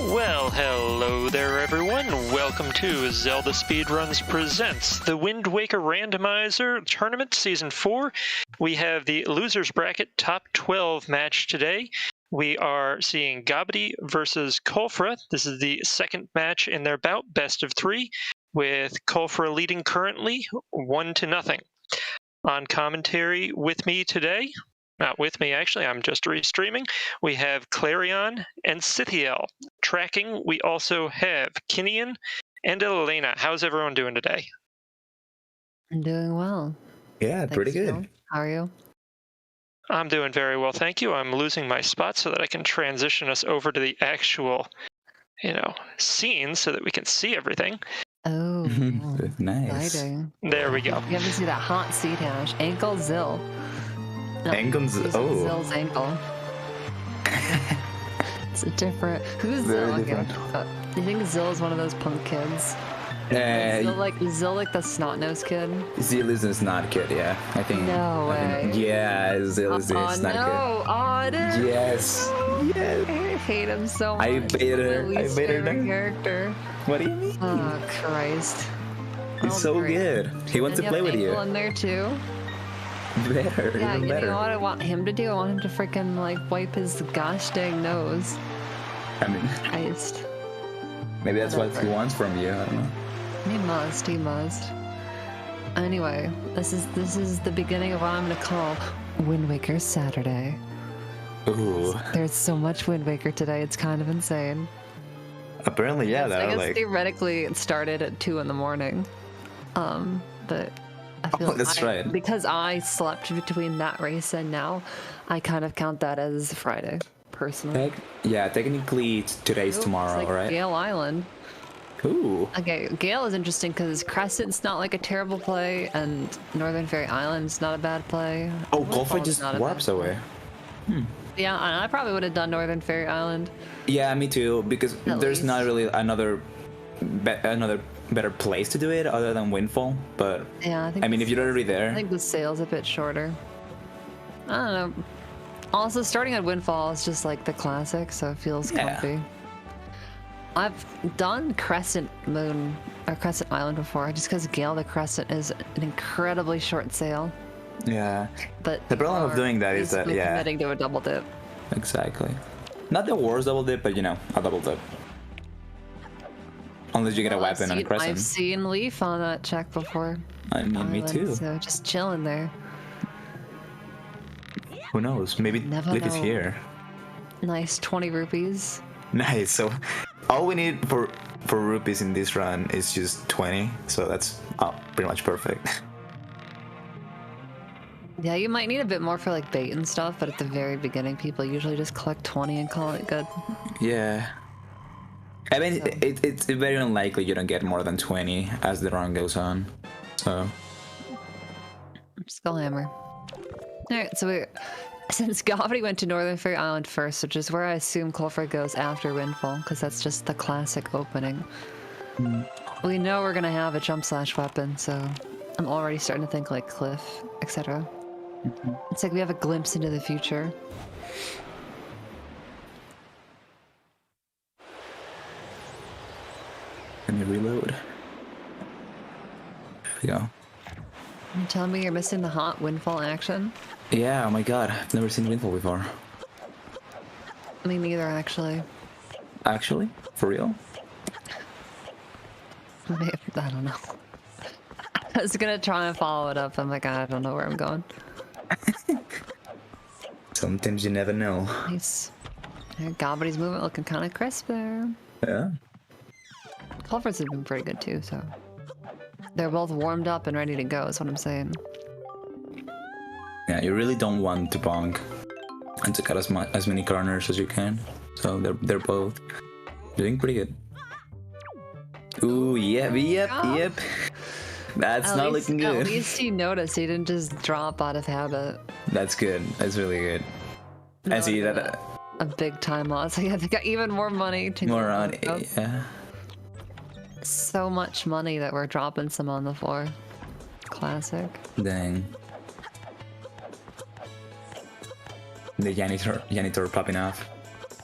Well, hello there everyone. Welcome to Zelda Speedruns presents the Wind Waker Randomizer Tournament Season 4. We have the Losers Bracket Top 12 match today. We are seeing Gobbity versus Colfra. This is the second match in their bout, best of three, with Colfra leading currently 1-0. On commentary with me today, not with me actually, I'm just restreaming, we have Clarion and Scythiel. Tracking, we also have Kinian and Elena. How's everyone doing today? I'm doing well. Yeah, Thanks, pretty good. Phil. How are you? I'm doing very well, thank you. I'm losing my spot so that I can transition us over to the actual, scene so that we can see everything. Oh, Nice. exciting. There we go. You have to see that hot seat hash. Ankle Zill. No, Ankle Zill. using Oh. Zill's ankle. It's a different. Who's Very Zill? different. Do you think Zill is one of those punk kids? Zill like the snot-nosed kid? Zill is a snot kid, yeah. I think. No way. Yeah, Zill is a snot no. Oh, no. kid. Yes. Yes. I hate him so much. I baited her. He's my least favorite character. What do you mean? Oh, Christ. He's so great. good. He wants And to play with you. in there too. Better, Yeah, even you better. know what I want him to do? I want him to freaking like wipe his gosh dang nose. I mean, Christ. maybe that's what he Whatever. wants from you. I don't know. He must. Anyway, this is the beginning of what I'm gonna call Wind Waker Saturday. Ooh. There's so much Wind Waker today, it's kind of insane. Apparently, yeah. I That guess like. theoretically it started at 2 in the morning. But I feel that's right. because I slept between that race and now, I kind of count that as Friday, personally. Yeah, technically today's Ooh, tomorrow, it's like right? Gale Island. Ooh. Okay, Gale is interesting because Crescent's not like a terrible play, and Northern Fairy Island's not a bad play. Oh, Windfall's Colfra just not a warps bad away. play. Yeah, and I probably would have done Northern Fairy Island. Yeah, me too. Because At there's least. not really another better place to do it other than Windfall. But Yeah, I think. I mean, if you're already I there, think the sail's a bit shorter. I don't know. Also, starting at Windfall is just like the classic, so it feels Yeah. comfy. I've done Crescent Moon or Crescent Island before, just because Gale the Crescent is an incredibly short sail. yeah, But The problem of are doing that is that, basically yeah. committing to a double dip. exactly. Not the worst double dip, but a double dip. Unless you get a weapon on a I've crescent. seen Leaf on that check before. I mean, me Island, too. So just chilling there. Who knows? Maybe Never Liv is know. here. Nice 20 rupees. Nice. So all we need for rupees in this run is just 20. So that's pretty much perfect. Yeah, you might need a bit more for like bait and stuff, but at the very beginning, people usually just collect 20 and call it good. Yeah. I mean, So- it's very unlikely you don't get more than 20 as the run goes on. So, Skull Hammer. Alright, so since Gobbity went to Northern Fairy Island first, which is where I assume Colfra goes after Windfall, because that's just the classic opening. We know we're gonna have a jump slash weapon, so I'm already starting to think like Cliff, etc. It's like we have a glimpse into the future. let me reload. There we go. You telling me you're missing the hot Windfall action? Yeah, oh my god, I've never seen Windfall before. Me neither, actually. Actually? For real? Maybe, I don't know. I was gonna try and follow it up. I'm like, I don't know where I'm going. Sometimes you never know. Nice. Gobbity's movement looking kind of crisp there. Yeah. Culver's have been pretty good too, so they're both warmed up and ready to go. Is what I'm saying. Yeah, you really don't want to bonk and to cut as many corners as you can. So they're both doing pretty good. Ooh, yep. That's not looking good. At least he noticed. He didn't just drop out of habit. That's good. That's really good. I see that. A big time loss. Yeah, they got even more money to More go on, up. yeah. So much money that we're dropping some on the floor. Classic. Dang. The janitor popping off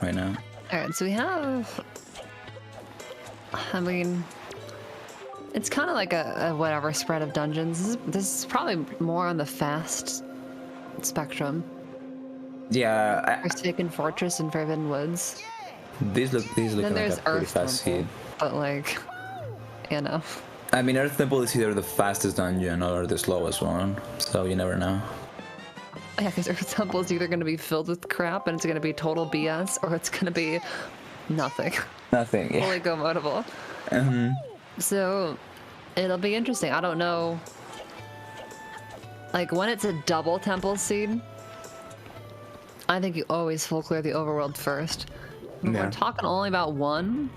right now. All right, so we have I mean, it's kind of like a whatever spread of dungeons. This is probably more on the fast spectrum. Yeah, Forsaken Fortress and Forbidden Woods. these look Then like there's a pretty Earth fast Temple, seed. but like, you know. I mean, Earth Temple is either the fastest dungeon or the slowest one, so you never know. Yeah, because Earth Temple is either going to be filled with crap and it's going to be total BS, or it's going to be nothing. Nothing. Yeah. Fully go-modable. So, it'll be interesting. I don't know. Like, when it's a double temple seed, I think you always full clear the overworld first. But when Yeah. we're talking only about one,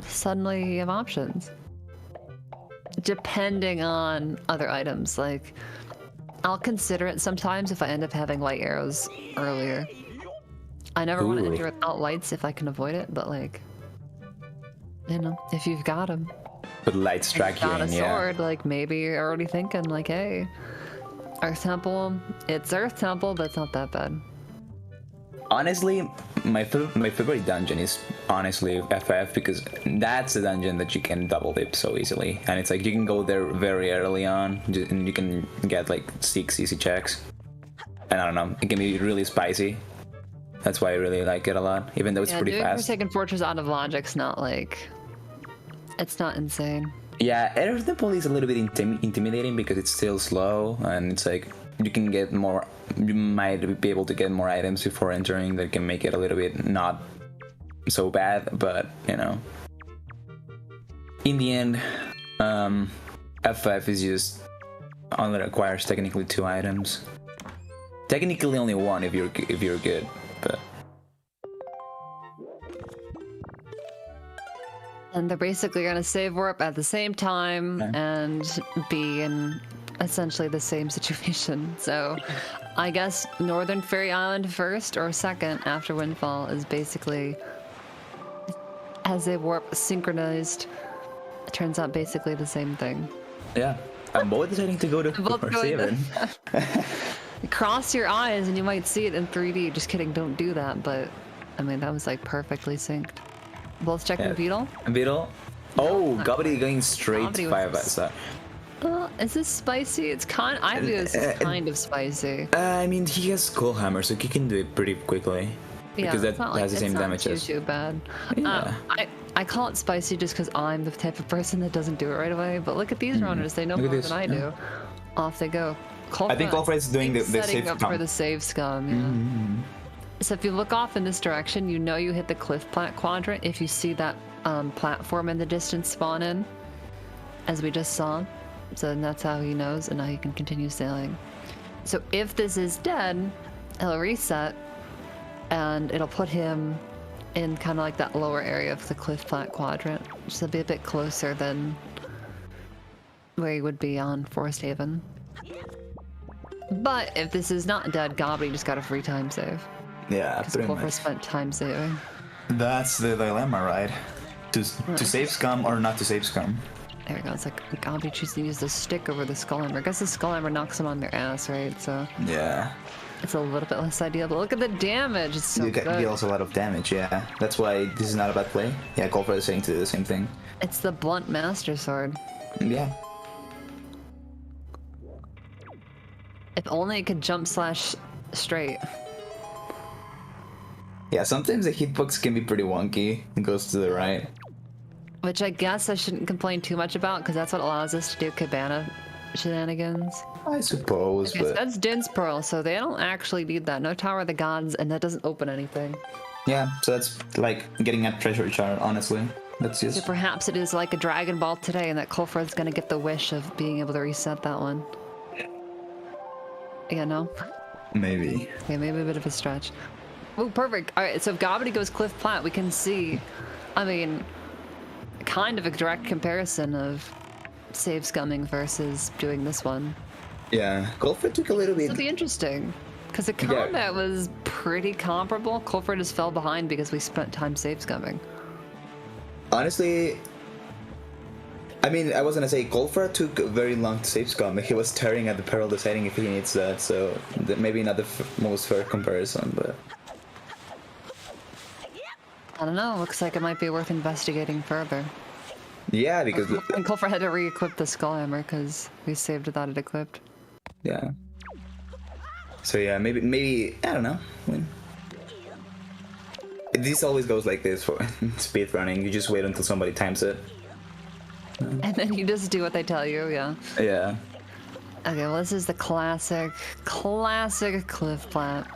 suddenly you have options. Depending on other items. Like, I'll consider it sometimes if I end up having light arrows earlier. I never want to Ooh. enter without lights if I can avoid it, but like, you know, if you've got them. But light strike you Got a in, yeah. sword, like maybe you're already thinking like, hey, Earth Temple, it's Earth Temple, but it's not that bad. Honestly, my favorite dungeon is honestly FF, because that's a dungeon that you can double dip so easily, and it's like you can go there very early on and you can get like 6 easy checks, and I don't know, it can be really spicy. That's why I really like it a lot, even though it's Yeah, pretty doing fast. Forsaken Fortress out of logic's not like, it's not insane. Yeah, Earth Temple is a little bit intimidating because it's still slow, and it's like you can get more. You might be able to get more items before entering that can make it a little bit not so bad, but you know. In the end, FF is just only requires technically 2 items. Technically only 1 if you're good, but. And they're basically going to save warp at the same time and be in essentially the same situation. So I guess Northern Fairy Island first or second after Windfall is basically, as they warp synchronized, it turns out basically the same thing. Yeah, I'm both deciding to go to Both going to- Forsaken. Cross your eyes and you might see it in 3D. Just kidding, don't do that. But I mean, that was like perfectly synced. Both checking Yeah. Beetle. Beetle? Oh, Gobbity going straight Gobbity 5 was- star. Is this spicy? It's kind. I view this as kind of spicy. I mean, he has Skull Hammer, so he can do it pretty quickly. Because it's that not like, has the same it's damage not as. too bad. Yeah. I call it spicy just because I'm the type of person that doesn't do it right away. But look at these runners; they know Look at more this, than I do. Off they go. I think Colfra is doing the setting safe up scum. for the save scum. Yeah. So if you look off in this direction, you know you hit the cliff plat quadrant if you see that platform in the distance spawn in, as we just saw. So then that's how he knows, and now he can continue sailing. So if this is dead, he'll reset, and it'll put him in kind of like that lower area of the cliff plat quadrant, which will be a bit closer than where he would be on Forest Haven. But if this is not dead, Gobbity just got a free time save. Yeah, Because pretty Colfra much. spent time saving. That's the dilemma, right? To save scum or not to save scum. There we go. It's like Gobbity chooses to use the stick over the skull hammer. I guess the skull hammer knocks them on their ass, right? So Yeah. it's a little bit less ideal. But look at the damage. It's so You good. deals a lot of damage, yeah. That's why this is not a bad play. Yeah, Colfra is saying to do the same thing. It's the blunt master sword. Yeah. If only it could jump slash straight. Yeah, sometimes the hitbox can be pretty wonky. It goes to the right. Which I guess I shouldn't complain too much about, because that's what allows us to do cabana shenanigans. I suppose, Okay, so but that's Din's Pearl, so they don't actually need that. No Tower of the Gods, and that doesn't open anything. yeah, so that's like getting a treasure chart, honestly. That's So just perhaps it is like a Dragon Ball today, and that Colfra's gonna get the wish of being able to reset that one. Yeah, no? maybe. Okay, maybe a bit of a stretch. Oh, perfect. All right, so if Gobbity goes Cliff Plat, we can see, I mean, kind of a direct comparison of save scumming versus doing this one. Yeah, Colfra took a little bit. It'll be interesting, because the combat was pretty comparable. Colfra just fell behind because we spent time save scumming. Honestly, I mean, I was gonna say Colfra took very long to save scum. He was staring at the peril, deciding if he needs that. So maybe not the most fair comparison, but I don't know. Looks like it might be worth investigating further. Yeah, because And Colfra had to re-equip the skull hammer because we saved without it equipped. yeah. So yeah, maybe I don't know. This always goes like this for speed running. You just wait until somebody times it. And then you just do what they tell you, yeah. Yeah. Okay, well this is the classic cliff plat.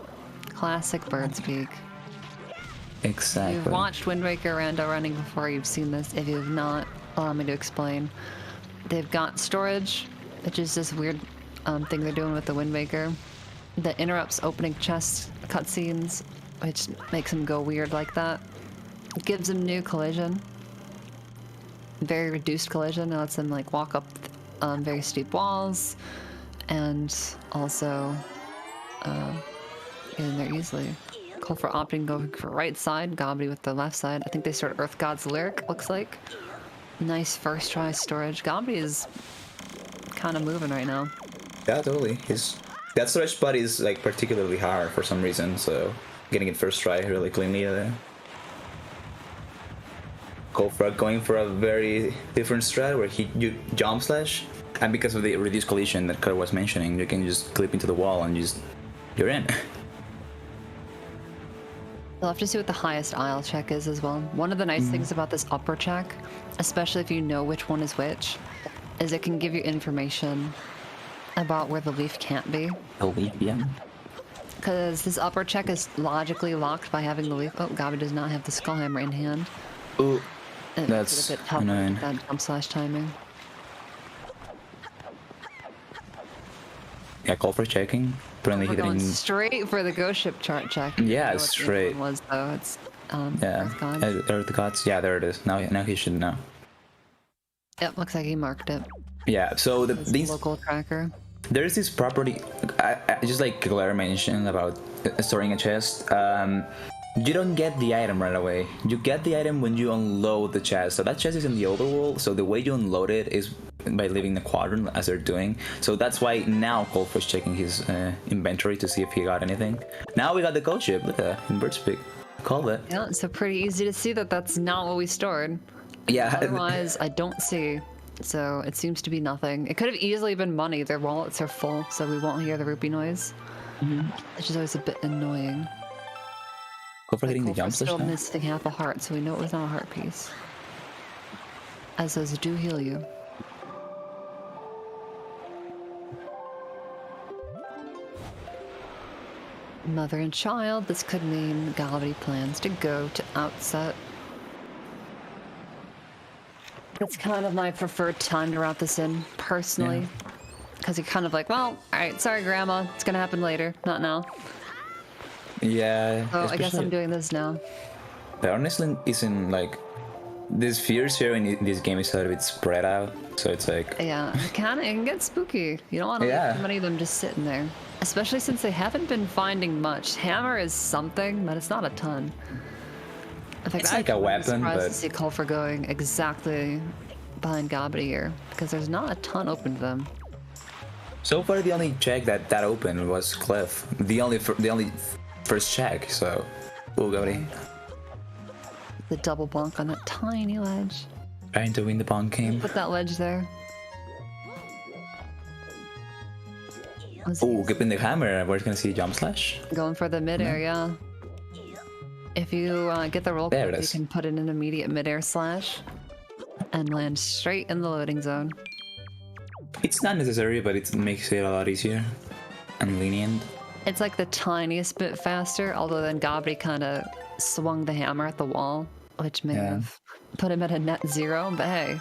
Classic Bird's Peak. Exactly. You've watched Wind Waker Rando running before, you've seen this. If you've not, allow me to explain. They've got storage, which is this weird thing they're doing with the Wind Waker that interrupts opening chest cutscenes, which makes them go weird like that. It gives them new collision. Very reduced collision. It lets them like walk up very steep walls and also get in there easily. Colfra opting going for right side, Gobbity with the left side. I think they start Earth God's Lyric, looks like. Nice first try storage. Gobbity is kind of moving right now. Yeah, totally. That storage spot is like particularly hard for some reason, so getting it first try really cleanly there. Colfra going for a very different strat where you jump slash, and because of the reduced collision that Kurt was mentioning, you can just clip into the wall and you're in. You'll have to see what the highest aisle check is as well. One of the nice things about this upper check, especially if you know which one is which, is it can give you information about where the leaf can't be. The leaf, yeah. Because this upper check is logically locked by having the leaf. Oh, Gobbity does not have the skull hammer in hand. Ooh, It that's makes it a bit tough annoying. with that jump slash timing. Yeah, Colfra checking. Apparently We're he going didn't. straight for the ghost ship chart check. Yeah, I don't know what the straight. other one was though. It's Yeah, Earth God. Earth Gods. Yeah, there it is. Now he should know. Yep, looks like he marked it. Yeah. So It's these local tracker. there's this property, just like Claire mentioned about storing a chest. You don't get the item right away. You get the item when you unload the chest. So that chest is in the overworld. So the way you unload it is by leaving the quadrant as they're doing. So that's why now Colfra's checking his inventory to see if he got anything. Now we got the code ship. Look at that in Bird's Peak. Called it. Yeah, so pretty easy to see that that's not what we stored. Yeah. Otherwise, I don't see. So it seems to be nothing. It could have easily been money. Their wallets are full, so we won't hear the rupee noise. Which is always a bit annoying. Colfra hitting the Colfra's jump slash still now? missing half a heart, so we know it was not a heart piece. As those do heal you. Mother and child, this could mean Gobbity plans to go to outset. It's kind of my preferred time to wrap this in, personally. Because you're kind of like, well, alright, sorry grandma, it's gonna happen later, not now. Yeah. So I guess especially- I'm doing this now. There honestly isn't like these fears here in this game is a little bit spread out, so it's like Yeah, it can get spooky. You don't want to Yeah. leave too many of them just sitting there. Especially since they haven't been finding much. Hammer is something, but it's not a ton. In fact, It's like a I'm weapon, surprised but- to see Colfra going exactly behind Gobbity here, because there's not a ton open to them. so far the only check that opened was Cliff. The only first check. So, we'll go in. The double bonk on that tiny ledge. Trying to win the bond game. Put that ledge there. Oh, keeping the hammer. We're gonna see jump slash. Going for the mid-air, yeah. If you get the roll There clip, it you is. can put in an immediate mid-air slash and land straight in the loading zone. It's not necessary, but it makes it a lot easier and lenient. It's like the tiniest bit faster, although then Gobbity kind of swung the hammer at the wall, which may Yeah. have put him at a net 0, but hey.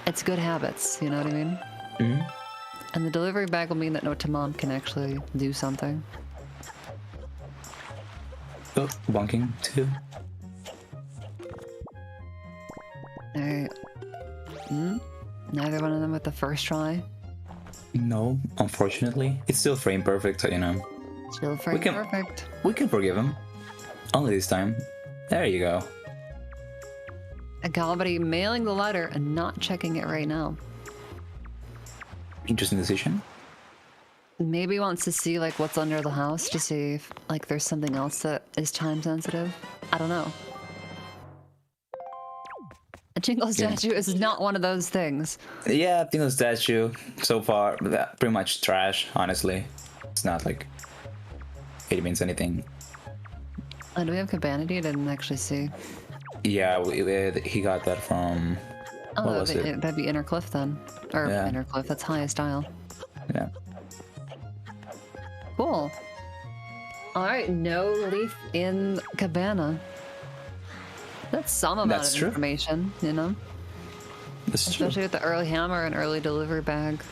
It's good habits, you know what I mean? Mm-hmm. And the delivery bag will mean that no Tamam can actually do something. Oh, bonking too. Alright. Neither one of them with the first try. No, unfortunately, it's still frame perfect. So Still frame can- perfect. we can forgive him. Only this time. There you go. A Gobbity mailing the letter and not checking it right now. Interesting decision. Maybe he wants to see like what's under the house to see if like there's something else that is time sensitive. I don't know. A Tingle statue is not one of those things. Yeah, Tingle statue so far pretty much trash. Honestly, it's not like it means anything. Do we have Cabanity? I didn't actually see. Yeah, he got that from. Oh, what was it? That'd be Inner Cliff then, or Yeah. Inner Cliff. That's highest isle. Yeah. Cool. All right, no leaf in Cabana. That's some amount That's of true. information, you know? That's true. Especially with the early hammer and early delivery bag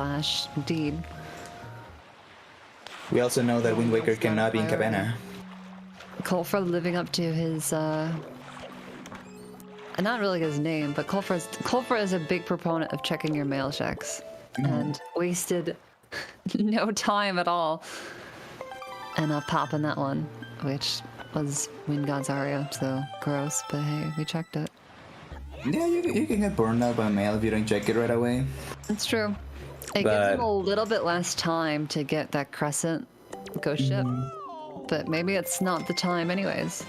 / deed. We also know that Wind Waker cannot be in Cabana. Colfra living up to his, not really his name, but Colfra is a big proponent of checking your mail checks. And wasted no time at all. And popping that one, which was Wind God's Aria, so gross, but hey, we checked it. Yeah, you can get burned out by mail if you don't check it right away. It's true. It gives him a little bit less time to get that crescent ghost ship, but maybe it's not the time anyways.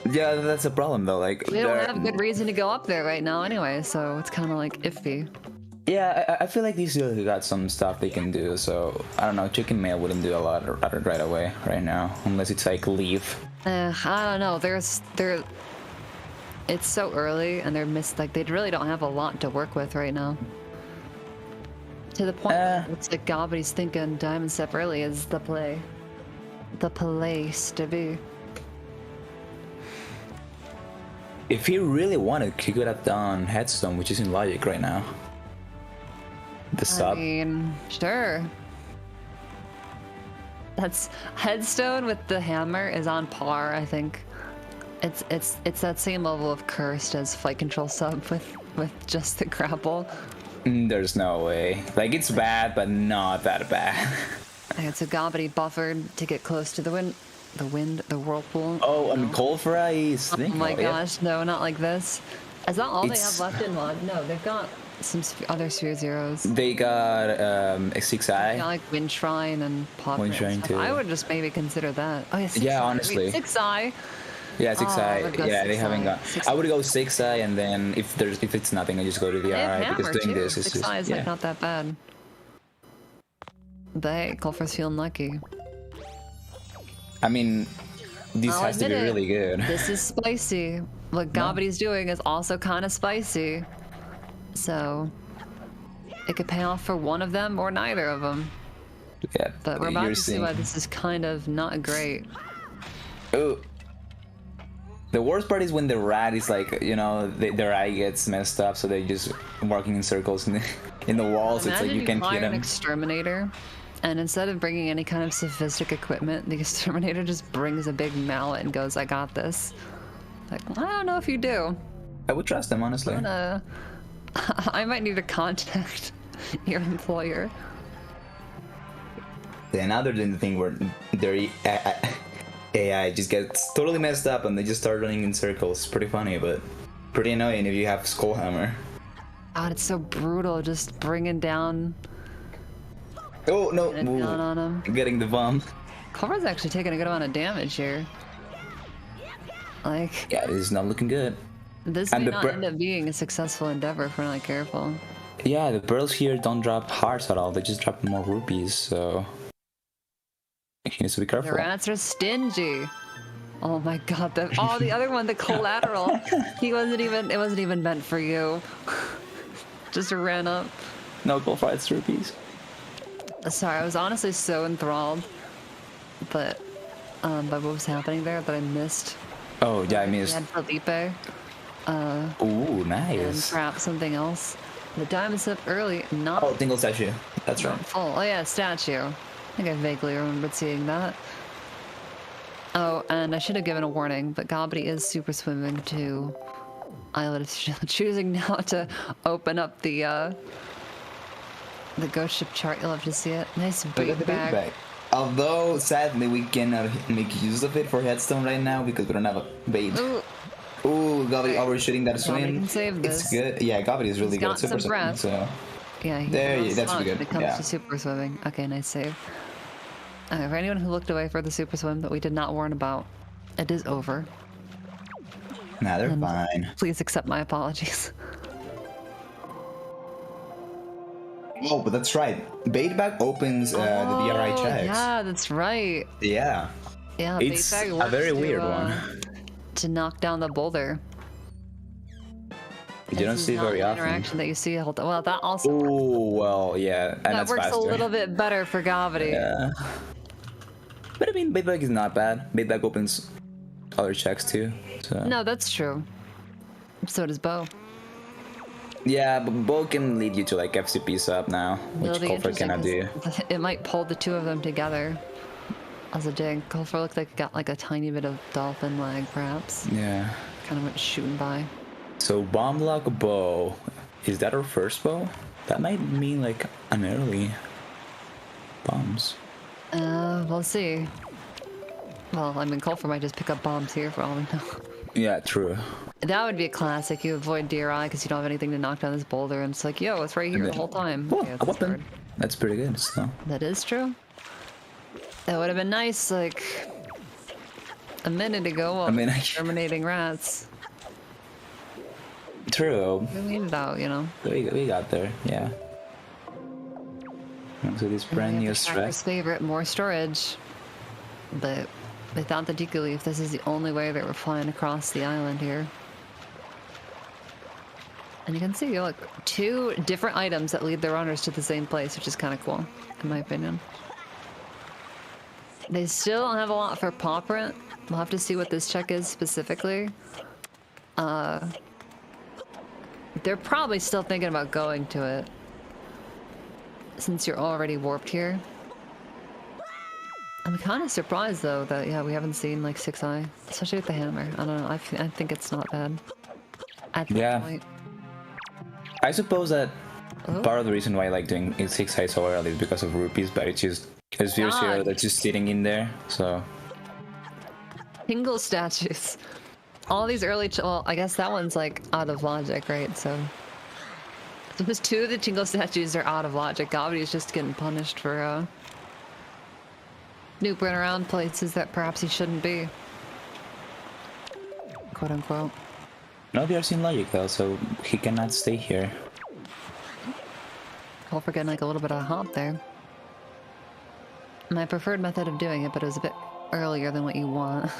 Yeah, that's a problem though. Like We don't have good reason to go up there right now anyway, so it's kind of like iffy. Yeah, I feel like these still got some stuff they can do. So I don't know. Chicken mail wouldn't do a lot right away right now, unless it's like leave. I don't know. It's so early, and they really don't have a lot to work with right now. To the point, it's like Gobbity's thinking Diamond Step early is the place to be. If he really wanted, he could have done Headstone, which is in Logic right now. The sub. I mean, sure. That's Headstone with the hammer is on par, I think. It's that same level of cursed as Flight Control sub with just the grapple. There's no way. Like it's bad, but not that bad. Okay, so Gobbity buffered to get close to the whirlpool. Oh, and Colfra is. Oh my gosh, no, not like this. Is that all they have left in mod? No, they've got some other Sphere Zeros. They got a 6-eye. Yeah, like Wind Shrine and Pop. Wind Shrine too. I would just maybe consider that. Oh yeah, 6-eye. Yeah, honestly. 6-eye. Yeah, 6-eye. Yeah, they haven't got. 6-eye. I would go 6-eye, and then if it's nothing, I just go to the They have RI because hammer doing too. this is 6-eye is yeah. like not that bad. But hey, Colfra's feeling lucky. I mean, this I'll has to be admit it. really good. This is spicy. What Gobbity's doing is also kind of spicy. So it could pay off for one of them or neither of them. Yeah, But we're about to see why this is kind of not great. Oh. The worst part is when the rat is like, you know, their eye gets messed up, so they're just walking in circles in the walls. It's like you can't hit an them. exterminator, and instead of bringing any kind of sophisticated equipment, the exterminator just brings a big mallet and goes, "I got this." Like, I don't know if you do. I would trust them, honestly. I might need to contact your employer. Then other than the thing where their AI just gets totally messed up and they just start running in circles. Pretty funny, but pretty annoying if you have Skullhammer. God, it's so brutal, just bringing down. Oh no! Down on him. Getting the bomb. Colfra's actually taking a good amount of damage here. Like, Yeah, this is not looking good. this And may the not end up being a successful endeavor if we're not careful. Yeah, the pearls here don't drop hearts at all. They just drop more rupees, so he needs to be The careful. rats are stingy. Oh my god, the other one, the collateral. It wasn't even meant for you. Just ran up. No gold fights rupees. Sorry, I was honestly so enthralled but by what was happening there that I missed. Oh yeah, I We missed. had Felipe Ooh, and nice. perhaps something else. The diamond step early, not Oh, Tingle statue. That's right. full. Oh yeah, statue. I think I vaguely remembered seeing that. Oh, and I should have given a warning, but Gobbity is super swimming to Islet of Shield, choosing now to open up the ghost ship chart. You'll have to see it. Nice Look at big the bag. bag. Although sadly we cannot make use of it for headstone right now because we don't have a bait. Ooh, Ooh, Gobbity overshooting that swim. can save It's this. good. Yeah, Gobbity is really He's good got at super some breath. so yeah, he There, loves that's fun good, when it comes yeah. to super swimming. Okay, nice save. For anyone who looked away for the super swim that we did not warn about, it is over. Nah, they're And fine. please accept my apologies. Oh, but that's right. Baitbag opens the DRI checks. Yeah, that's right. Yeah. Yeah, It's Baitbag a works very to, weird one. to knock down the boulder. You don't This is see not very an often. interaction that you see. Well, that also Oh, well, yeah. And that that's works faster. a little bit better for Gobbity. Yeah. But I mean, Baitbag is not bad. Baitbag opens other checks too. So. No, that's true. So does Bo. Yeah, but Bo can lead you to like FCP sub now, which It'll be Colfra interesting cannot do. 'cause it might pull the two of them together as a dig. Colfra looked like it got like a tiny bit of dolphin lag, perhaps. Yeah. Kind of went shooting by. So bomb block bow. Is that our first bow? That might mean like an early bombs. We'll see. Well, I mean, Colfra might just pick up bombs here for all we know. Yeah, true. That would be a classic. You avoid DRI because you don't have anything to knock down this boulder, and it's like, yo, it's right here the whole time. Oh, Okay, a that's weapon. hard. That's pretty good. So. That is true. That would have been nice, like a minute ago. While terminating rats. True. We made it out, you know. We got there. Yeah. So this brand new Tracker's stress. favorite, more storage. But without the Deku Leaf, this is the only way that we're flying across the island here. And you can see, look, two different items that lead the runners to the same place, which is kind of cool, in my opinion. They still don't have a lot for paw print. We'll have to see what this check is specifically. They're probably still thinking about going to it, since you're already warped here. I'm kind of surprised though that we haven't seen like 6-eye, especially with the hammer. I don't know. I think it's not bad. At that point. I suppose that part of the reason why I like doing 6-eye so early is because of rupees, but it's just it's zero that's just sitting in there. So Tingle statues. All these early, well, I guess that one's like out of logic, right? So those two of the Tingle statues are out of logic. Gobbity is just getting punished for snooping around places that perhaps he shouldn't be, quote unquote. no, they are seeing logic though, so he cannot stay here. Well, we're getting like a little bit of a hop there. My preferred method of doing it, but it was a bit earlier than what you want.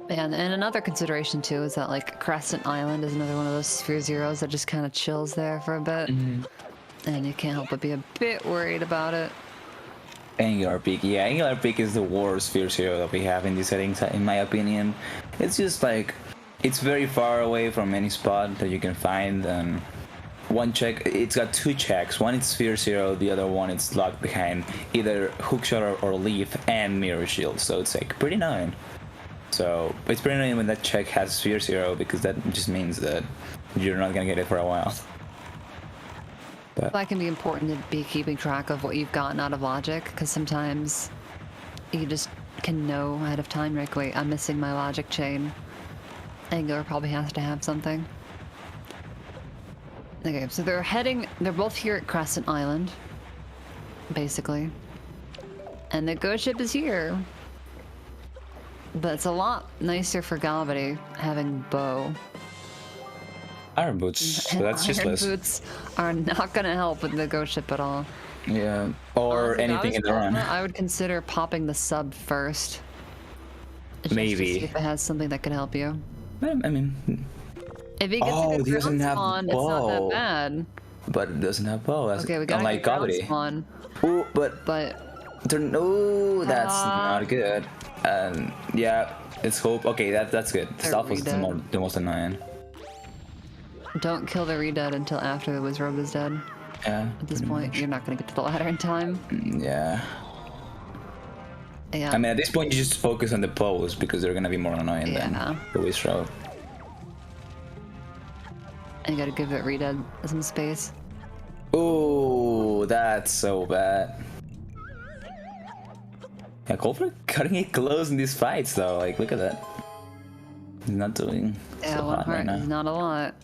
And another consideration too is that like Crescent Island is another one of those Sphere Zeros that just kind of chills there for a bit. And you can't help but be a bit worried about it. Angular Peak, yeah, Angular Peak is the worst Sphere Zero that we have in these settings, in my opinion. It's just like, it's very far away from any spot that you can find, and one check, it's got two checks. One is Sphere Zero, the other one is locked behind either Hookshot or Leaf and Mirror Shield, so it's like pretty annoying. So it's pretty annoying when that check has Sphere Zero, because that just means that you're not gonna get it for a while. But That can be important to be keeping track of what you've gotten out of logic, because sometimes you just can know ahead of time, like, wait, I'm missing my logic chain. Angular probably has to have something. Okay, so they're both here at Crescent Island, basically. And the ghost ship is here. But it's a lot nicer for Gobbity having Bow. Iron Boots, so that's Iron useless. Boots are not going to help with the ghost ship at all. Yeah, or Honestly, if I anything was in the run. Colfra, I would consider popping the sub first. Just Maybe. to see if it has something that can help you. I mean, If he gets a good he doesn't ground have spawn, it's not bow. that bad. but it doesn't have bow. That's Okay, we got unlike a ground Gobbity. spawn, Ooh, but but no, that's not good. Yeah, it's hope. Okay, that's good. Stealth was the most annoying. don't kill the Redead until after the Wizrobe is dead. Yeah. At this point, you're not going to get to the ladder in time. Yeah. Yeah. I mean, at this point, you just focus on the pose because they're gonna be more annoying than the Wizrobe. And you gotta give it Redead some space. Ooh, that's so bad. Yeah, Colfra cutting it close in these fights though. Like, look at that. He's not doing so one hot heart right now. is not a lot.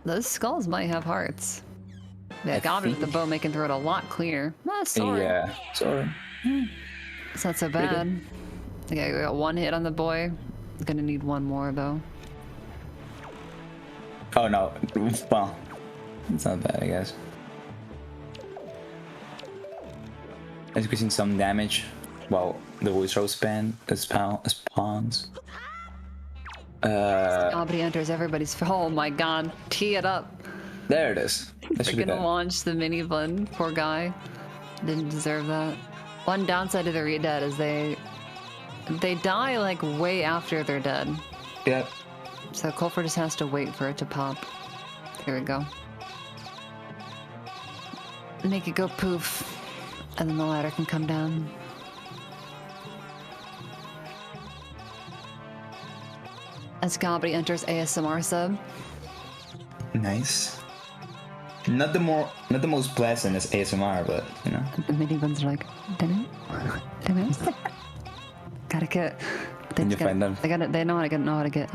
Those skulls might have hearts. Yeah, Gobbity with the bow making through it a lot cleaner. Not sorry. Yeah, sorry. It's not so Pretty good. bad. Okay, we got one hit on the boy. Gonna need one more though. Oh no. Well, it's not bad, I guess. Increasing some damage while the Wizard spawns. Gobbity enters everybody's. Oh my god. Tee it up. There it is. That should be Freaking that. launch the mini blend. Poor guy. Didn't deserve that. One downside of the re-dead is they die like way after they're dead. Yep. So Colfra just has to wait for it to pop. Here we go. Make it go poof. And then the ladder can come down. As Gobbity enters ASMR sub. Nice. Not the most pleasant as ASMR, but you know. The mini ones are like, dinner? Gotta get. Can you find them? They know how to get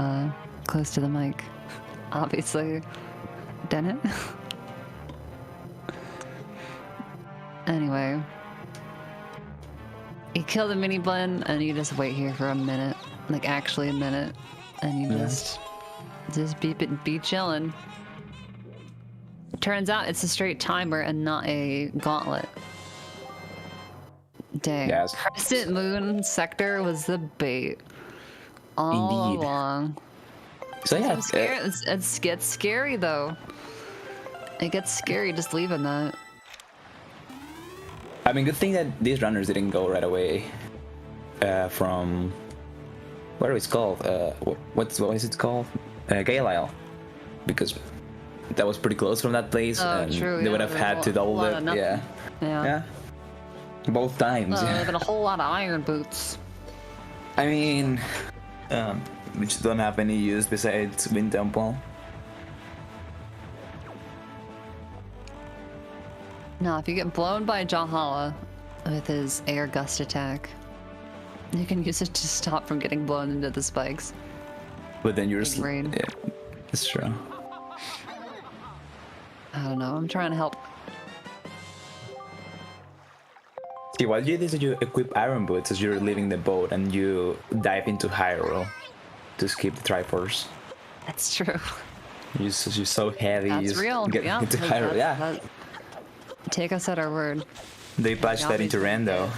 close to the mic. Obviously. Didn't it? Anyway. You kill the mini blend and you just wait here for a minute. Like actually a minute. And you just be chilling. Turns out it's a straight timer and not a gauntlet. Dang. Yes. Crescent Moon Sector was the bait. All Indeed. along. So yeah, It gets scary though. It gets scary just leaving that. I mean, good thing that these runners didn't go right away from what is it called? What is it called? Gale Isle, because that was pretty close from that place, Oh, and true, they yeah, would have there's had a to double lot it. of nothing. Yeah, Yeah. yeah, both times. There'd Yeah. been a whole lot of iron boots. I mean, which don't have any use besides Wind Temple. No, if you get blown by Jahala with his air gust attack, you can use it to stop from getting blown into the spikes. But then you're Big rain. yeah, that's true. I don't know. I'm trying to help. See, what you do is you equip iron boots as you're leaving the boat, and you dive into Hyrule to skip the Triforce. That's true. You're so heavy. you That's just real. Get Yeah. into like Hyrule. Yeah. Take us at our word. They patched that into Rando.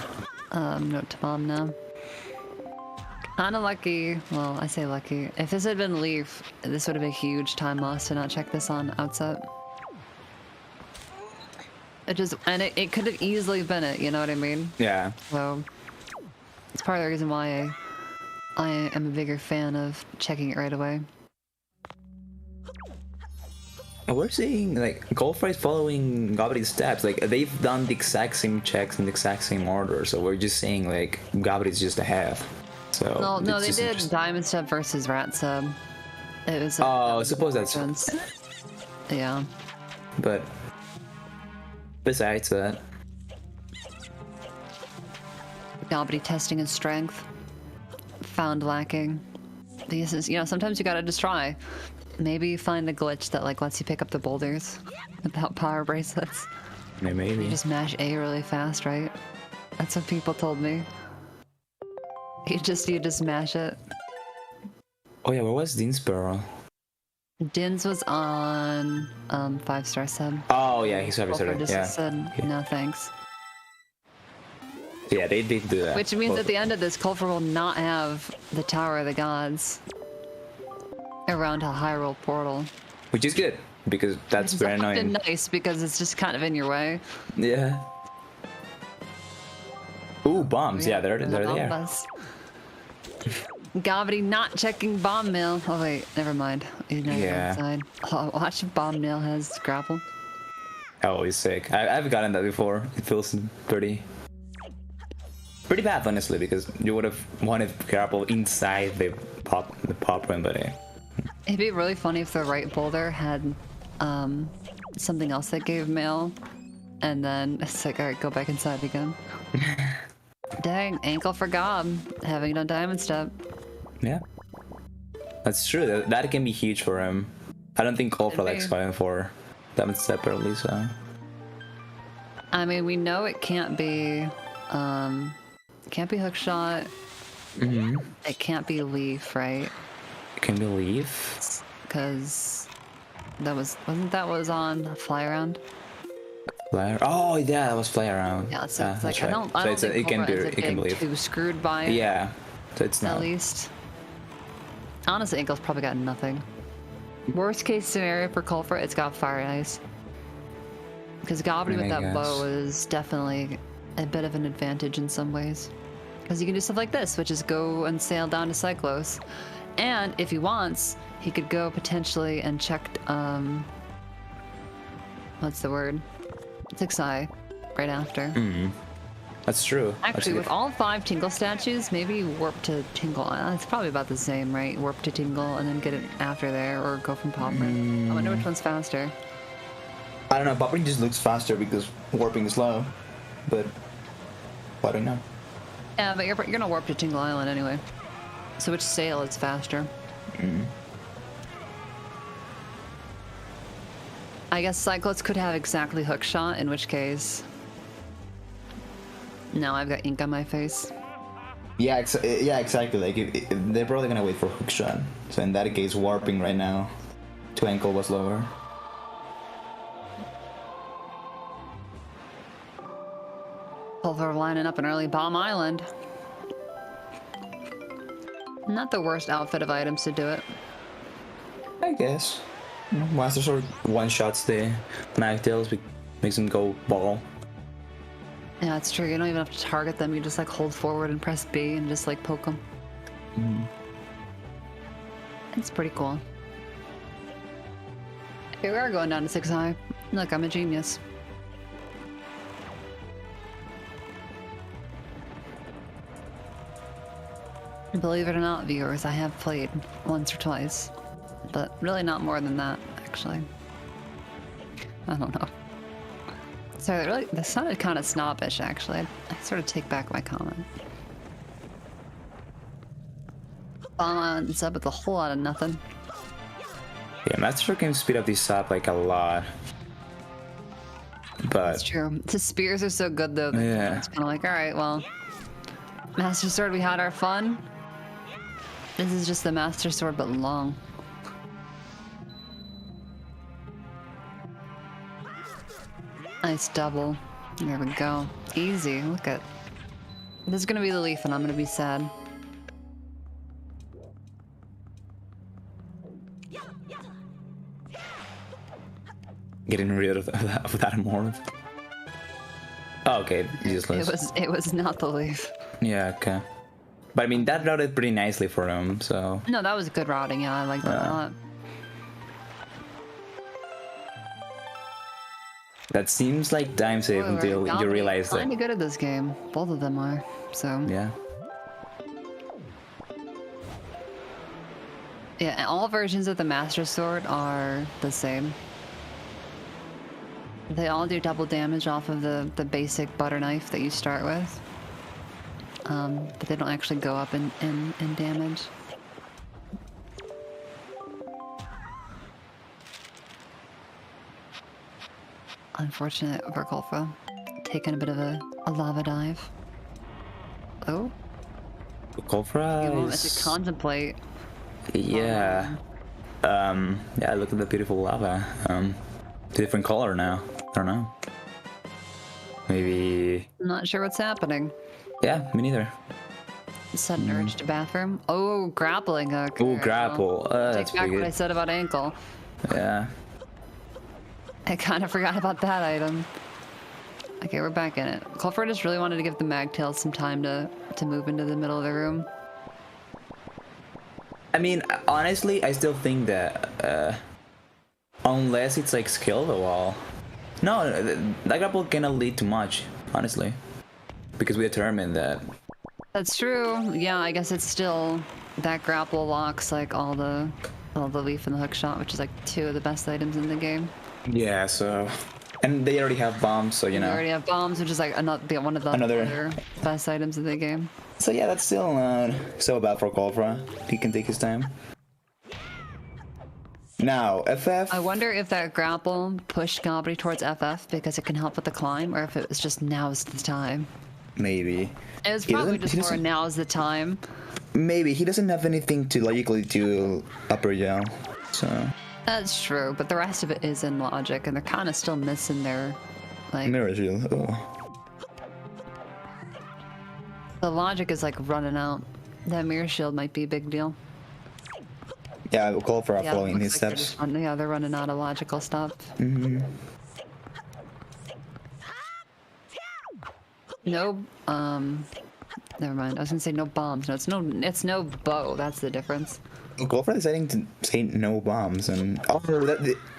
Note to mom now. Kinda lucky. Well, I say lucky. If this had been Leaf, this would have been a huge time loss to not check this on outset. It could have easily been it, you know what I mean? Yeah. So it's part of the reason why I am a bigger fan of checking it right away. We're seeing like Colfra is following Gobbity's steps. Like they've done the exact same checks in the exact same order. So we're just saying like Gobbity's just ahead. So No, it's they just did interesting. Diamond Step versus Rat Sub. It was. Oh, I suppose that's. difference. Yeah. But besides that, Gobbity testing his strength. Found lacking. This is, sometimes you gotta just try. Maybe you find a glitch that like lets you pick up the boulders without power bracelets. yeah, maybe. You just mash A really fast, right? That's what people told me. You just mash it. Oh yeah, where was Dinsborough? Dins was on 5-star sub. Oh yeah, he's Colfra sorry. just Yeah. said no thanks. Yeah, they did do that. Which means Both- at the end of this, Colfra will not have the Tower of the Gods around a Hyrule portal. which is good because that's It's very often annoying. nice because it's just kind of in your way. Yeah. Ooh, bombs. Yeah, they're there. Bombas. Gobbity not checking bomb mill. Oh wait, never mind. He's not Yeah. inside. Oh, watch if bomb mill has grapple. Oh, he's sick. I've gotten that before. It feels pretty bad, honestly, because you would have wanted grapple inside the pop run, but It'd be really funny if the right boulder had something else that gave mail, and then it's like, all right, go back inside again. Dang, ankle for Gob, having done Diamond Step. yeah, that's true. That can be huge for him. I don't think Colfra Could likes be. fighting for them separately, so I mean, we know it can't be It can't be hookshot. It can't be leaf, right? It can be leaf. Because that wasn't that was on fly around? Fly. Oh yeah, that was fly around. Yeah, so it's like right. I don't think it can be. Colfra ends up It can getting be leaf. too screwed by it. Yeah, so it's not. At least. Honestly, Ankle's probably got nothing. Worst case scenario for Colfra, it's got fire and ice. Because Gobbity with that bow is definitely a bit of an advantage in some ways. Because you can do stuff like this, which is go and sail down to Cyclos. And if he wants, he could go potentially and check, what's the word? Tixai right after. That's true. Actually, with all 5 Tingle statues, maybe warp to Tingle. It's probably about the same, right? Warp to Tingle and then get it after there, or go from Popper. I wonder which one's faster. I don't know. Popping just looks faster because warping is slow, but I don't know. Yeah, but you're gonna warp to Tingle Island anyway. So which sail is faster? I guess Cyclops could have exactly hookshot, in which case... Now I've got ink on my face. Yeah, exactly. Like they're probably gonna wait for hookshot. So in that case, warping right now to ankle was lower. Colfra lining up an early bomb island. Not the worst outfit of items to do it. I guess. Master Sword one-shots the Magtails, makes them go ball. Yeah, it's true. You don't even have to target them. You just like hold forward and press B and just like poke them. It's pretty cool. Here we are going down to 6 high. Look, I'm a genius. Believe it or not, viewers, I have played once or twice, but really not more than that, actually. I don't know. Sorry, that sounded kind of snobbish, actually. I sort of take back my comment. It's up with a whole lot of nothing. Yeah, Master Sword can speed up these up like a lot. But that's true. The spears are so good though. Yeah. It's kind of like, all right, well, Master Sword, we had our fun. This is just the Master Sword, but long. Nice double. There we go. Easy. Look at. This is gonna be the leaf, and I'm gonna be sad. Getting rid of that morph. Oh, okay, useless. It was not the leaf. Yeah, okay. But I mean, that routed pretty nicely for him, so... No, that was good routing, yeah, I like that a lot. That seems like time save until you realize that... Kinda good at this game. Both of them are, so... Yeah. Yeah, and all versions of the Master Sword are the same. They all do double damage off of the basic butter knife that you start with. But they don't actually go up in damage. Unfortunate for Colfra. Taking a bit of a lava dive. Oh? Colfra You want to contemplate. Yeah. Yeah, look at the beautiful lava. Different color now. I don't know. Maybe... I'm not sure what's happening. Yeah, me neither. Sudden urge to bathroom. Oh, grappling hook. Oh, grapple. That's take back pretty what good. I said about ankle. Yeah. I kind of forgot about that item. Okay, we're back in it. Colfra just really wanted to give the Magtails some time to move into the middle of the room. I mean, honestly, I still think that unless it's like skill the wall. No, that grapple cannot lead to much, honestly. Because we determined that. That's true. Yeah, I guess it's still that grapple locks like all the leaf and the hook shot, which is like 2 of the best items in the game. Yeah, so and they already have bombs, so you know. They already have bombs, which is like one of the other best items in the game. So yeah, that's still not so bad for Colfra. He can take his time. Now, FF... I wonder if that grapple pushed Gobbity towards FF because it can help with the climb, or if it was just now's the time. maybe. It was He probably doesn't- he just more doesn't- now's the time. Maybe he doesn't have anything to logically do up or down, so That's true, but the rest of it is in logic, and they're kind of still missing their, like, mirror shield. Oh. the logic is like running out. That mirror shield might be a big deal. Yeah, I will call for Yeah, following looks his like they're steps. just they're running out of logical stuff. Mm-hmm. No, never mind. I was gonna say no bombs. No, it's no bow. That's the difference. Colfra deciding to say no bombs, and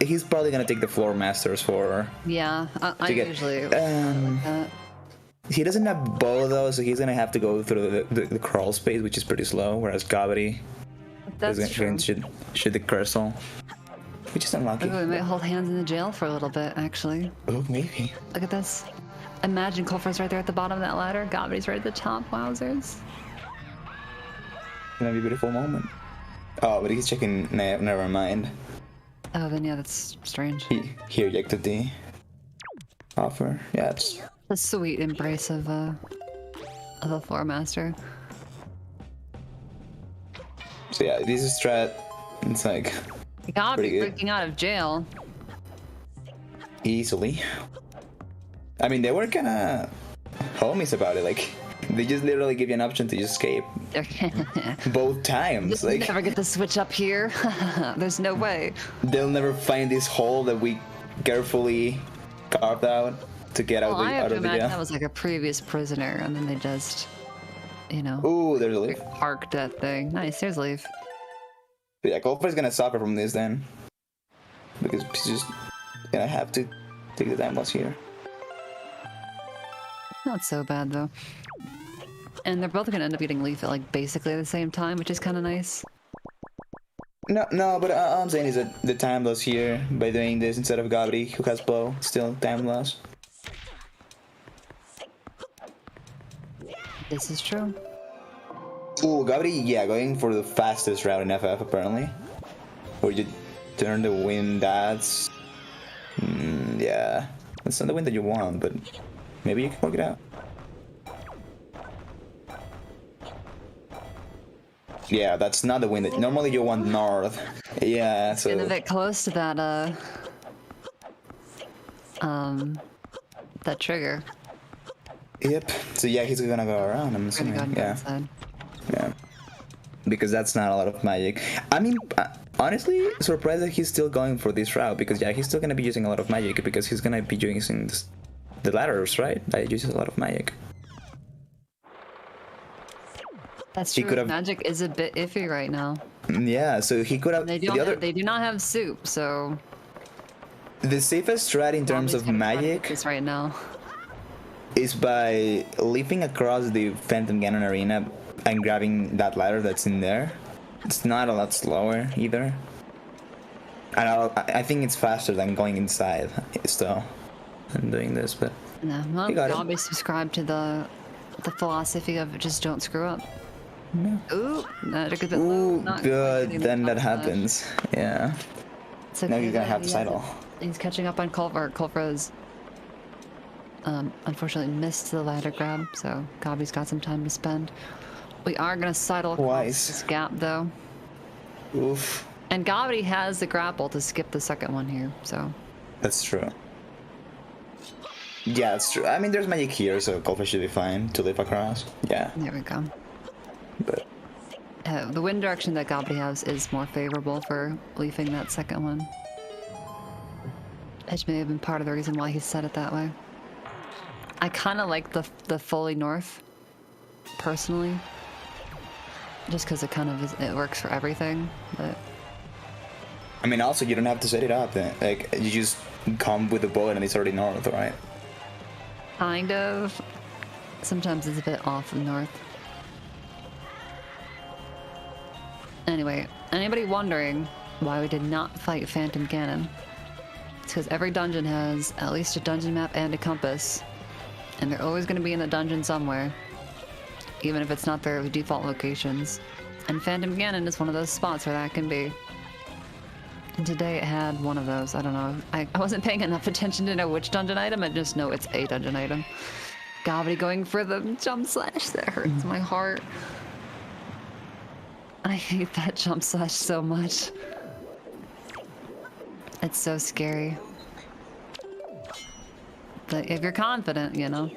he's probably gonna take the floor masters for. Yeah, I get- usually He doesn't have bow though, so he's gonna have to go through the crawl space, which is pretty slow. Whereas Gobbity that's is true. going to shoot the crystal, which is unlucky. Oh, we might hold hands in the jail for a little bit, actually. Oh, maybe. Look at this. Imagine Colfra's right there at the bottom of that ladder. Gobbity's right at the top. Wowzers. Gonna be a beautiful moment. Oh, but he's checking. Never mind. Oh, then yeah, that's strange. He rejected the offer. Yeah, it's. The sweet embrace of a floor master. So yeah, this is strat. It's like Gobby pretty good. breaking out of jail. easily. I mean, they were kind of homies about it. Like, they just literally give you an option to just escape both times. Like, Never get the switch up here. There's no way. they'll never find this hole that we carefully carved out to get Well, I have out to of the imagine jail. that was like a previous prisoner, and then they just, you know, Ooh, there's a leaf. parked that thing. Nice, there's Leaf. But yeah, Colfra's gonna suffer from this then, because he's just gonna have to take the time loss here. Not so bad though. And they're both gonna end up getting Leaf at like basically the same time, which is kind of nice. No, but all I'm saying is that the time loss here by doing this instead of Gobbity, who has bow, still time loss. This is true. Ooh, Gobbity, yeah, going for the fastest route in FF apparently. Where you turn the wind, that's... yeah, that's not the wind that you want, but maybe you can work it out. Yeah, that's not the wind that... Normally you want north. Yeah, so... Getting a bit close to that, that trigger. Yep. So yeah, he's gonna go around, I'm We're assuming. gonna go Yeah. inside. Yeah. Because that's not a lot of magic. I mean, honestly, surprised that he's still going for this route, because yeah, he's still gonna be using a lot of magic, because he's gonna be using the ladders, right? That uses a lot of magic. That's He true. could have- Magic is a bit iffy right now. Yeah, so he could have... They do not have soup, so The safest strat in terms Bobby's of gonna try to get magic this right now. is by leaping across the Phantom Ganon arena and grabbing that ladder that's in there. It's not a lot slower either. And I think it's faster than going inside still and doing this, but No, well, You got it. I'll be subscribed to the philosophy of just don't screw up. no. Ooh, not a good bit. Ooh, not good, quite then getting that the happens. Yeah. It's Now okay you're gonna that have to he sidle. He's catching up on Colfra. Colfra's unfortunately missed the ladder grab, so Gobby's got some time to spend. We are gonna sidle across Twice. this gap though. Oof. And Gobbity has the grapple to skip the second one here, so That's true. Yeah, that's true. I mean, there's magic here, so Colfra should be fine to leap across. Yeah, there we go. but The wind direction that Gobbity has is more favorable for leafing that second one. Which may have been part of the reason why he said it that way. I kind of like the fully north, personally. Just because it kind of is, it works for everything, but I mean, also you don't have to set it up. Then. Like you just come with the bow and it's already north, right? kind of. Sometimes it's a bit off north. Anyway, anybody wondering why we did not fight Phantom Ganon? It's because every dungeon has at least a dungeon map and a compass. And they're always going to be in the dungeon somewhere. Even if it's not their default locations. And Phantom Ganon is one of those spots where that can be. And today it had one of those. I don't know. I wasn't paying enough attention to know which dungeon item. I just know it's a dungeon item. Gobbity going for the jump slash. That hurts my heart. I hate that jump slash so much. It's so scary. But if you're confident, you know.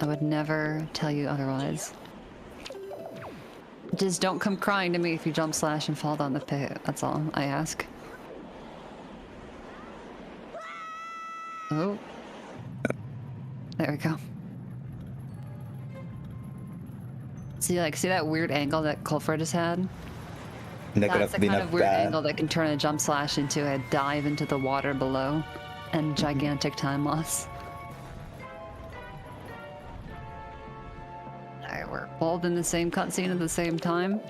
I would never tell you otherwise. Just don't come crying to me if you jump slash and fall down the pit. That's all I ask. Oh. There we go. See that weird angle that Colfra just had? That's the kind of weird angle that can turn a jump slash into a dive into the water below and gigantic time loss. Alright, we're both in the same cutscene at the same time.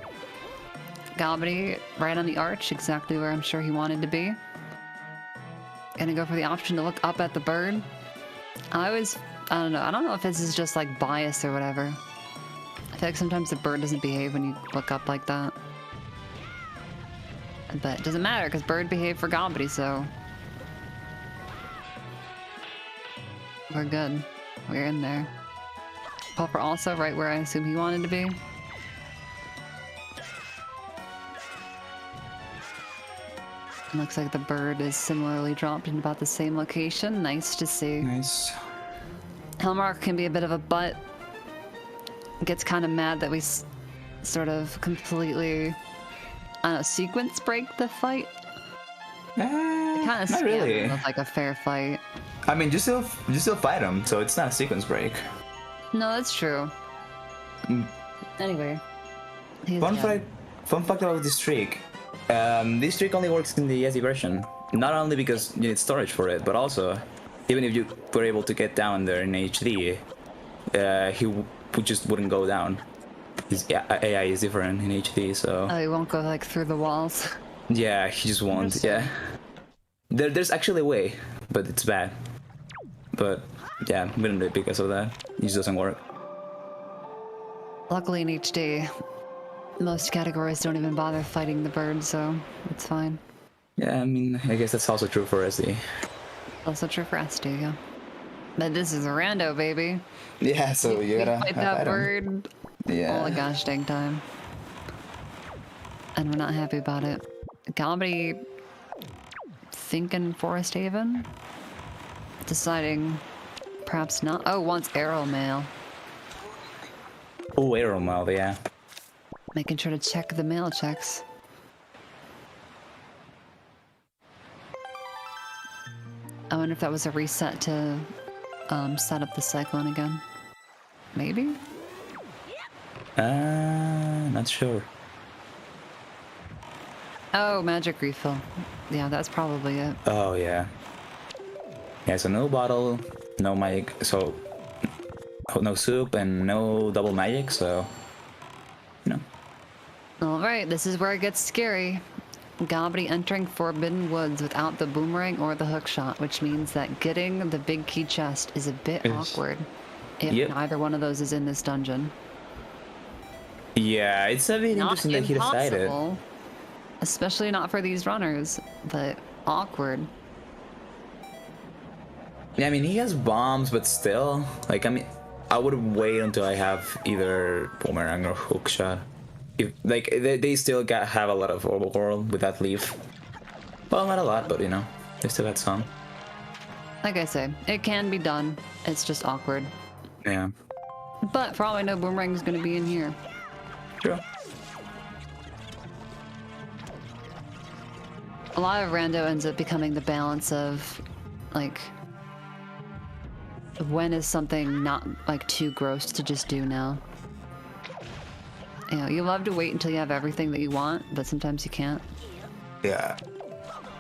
Gobbity right on the arch, exactly where I'm sure he wanted to be. Gonna go for the option to look up at the bird. I don't know if this is just like bias or whatever. I feel like sometimes the bird doesn't behave when you look up like that. But it doesn't matter because bird behaved for Gobbity, so we're good. We're in there. Colfra also right where I assume he wanted to be. Looks like the bird is similarly dropped in about the same location. Nice to see. Nice. Hellmark can be a bit of a butt. Gets kind of mad that we sort of completely, I don't know, sequence break the fight. It kind of not really. look like a fair fight. I mean, you still fight him, so it's not a sequence break. No, that's true. Anyway. Fun fact about this streak. This trick only works in the SD version. Not only because you need storage for it, but also, even if you were able to get down there in HD, he just wouldn't go down. His AI is different in HD, so... Oh, he won't go, like, through the walls? Yeah, he just won't, yeah. There's actually a way, but it's bad. But, yeah, we don't do it because of that. It just doesn't work. Luckily in HD, most categories don't even bother fighting the bird, so it's fine. Yeah, I mean, I guess that's also true for SD. Also true for SD, yeah. But this is a rando, baby. Yeah, so you gotta fight that bird all the gosh dang time. And we're not happy about it. Gobbity thinking Forest Haven? Deciding perhaps not. Oh, wants arrow mail. Oh, arrow mail, yeah. Making sure to check the mail checks. I wonder if that was a reset to set up the cyclone again. Maybe? Not sure. Oh, magic refill. Yeah, that's probably it. Oh, yeah. Yeah, so no bottle, no magic, so no soup and no double magic, so, you know. Alright, this is where it gets scary. Gobbity entering Forbidden Woods without the boomerang or the hookshot, which means that getting the big key chest is a bit awkward if neither one of those is in this dungeon. Yeah, it's a bit interesting that he decided. Especially not for these runners, but awkward. Yeah, I mean, he has bombs, but still, like, I mean, I would wait until I have either boomerang or hookshot. If, like, they still have a lot of overworld with that leaf. Well, not a lot, but, you know, they still got some. Like I say, it can be done. It's just awkward. Yeah. But for all I know, boomerang's gonna be in here. True. A lot of rando ends up becoming the balance of, like, when is something not, like, too gross to just do now? You know, you love to wait until you have everything that you want, but sometimes you can't. Yeah.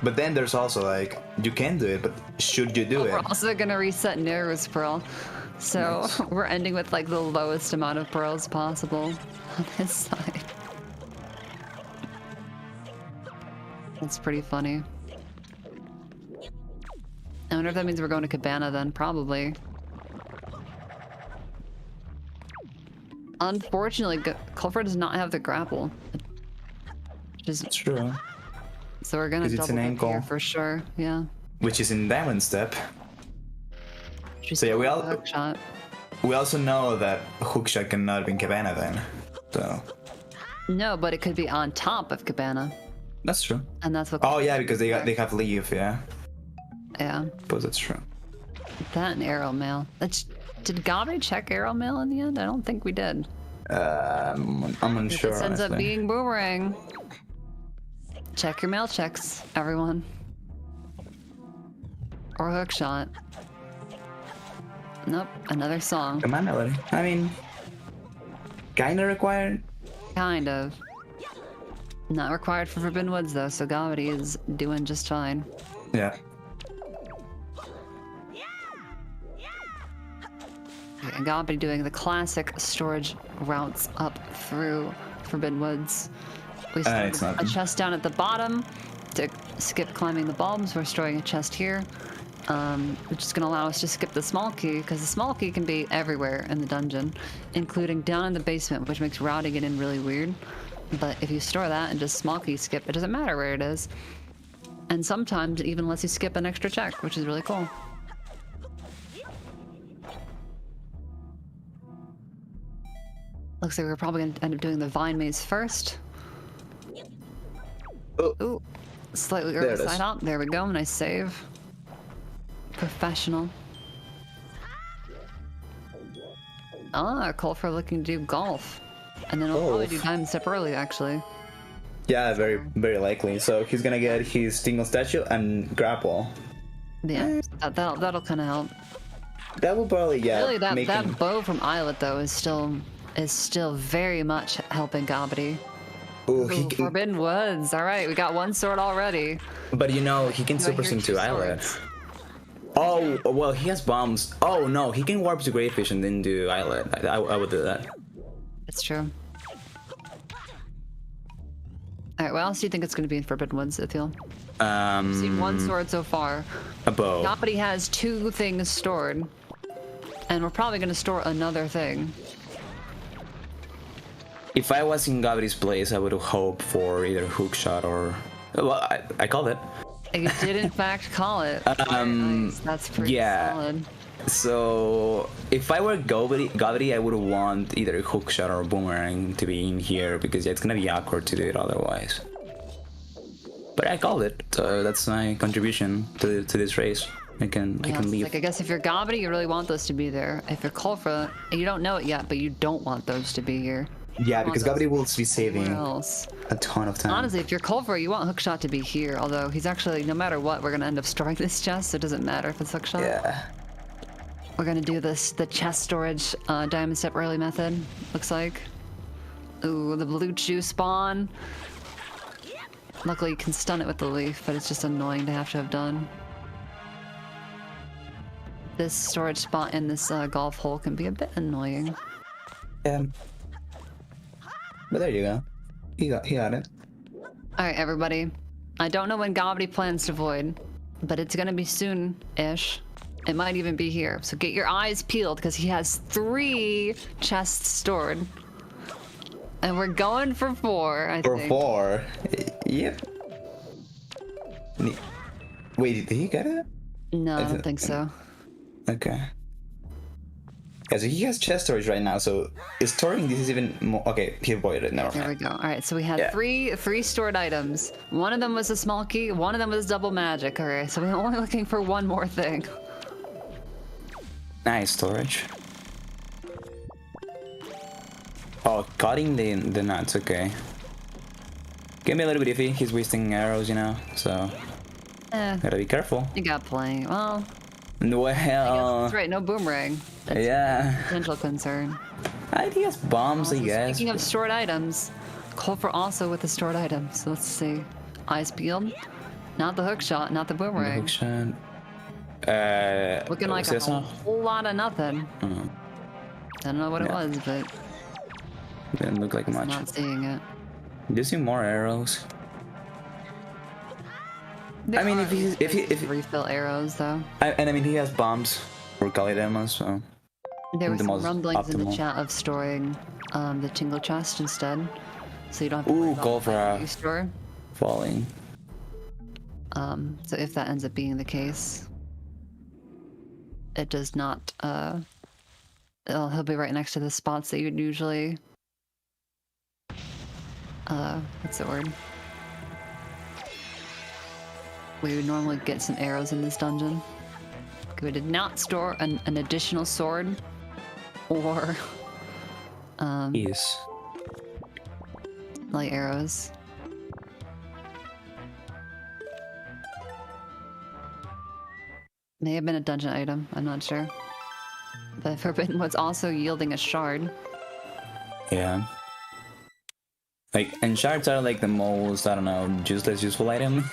But then there's also, like, you can do it, but should you do it? We're also gonna reset Nero's Pearl. So we're ending with, like, the lowest amount of pearls possible on his side. That's pretty funny. I wonder if that means we're going to Cabana then. Probably. Unfortunately, Colfra does not have the grapple. It's true. So we're gonna double dip here for sure. Yeah. Which is in Diamond Step. So yeah, Hookshot. we also know that hookshot cannot be in Cabana then. So No, but it could be on top of Cabana, that's true. and that's what. Oh yeah, because they have leave. Yeah, Yeah, suppose that's true. that and arrow mail. Did Gobbity check arrow mail in the end? I don't think we did. I'm unsure. This ends up honestly. being boomerang. Check your mail checks, everyone. Or hookshot. Nope, another song. Come on, Melody. I mean, kinda required. Kind of. Not required for Forbidden Woods though, so Gobbity is doing just fine. Yeah. Okay, and Gobbity doing the classic storage routes up through Forbidden Woods. We it's stored not- a chest down at the bottom to skip climbing the bulbs. We're storing a chest here, which is going to allow us to skip the small key, because the small key can be everywhere in the dungeon, including down in the basement, which makes routing it in really weird. But if you store that and just small key skip, it doesn't matter where it is. And sometimes it even lets you skip an extra check, which is really cool. Looks like we're probably going to end up doing the vine maze first. Oh. Ooh, slightly There early it is. side up. There we go. Nice save. Professional. Ah, Colfra looking to do golf. And then we'll probably do Golf. diamond step early, actually. Yeah, very likely. So he's gonna get his tingle statue and grapple. Yeah, that'll kind of help. That will probably Really, make that him. bow from Islet though is still very much helping Gobbity. Ooh, he Ooh, can, Forbidden Woods. All right, we got one sword already. but you know he can Do I super hear sing two to Islet. swords? Oh well, he has bombs. Oh no, he can warp to Greyfish and then do Islet. I would do that. It's true. All right, what else do you think it's going to be in Forbidden Woods, Ithiel? Seen one sword so far. A bow. Gobbity has 2 things stored, and we're probably going to store another thing. If I was in Gobbity's place, I would hope for either hookshot or. Well, I called it. You did in fact call it. Very nice. That's pretty yeah. solid. So if I were Gobbity, I would want either hookshot or boomerang to be in here because it's gonna be awkward to do it otherwise. But I called it, so that's my contribution to this race. I can Yeah, it's leave. like, I guess if you're Gobbity, you really want those to be there. If you're Colfra, you don't know it yet, but you don't want those to be here. Yeah, You because want those Gobbity will be saving somewhere else. a ton of time. Honestly, if you're Colfra, you want Hookshot to be here. Although he's actually, no matter what, we're gonna end up storing this chest. So it doesn't matter if it's Hookshot. Yeah. We're gonna do the chest storage diamond step early method. Looks like. Ooh, the blue chew spawn. Luckily, you can stun it with the leaf, but it's just annoying to have done. This storage spot in this golf hole can be a bit annoying. Yeah. But there you go. He got it. All right, everybody. I don't know when Gobbity plans to void, but it's gonna be soon-ish. It might even be here. So get your eyes peeled because he has 3 chests stored. And we're going for 4, I For think. 4. Yep. Wait, did he get it? No, I don't think so. Okay. Yeah, so he has chest storage right now, so is storing this is even more. Okay, he avoided it. Never There we mind. go. All right, so we had Yeah. three stored items. One of them was a small key. One of them was double magic. All right, so we're only looking for one more thing. Nice storage. Oh, cutting the nuts. Okay. Can be a little bit iffy. He's wasting arrows, you know. So gotta be careful. You got plenty. Well, Well, that's right. No boomerang. That's yeah. a potential concern. I think it's bombs, I guess. Speaking of stored items, Colfra also with the stored items. So let's see. Eyes peeled. Not the hook shot, not the boomerang. Hookshot. Looking like was a this one? whole lot of nothing. Oh, I don't know what it Yeah. was, but didn't look like I'm much. not seeing it. Do you see more arrows? There I mean, are if he's- if he- places to refill arrows though. And I mean, he has bombs for Kali demos, so There were the some most rumblings in the optimal. chat of storing the tingle chest instead, so you don't have to Ooh, worry about Colfra. what you store. falling. So if that ends up being the case, it does not. He'll be right next to the spots that you'd usually. What's the word? We would normally get some arrows in this dungeon. We did not store an additional sword or Yes. light arrows. May have been a dungeon item, I'm not sure. The Forbidden Wood's also yielding a shard. Yeah. Like, and shards are like the most, I don't know, useless useful item.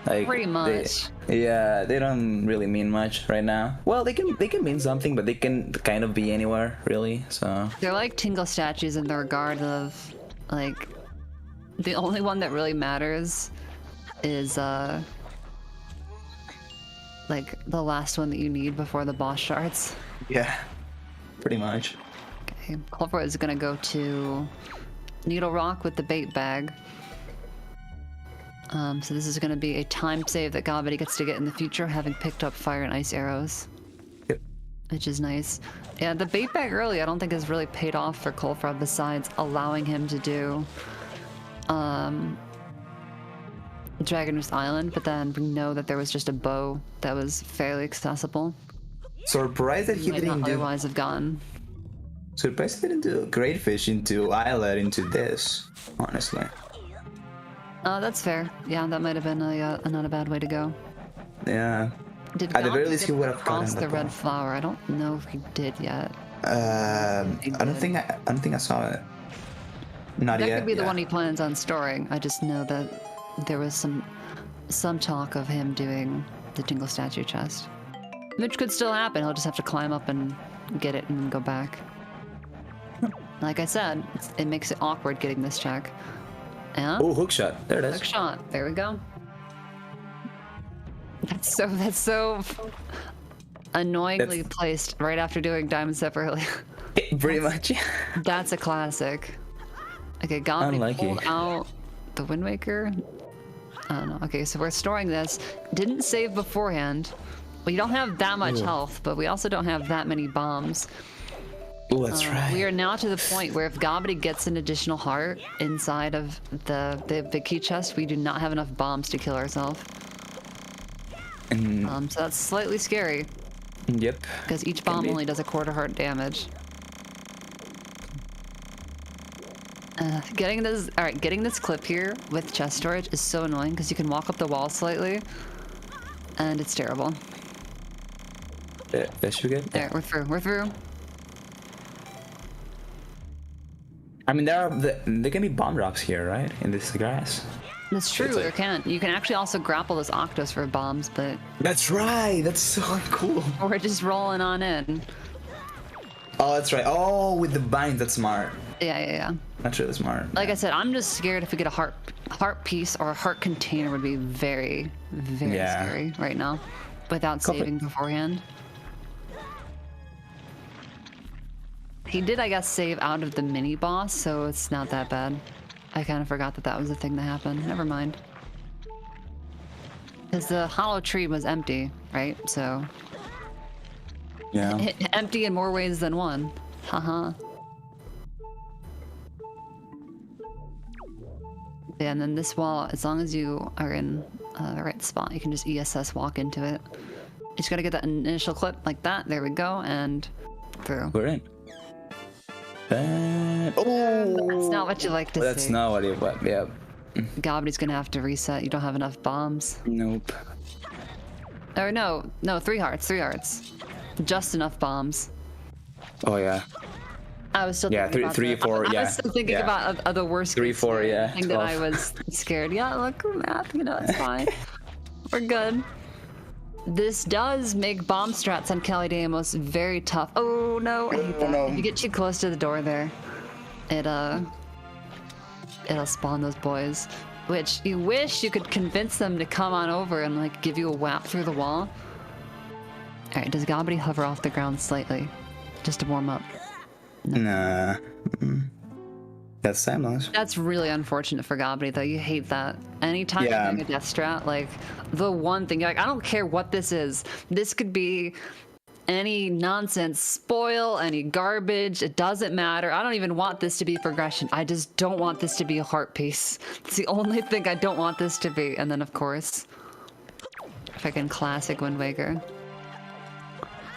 Like, Pretty much. They don't really mean much right now. Well, they can mean something, but they can kind of be anywhere, really. So They're like tingle statues in the regard of, like, the only one that really matters is, like, the last one that you need before the boss shards. yeah, pretty much. Okay, Colfra is gonna go to Needle Rock with the bait bag. So this is gonna be a time save that Gobbity gets to get in the future, having picked up fire and ice arrows. Yep. Which is nice. Yeah, the bait bag early I don't think has really paid off for Colfra besides allowing him to do Dragoner's Island, but then we know that there was just a bow that was fairly accessible. Surprised that he Might not didn't do. otherwise have gotten. Surprised he didn't do Great Fish into Islet into this. Honestly. That's fair. Yeah, that might have been a not a bad way to go. Yeah. Did At the very Gobbity least, he get would have across gotten the red that. flower? I don't know if he did yet. I don't think I saw it. Not That yet. could be the yeah. one he plans on storing. I just know that there was some talk of him doing the Tingle Statue chest. Which could still happen. He'll just have to climb up and get it and then go back. Like I said, it makes it awkward getting this check. Yeah. Oh, hook shot. There it is. Hook shot. There we go. That's so annoyingly placed right after doing Diamond Step early. Pretty much. That's a classic. Okay, Gobbity Unlucky. pulled out the Wind Waker. I don't know. Okay, so we're storing this. Didn't save beforehand. We don't have that much health, but we also don't have that many bombs. Oh, that's right. We are now to the point where if Gobbity gets an additional heart inside of the big key chest, we do not have enough bombs to kill ourselves. And, So that's slightly scary, yep. because each bomb be. only does a quarter heart damage. Getting this clip here with chest storage is so annoying because you can walk up the wall slightly, and it's terrible. Yeah, that should be good. There, we're through. We're through. I mean, there can be bomb drops here, right? In this grass. That's true. It's like- There can. You can actually also grapple this Octos for bombs, but That's right. That's so cool. we're just rolling on in. Oh, that's right. Oh, with the bind. That's smart. Yeah. That's really smart. Like I said, I'm just scared if we get a heart piece or a heart container would be very, very Yeah. scary right now, without saving beforehand. He did, I guess, save out of the mini boss, so it's not that bad. I kind of forgot that that was a thing that happened. Never mind. Because the hollow tree was empty, right? So Yeah. empty in more ways than one. Haha. Yeah, and then this wall, as long as you are in the right spot, you can just ESS walk into it. You just gotta get that initial clip like that. There we go, and through. We're in. That's not what you like to That's see. not what it was. Yeah. Gobbity's gonna have to reset. You don't have enough bombs. Nope. Or no, 3 hearts, 3 hearts. Just enough bombs. Oh yeah. I was still Yeah, thinking about three, the- 4, I yeah. was still thinking Yeah. about other worst 3, 4, yeah, thing that I 12. was scared. Yeah, look, math, it's fine. We're good. This does make bomb strats on Calidamos very tough. Oh no, I hate that. If you get too close to the door there, it'll spawn those boys. Which you wish you could convince them to come on over and like give you a whap through the wall. Alright, does Gobbity hover off the ground slightly? Just to warm up. Nah. That's timeless. That's really unfortunate for Gobbity, though. You hate that. Anytime Yeah. you're doing a death strat, like, the one thing, you're like, I don't care what this is. This could be any nonsense spoil, any garbage. It doesn't matter. I don't even want this to be progression. I just don't want this to be a heart piece. It's the only thing I don't want this to be. And then, of course, freaking classic Wind Waker.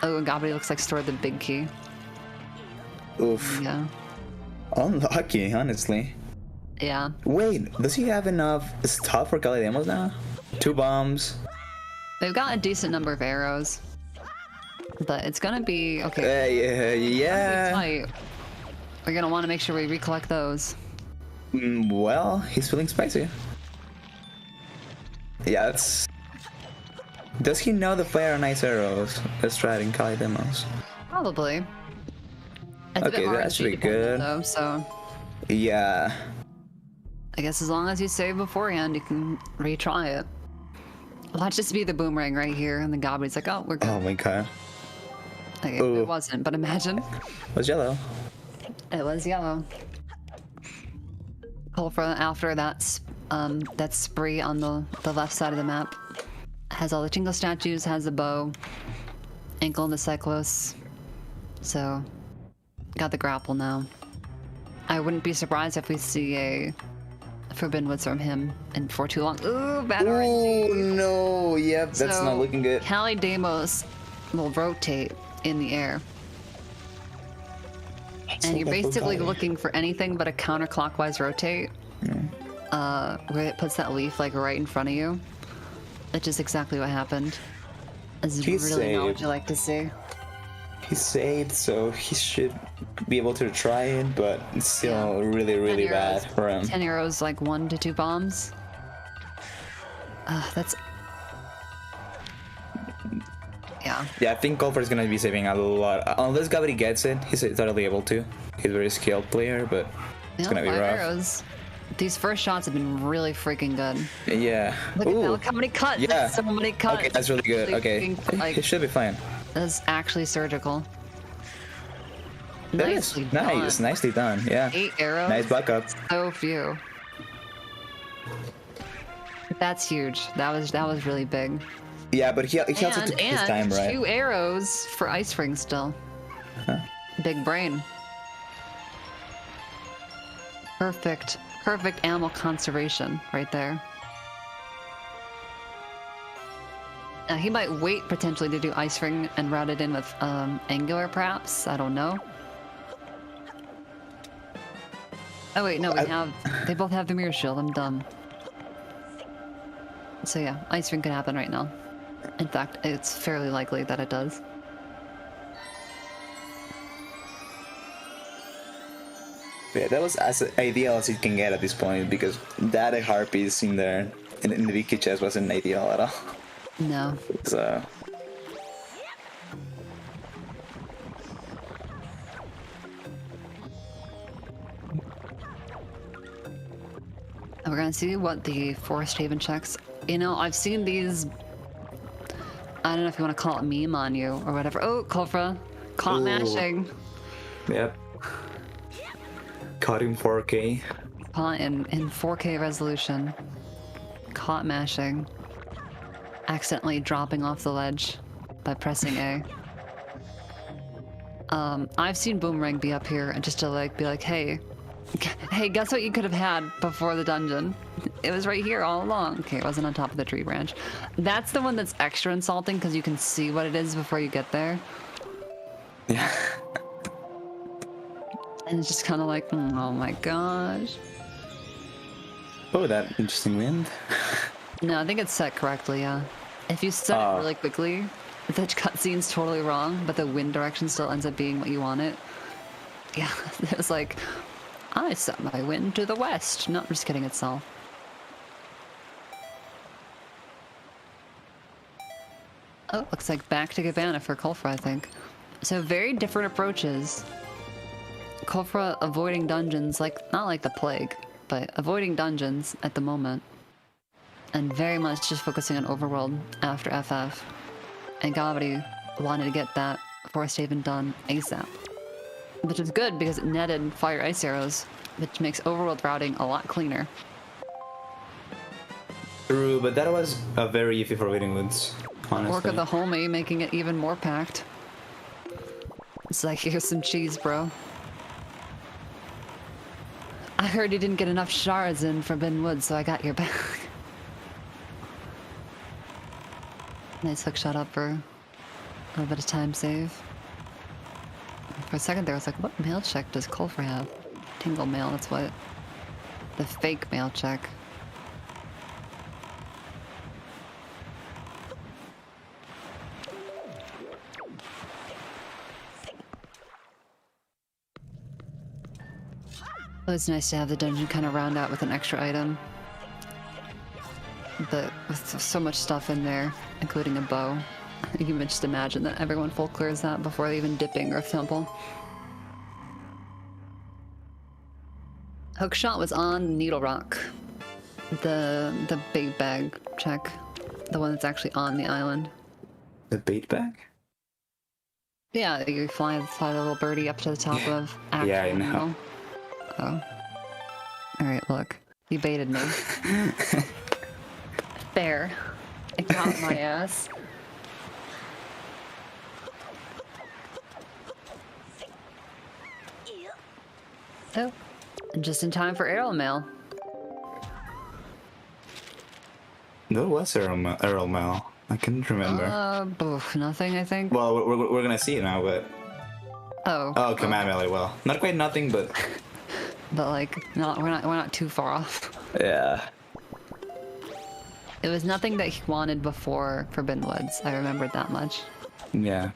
Oh, and Gobbity looks like stored the big key. Oof. Yeah. Unlucky, honestly. Yeah. Wait, does he have enough stuff for Kali demos now? 2 bombs. They've got a decent number of arrows. But it's gonna be okay. Yeah. Tight. We're gonna want to make sure we recollect those. Well, he's feeling spicy. Yeah, that's... Does he know the fire and ice arrows? Let's try it in Kali demos. Probably. It's a bit Okay, hard that to should be dependent, good. though, so Yeah. I guess as long as you save beforehand, you can retry it. Watch this be the boomerang right here, and the Gobbity's like, oh, we're good. Oh my god. Okay, Ooh. it wasn't, but imagine. What's yellow? It was yellow. Colfra, after that spree on the left side of the map, has all the Tingle statues, has the bow, ankle and the Cyclos. So, got the grapple now. I wouldn't be surprised if we see a Forbidden Woods from him in for too long. Ooh, bad RNG. Oh no, yep, that's So, not looking good. Kali Demos will rotate in the air. And you're basically looking for anything but a counterclockwise rotate. Where it puts that leaf like right in front of you. Which is exactly what happened. This is He's really not what saved. you like to see. He's saved, so he should be able to try it, but it's still really, really 10 bad arrows- for him. 10 arrows, like 1 to 2 bombs. That's... Yeah. Yeah, I think Colfra is gonna be saving a lot. Unless Gobbity gets it, he's totally able to. He's a very skilled player, but it's gonna be 5 rough. arrows. These first shots have been really freaking good. Yeah. Look at that, look how many cuts! Yeah. That's so many cuts! Okay, that's really good. Like, Okay, like, he should be fine. that's actually surgical. That is Nicely nice, done. nicely done. Yeah. 8 arrows. Nice backup. So few. That's huge. That was really big. Yeah, but he also took his time, right? 2 arrows for Ice Ring still. Big brain. Perfect animal conservation right there. Now he might wait potentially to do Ice Ring and route it in with Angular perhaps. I don't know. Oh wait, no, they both have the Mirror Shield. I'm dumb. So yeah, Ice Ring could happen right now. In fact, it's fairly likely that it does. Yeah, that was as ideal as it can get at this point, because that harpies in there in the Vicky chest wasn't ideal at all. No. So We're gonna see what the Forest Haven checks. You know, I've seen these. I don't know if you want to call it meme on you or whatever. Oh, Colfra, caught Ooh. mashing. yep. Caught in 4K. Caught in 4K resolution. Caught mashing. Accidentally dropping off the ledge by pressing A. I've seen Boomerang be up here and just to be like, hey, guess what you could have had before the dungeon? It was right here all along. Okay, it wasn't on top of the tree branch. That's the one that's extra insulting because you can see what it is before you get there. Yeah. And it's just kind of like, oh my gosh. Oh, that interesting wind. No, I think it's set correctly, yeah. If you set it really quickly, the cutscene's totally wrong, but the wind direction still ends up being what you want it. Yeah, it was like, I set my wind to the west. No, I'm just kidding itself. Oh, looks like back to Gabbana for Colfra, I think. So very different approaches. Colfra avoiding dungeons, not like the plague, but avoiding dungeons at the moment. And very much just focusing on overworld after FF. And Gobbity wanted to get that Forest Haven done ASAP. Which is good because it netted fire ice arrows, which makes overworld routing a lot cleaner. True, but that was a very iffy Forbidden Woods, honestly. Work of the homie, making it even more packed. It's like, here's some cheese, bro. I heard you didn't get enough shards in Forbidden Woods, so I got your back. Nice hook shot up for a little bit of time save. For a second there, I was like, what mail check does Colfra have? Tingle mail, that's what. The fake mail check. It was nice to have the dungeon kind of round out with an extra item. But with so much stuff in there, including a bow, you can just imagine that everyone full clears that before even dipping Earth Temple. Hookshot was on Needle Rock. The big bag check. The one that's actually on the island. The bait bag? Yeah, you fly the little birdie up to the top of actual Yeah, I know. Needle. Oh. Alright, look. You baited me. Fair. I caught my ass. Oh. Just in time for arrow mail. What was Earl Mel? I can't remember. Nothing, I think. Well, we're gonna see it now, but... Oh. Oh, command melee, well. Not quite nothing, but... But like, we're not too far off. Yeah. It was nothing that he wanted before Forbidden Woods. I remembered that much. Yeah.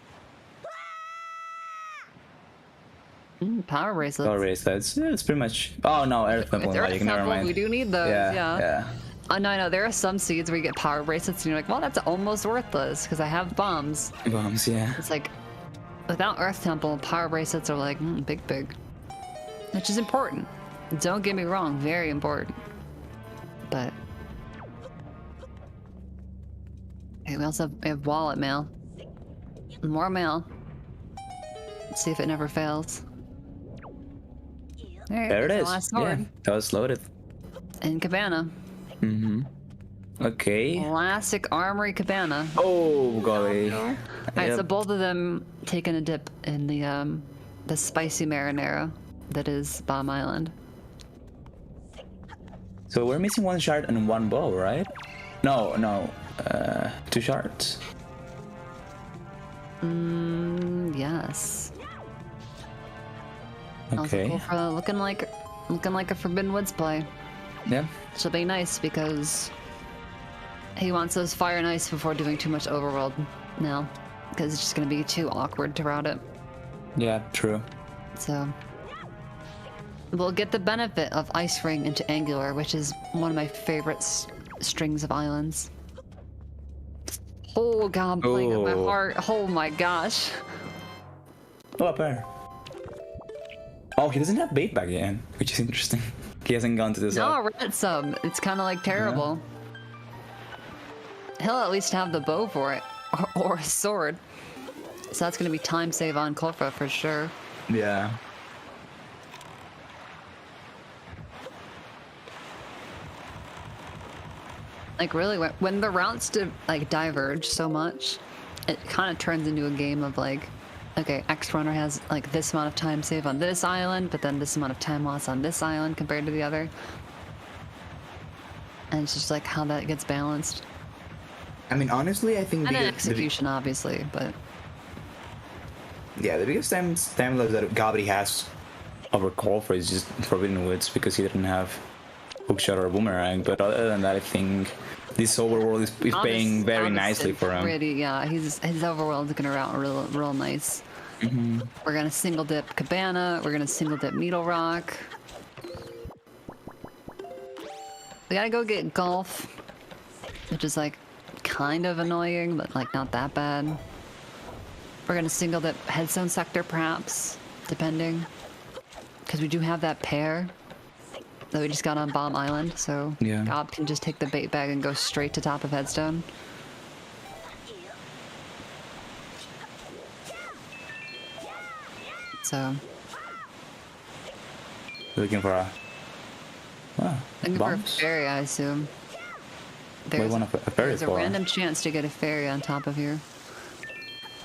Power bracelets. Power bracelets. Yeah, it's pretty much... Oh, no, Earth Temple. It's Earth Magic, never Temple, mind. we do need those, yeah. Oh, no, there are some seeds where you get power bracelets and you're like, well, that's almost worthless because I have bombs. Bombs, yeah. It's like, without Earth Temple, power bracelets are like, big. Which is important. Don't get me wrong, very important. But... Okay, we also have wallet mail. More mail. Let's see if it never fails. Alright, There it there's is. the last sword. Yeah, that was loaded. And cabana. Mm-hmm. Okay. Classic armory cabana. Oh, golly. Alright, so both of them taking a dip in the spicy marinara that is Bomb Island. So we're missing one shard and one bow, right? No. 2 shards. Yes. Okay. Also Colfra looking like a Forbidden Woods play. Yeah. Which will be nice because he wants those fire and ice before doing too much overworld now. Because it's just going to be too awkward to route it. Yeah, true. So we'll get the benefit of Ice Ring into Angular, which is one of my favorite strings of islands. Oh god, playing with my heart. Oh my gosh. Oh, up there. Oh, he doesn't have bait back yet, which is interesting. He hasn't gone to the side. No, red sub. It's kind of like terrible. He'll at least have the bow for it, or a sword. So that's going to be time save on Colfra for sure. Yeah. Like really, when the routes like diverge so much, it kind of turns into a game of like, okay, X runner has like this amount of time save on this island, but then this amount of time loss on this island compared to the other. And it's just like how that gets balanced. I mean, honestly, I think... And then execution, obviously, but... Yeah, the biggest time loss that Gobbity has over Colfra is just Forbidden Woods because he didn't have hookshot or boomerang. But other than that, I think this overworld is paying very nicely for him. Pretty, yeah, his overworld is gonna route real nice. Mm-hmm. We're gonna single dip Cabana. We're gonna single dip Needle Rock. We gotta go get Golf, which is like kind of annoying, but like not that bad. We're gonna single dip Headstone Sector, perhaps, depending, because we do have that pair that we just got on Bomb Island, so yeah. Gob can just take the bait bag and go straight to top of Headstone. So Looking for a... looking for a bombs? fairy, I assume. What one of a fairy There's a for? random chance to get a fairy on top of here.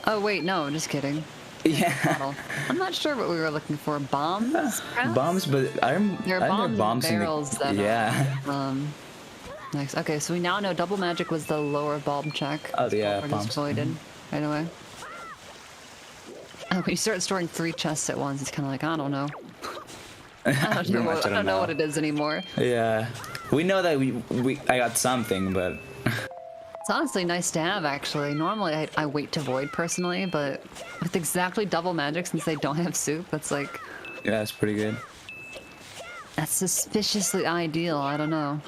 Oh wait, no, just kidding. Yeah. Bottle. I'm not sure what we were looking for. Bombs? perhaps? Bombs, but There are bombs and barrels that yeah. Next. Okay, so we now know double magic was the lower bomb check. Oh, yeah, Or bombs. just voided right away. When you start storing 3 chests at once, it's kind of like, I don't know. I don't know what it is anymore. Yeah. We know that I got something, but It's honestly nice to have, actually. Normally, I wait to void personally, but with exactly double magic, since they don't have soup, that's like... yeah, that's pretty good. That's suspiciously ideal, I don't know.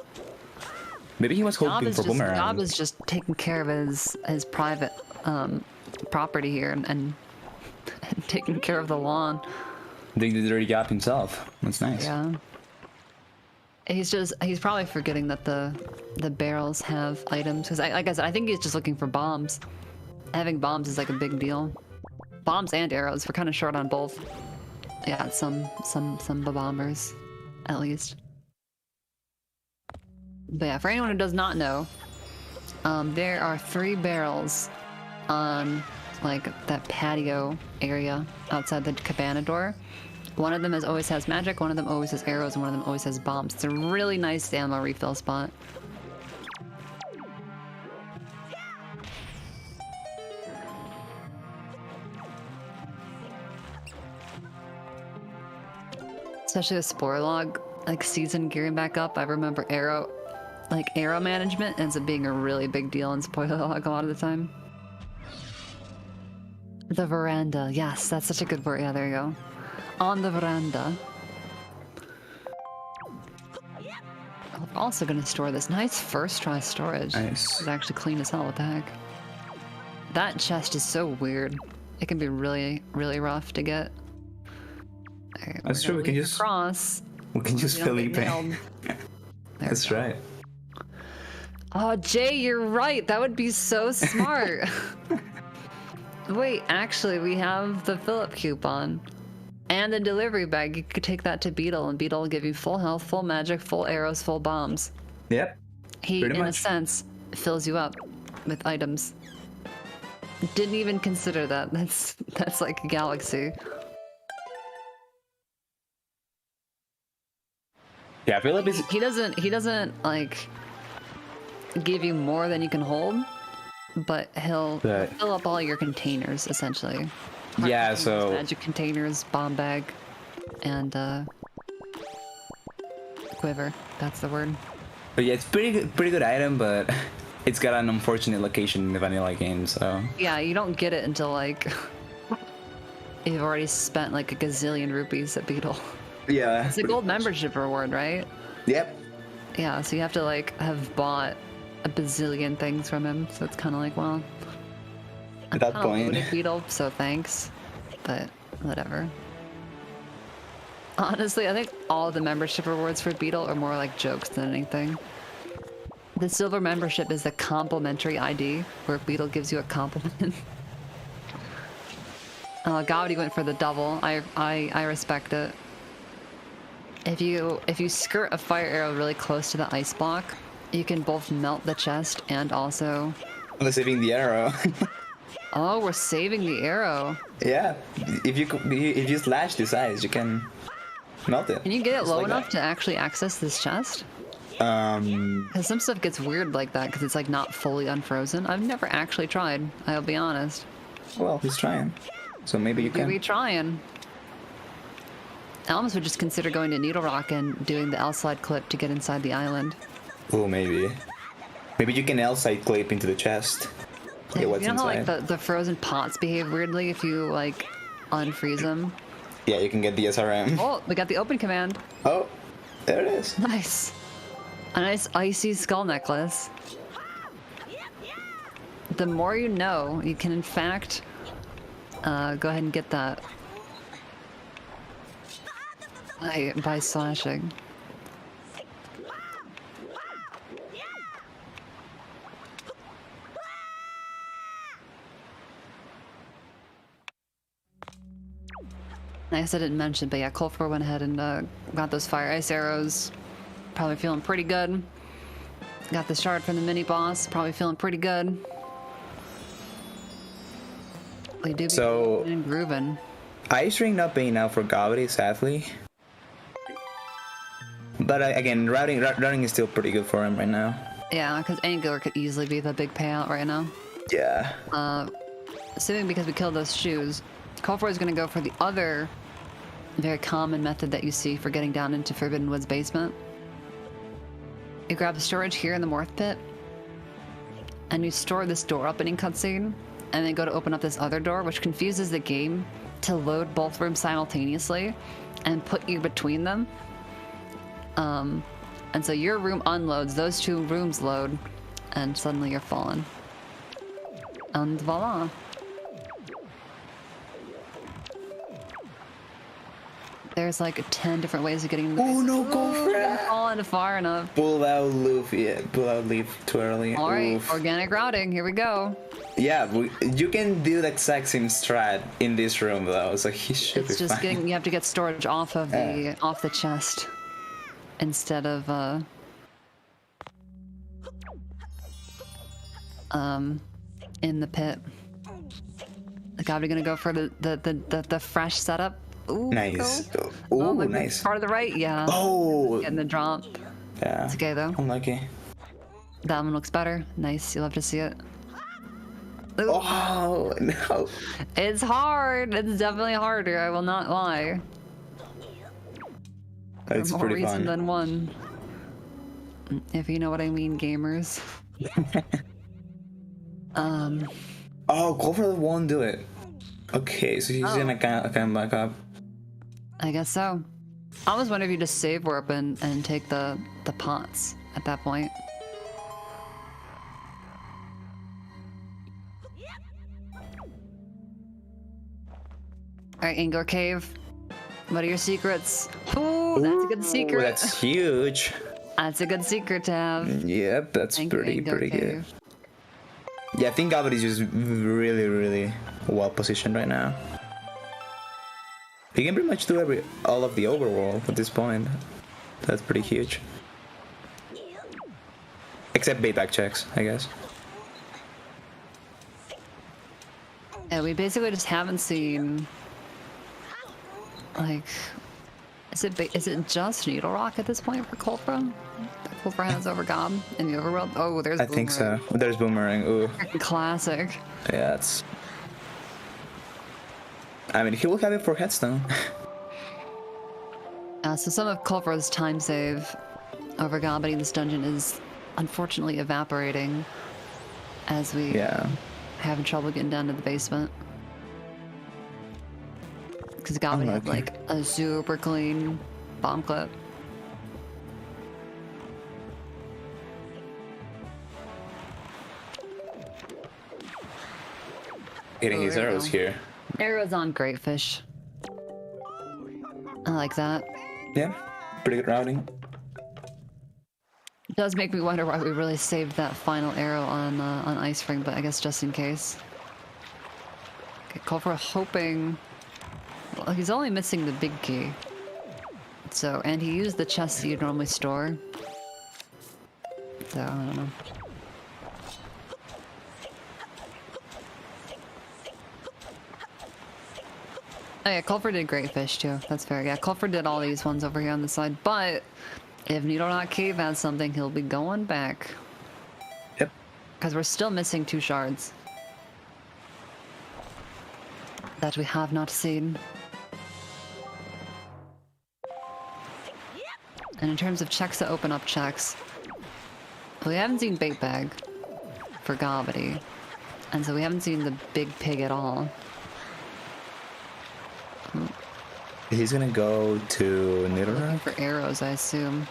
Maybe he was hoping for boomerang. Gob is just taking care of his private property here and taking care of the lawn. Doing the dirty job himself. That's nice. Yeah. He's probably forgetting that the barrels have items, because like I said, I think he's just looking for bombs. Having bombs is like a big deal. Bombs and arrows. We're kind of short on both. Yeah, some bombers, at least. But yeah, for anyone who does not know, there are 3 barrels on like that patio area outside the cabana door. One of them always has magic, one of them always has arrows, and one of them always has bombs. It's a really nice ammo refill spot. Especially with Spore Log, like season gearing back up, I remember arrow management ends up being a really big deal in Spoiler Log a lot of the time. The veranda, yes, that's such a good word. Yeah, there you go. On the veranda. We're also going to store this. Nice first try storage. Nice. It's actually clean as hell. What the heck? That chest is so weird. It can be really, really rough to get. Right, that's true. We can just cross. We can just Felipe. That's right. Oh, Jay, you're right. That would be so smart. Wait, actually, we have the Philip coupon. And the delivery bag. You could take that to Beetle, and Beetle will give you full health, full magic, full arrows, full bombs. Yep. He, in a sense, fills you up with items. Didn't even consider that. That's like a galaxy. Yeah, Philip is... He doesn't like give you more than you can hold, but he'll fill up all your containers essentially. Yeah, so magic containers, bomb bag, and quiver. That's the word. But yeah, it's pretty good item, but it's got an unfortunate location in the vanilla game. So yeah, you don't get it until like you've already spent like a gazillion rupees at Beetle. Yeah, it's a gold membership reward, right? Yep. Yeah, so you have to like have bought a bazillion things from him. So it's kind of like, well, at that point, Beetle, so thanks, but whatever. Honestly, I think all the membership rewards for Beetle are more like jokes than anything. The silver membership is the complimentary ID, where Beetle gives you a compliment. Gobbity went for the double. I respect it. If you skirt a fire arrow really close to the ice block, you can both melt the chest and also... We're saving the arrow. Oh, we're saving the arrow. Yeah, if you slash this ice, you can melt it. Can you get it low enough to actually access this chest? Because some stuff gets weird like that because it's like not fully unfrozen. I've never actually tried, I'll be honest. Well, he's trying. So maybe you can. Maybe trying. I almost would just consider going to Needle Rock and doing the L-slide clip to get inside the island. Oh, maybe. Maybe you can L-slide clip into the chest. Yeah, what's you know inside? How like the frozen pots behave weirdly if you like unfreeze them? Yeah, you can get the SRM. Oh, we got the open command. Oh, there it is. Nice. A nice icy skull necklace. The more you know, you can in fact go ahead and get that by slashing. I guess I didn't mention, but yeah, Colfra went ahead and got those fire ice arrows. Probably feeling pretty good. Got the shard from the mini boss. Probably feeling pretty good. We do be So- grooving. Ice Ring not paying out for Gobbity, sadly. But again, routing is still pretty good for him right now. Yeah, because Angler could easily be the big payout right now. Yeah. Assuming because we killed those shoes, Colfra is going to go for the other very common method that you see for getting down into Forbidden Woods basement. You grab the storage here in the Morph Pit, and you store this door opening cutscene, and then go to open up this other door, which confuses the game to load both rooms simultaneously and put you between them. And so your room unloads, those two rooms load, and suddenly you're fallen. And voila. There's like 10 different ways of getting in the Oh no, basement. go for Ooh, it! falling far enough. Pull out leaf, yeah. Pull out leaf too early. All right, Oof. organic routing, here we go. Yeah, you can do the exact same strat in this room though, so he should It's be just fine. getting, you have to get storage off of the chest instead of in the pit. The Gobbity gonna go for the fresh setup. Ooh, Nice. go. Oh, like nice. part of the right, yeah. Oh, Getting the drop. yeah. It's okay though. Unlucky. That one looks better. Nice, you'll have to see it. Ooh. Oh no. It's hard. It's definitely harder. I will not lie. That's For more pretty reason fun. than one. If you know what I mean, gamers. Oh, Colfra won't do it. Okay, so he's gonna come back up. I guess so. I was wondering if you just save warp and take the pots at that point. Alright, Angler Cave. What are your secrets? Ooh, that's a good Ooh, secret. that's huge. That's a good secret to have. Yep, that's pretty Angler good. Cave. Yeah, I think Gobbity is just really well positioned right now. He can pretty much do all of the overworld at this point. That's pretty huge. Except baitback checks, I guess. Yeah, we basically just haven't seen, like, is it just Needle Rock at this point for Colfra? That Colfra has over Gob in the overworld? Oh, there's I think so. Boomerang. There's Boomerang. Ooh, Classic. yeah, it's. I mean, he will have it for Headstone. So some of Colfra's time save over Gobbity in this dungeon is unfortunately evaporating as we Yeah. having trouble getting down to the basement. Because Gobbity had Unlucky. like a super clean bomb clip. Hitting Oh, his there you arrows go. here. Arrows on Greatfish. I like that. Yeah, pretty good routing. It does make me wonder why we really saved that final arrow on Ice Ring, but I guess just in case. Okay, Colfra hoping. Well, he's only missing the big key. So, and he used the chest that you normally store. So, I don't know. Oh yeah, Colfra did Great Fish too. That's fair. Yeah, Colfra did all these ones over here on the side, but if Needle Rock Cave has something, he'll be going back. Yep. Because we're still missing 2 shards. That we have not seen. And in terms of checks that open up checks, we haven't seen Bait Bag for Gobbity. And so we haven't seen the Big Pig at all. He's gonna go to Needle Looking Rock. for arrows, I assume.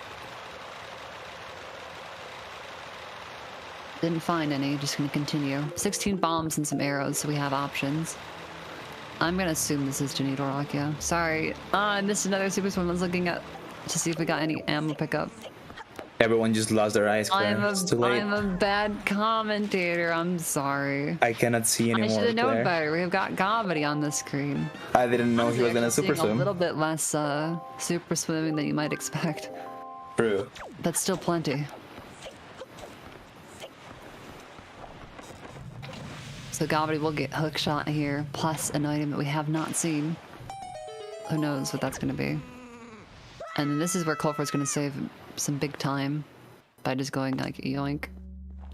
Didn't find any, just gonna continue. 16 bombs and some arrows, so we have options. I'm gonna assume this is to Needle Rock, yeah. Sorry. I missed another Super Swim. I was looking at to see if we got any ammo pickup. Everyone just lost their eyes. Claire. It's too late. I'm a bad commentator. I'm sorry. I cannot see I anymore. should have known Claire. better. We've got Gobbity on the screen. I didn't know he was gonna Actually super seeing swim. A little bit less super swimming than you might expect, True. but still plenty. So Gobbity will get hookshot here, plus an item that we have not seen. Who knows what that's going to be. And then this is where Colfra's going to save some big time by just going like yoink.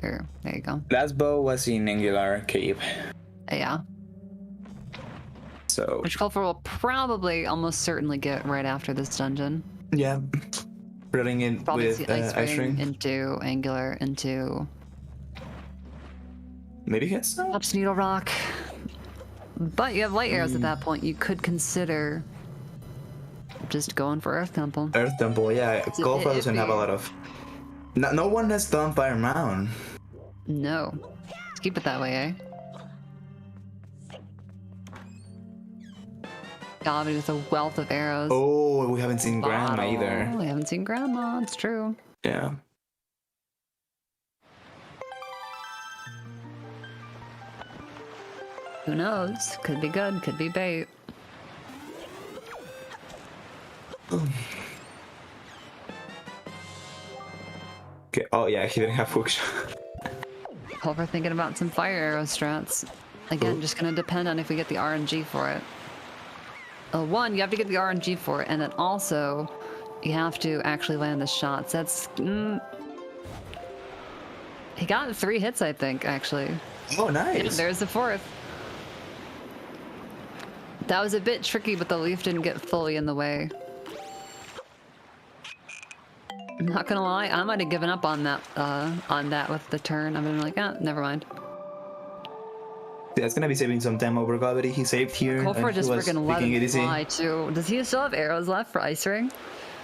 There you go. Last bow was in Angular Cave. Yeah. So. Which Colfra will probably almost certainly get right after this dungeon. Yeah. Running in Probably with see Ice Ice Ring Ring. into Angular into Maybe he has some? Ups Needle Rock. But you have light arrows at that point. You could consider just going for Earth Temple. Earth Temple, yeah. Colfra doesn't have a lot of... No one has done Fire Mountain. No. Let's keep it that way, eh? Gobbity with a wealth of arrows. Oh, we haven't seen Grandma Bottle. either. We haven't seen Grandma, it's true. Yeah. Who knows? Could be good, could be bait. Okay. Oh yeah, he didn't have hookshot. Hope we're thinking about some fire arrow strats. Again, just gonna depend on if we get the RNG for it. One, you have to get the RNG for it, and then also, you have to actually land the shots. That's... He got 3 hits, I think, actually. Oh, nice. Yeah, there's the 4th. That was a bit tricky, but the leaf didn't get fully in the way. I'm not gonna lie, I might have given up on that with the turn. I've been like, never mind. That's gonna be saving some time over Gobbity. He saved here. Colfra just freaking let taking it him easy. fly too. Does he still have arrows left for Ice Ring?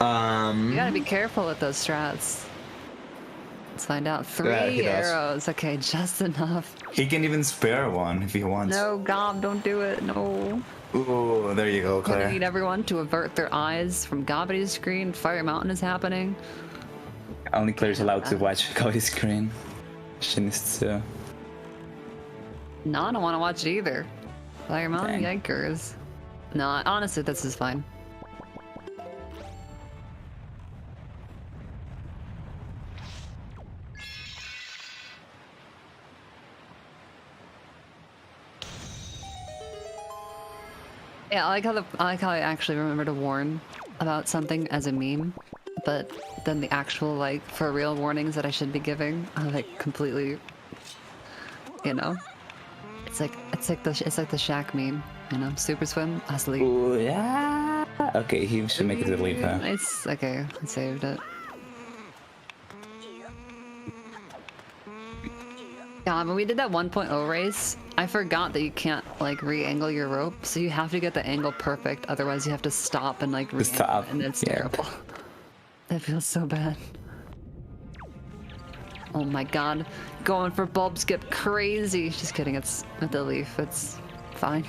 You gotta be careful with those strats. Let's find out. 3 Yeah, he does. arrows. Okay, just enough. He can even spare one if he wants. No, Gob, don't do it. No. Ooh, there you go, We're gonna Claire. need everyone to avert their eyes from Gobbity's screen. Fire Mountain is happening. Only Claire's allowed to watch Cody's screen. She needs to. No, I don't want to watch it either. Fire Mountain, Dang. yikers. No, honestly, this is fine. Yeah, I like how I actually remember to warn about something as a meme, but then the actual like for real warnings that I should be giving, I like completely, you know. It's like the Shaq meme, you know. Super swim, asleep. Ooh, yeah. Okay, he should make it to the leaf, huh? Nice. Okay, I saved it. God, when we did that 1.0 race, I forgot that you can't like re-angle your rope, so you have to get the angle perfect. Otherwise, you have to stop and like re-angle, Stop. and it's Yeah. terrible. That feels so bad. Oh my god, going for bulb skip crazy. Just kidding, it's with the leaf, it's fine.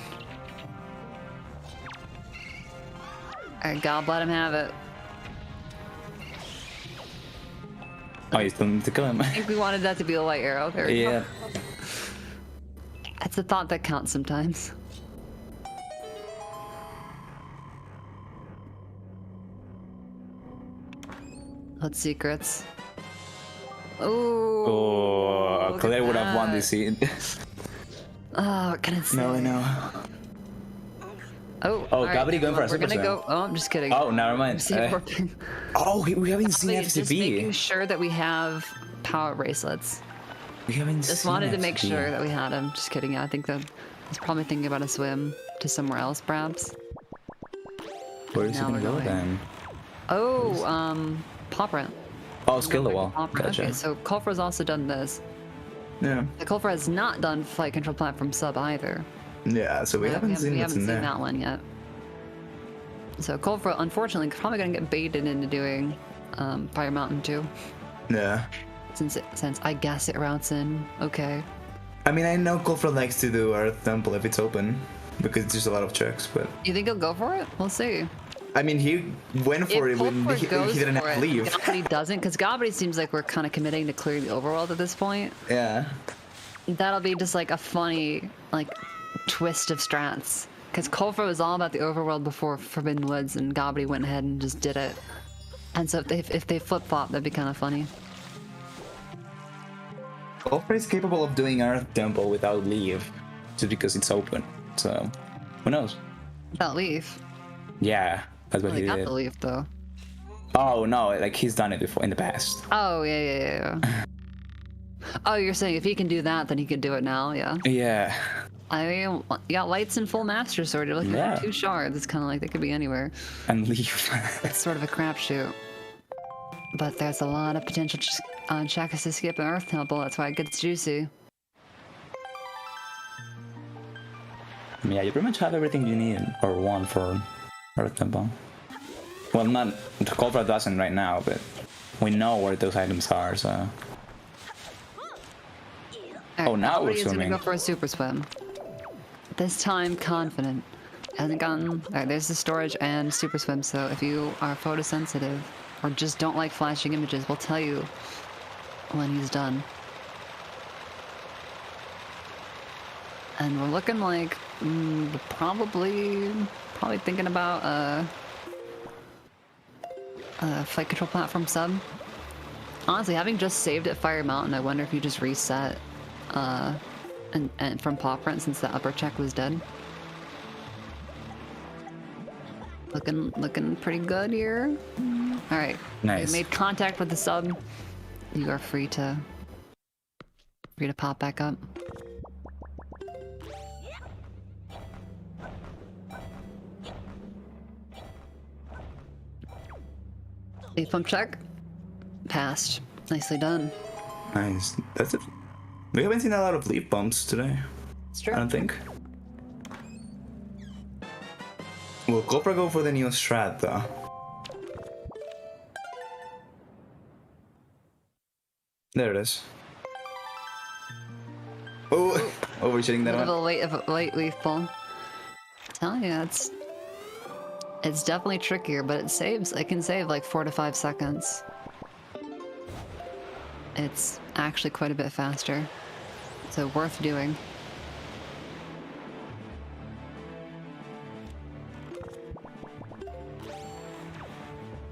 Alright, God, let him have it. Oh, you still need to kill him. I think we wanted that to be a light arrow. There we Yeah. go. It's a thought that counts sometimes. What secrets? Ooh. Oh, look Claire at would have won that. this scene. Oh, what can I say? No, I know. Oh, Oh, all right, Gobbity going for a we're super gonna slam. go. Oh, I'm just kidding. Oh, never mind. See, we're- Oh, we haven't seen just making FCB. sure that we have power bracelets. We haven't Just seen wanted to make FCB. sure that we had them. Just kidding. Yeah, I think that he's probably thinking about a swim to somewhere else, perhaps. Where is he Now gonna we're go going. then? Oh, Pop Rent. Oh, skill the wall. Pop Rent. Gotcha. Okay, so Colfra's also done this. Yeah. The Colfra has not done Flight Control Platform Sub either. Yeah, so we haven't seen we what's haven't in seen there. that one yet. So Colfra, unfortunately, probably gonna get baited into doing Fire Mountain too, Yeah. since I guess it routes in. Okay. I mean, I know Colfra likes to do Earth Temple if it's open, because there's a lot of checks, but... You think he'll go for it? We'll see. I mean, he went for If it when Colfra he goes didn't for have it, leave. Gobbity doesn't, because Gobbity seems like we're kind of committing to clearing the overworld at this point. Yeah. That'll be just like a funny like twist of strats. Because Colfra was all about the overworld before Forbidden Woods, and Gobbity went ahead and just did it. And so if they flip flop, that'd be kind of funny. Colfra is capable of doing Earth Temple without leave, just because it's open. So, who knows? Without leaf. Yeah, that's what Well, he he got did. the leaf though. Oh no, like he's done it before in the past. Oh yeah. Oh, you're saying if he can do that, then he can do it now? Yeah. Yeah. I mean, you got lights and full master sword. You're looking Yeah. at 2 shards. It's kind of like they could be anywhere. And leave. It's sort of a crapshoot. But there's a lot of potential on Chakras to skip an Earth Temple. That's why it gets juicy. Yeah, you pretty much have everything you need or want for Earth Temple. Well, not Colfra doesn't right now, but we know where those items are. So. All Oh, now we're Gobbity is gonna swimming. go for a super swim. This time, confident. Hasn't gotten. All right, there's the storage and super swim. So if you are photosensitive or just don't like flashing images, we'll tell you when he's done. And we're looking like probably thinking about flight control platform sub. Honestly, having just saved at Fire Mountain, I wonder if you just reset and from paw print since the upper check was dead. Looking pretty good here. All right. Nice. We made contact with the sub. You are free to pop back up. Leaf pump check. Passed. Nicely done. Nice. That's it. We haven't seen a lot of leaf bumps today. It's true. I don't think. Will Colfra go for the new strat though? There it is. Oh, overshooting that Bit of one. a late leaf pull. Telling you, it's definitely trickier, but it can save like 4 to 5 seconds. It's actually quite a bit faster, so worth doing.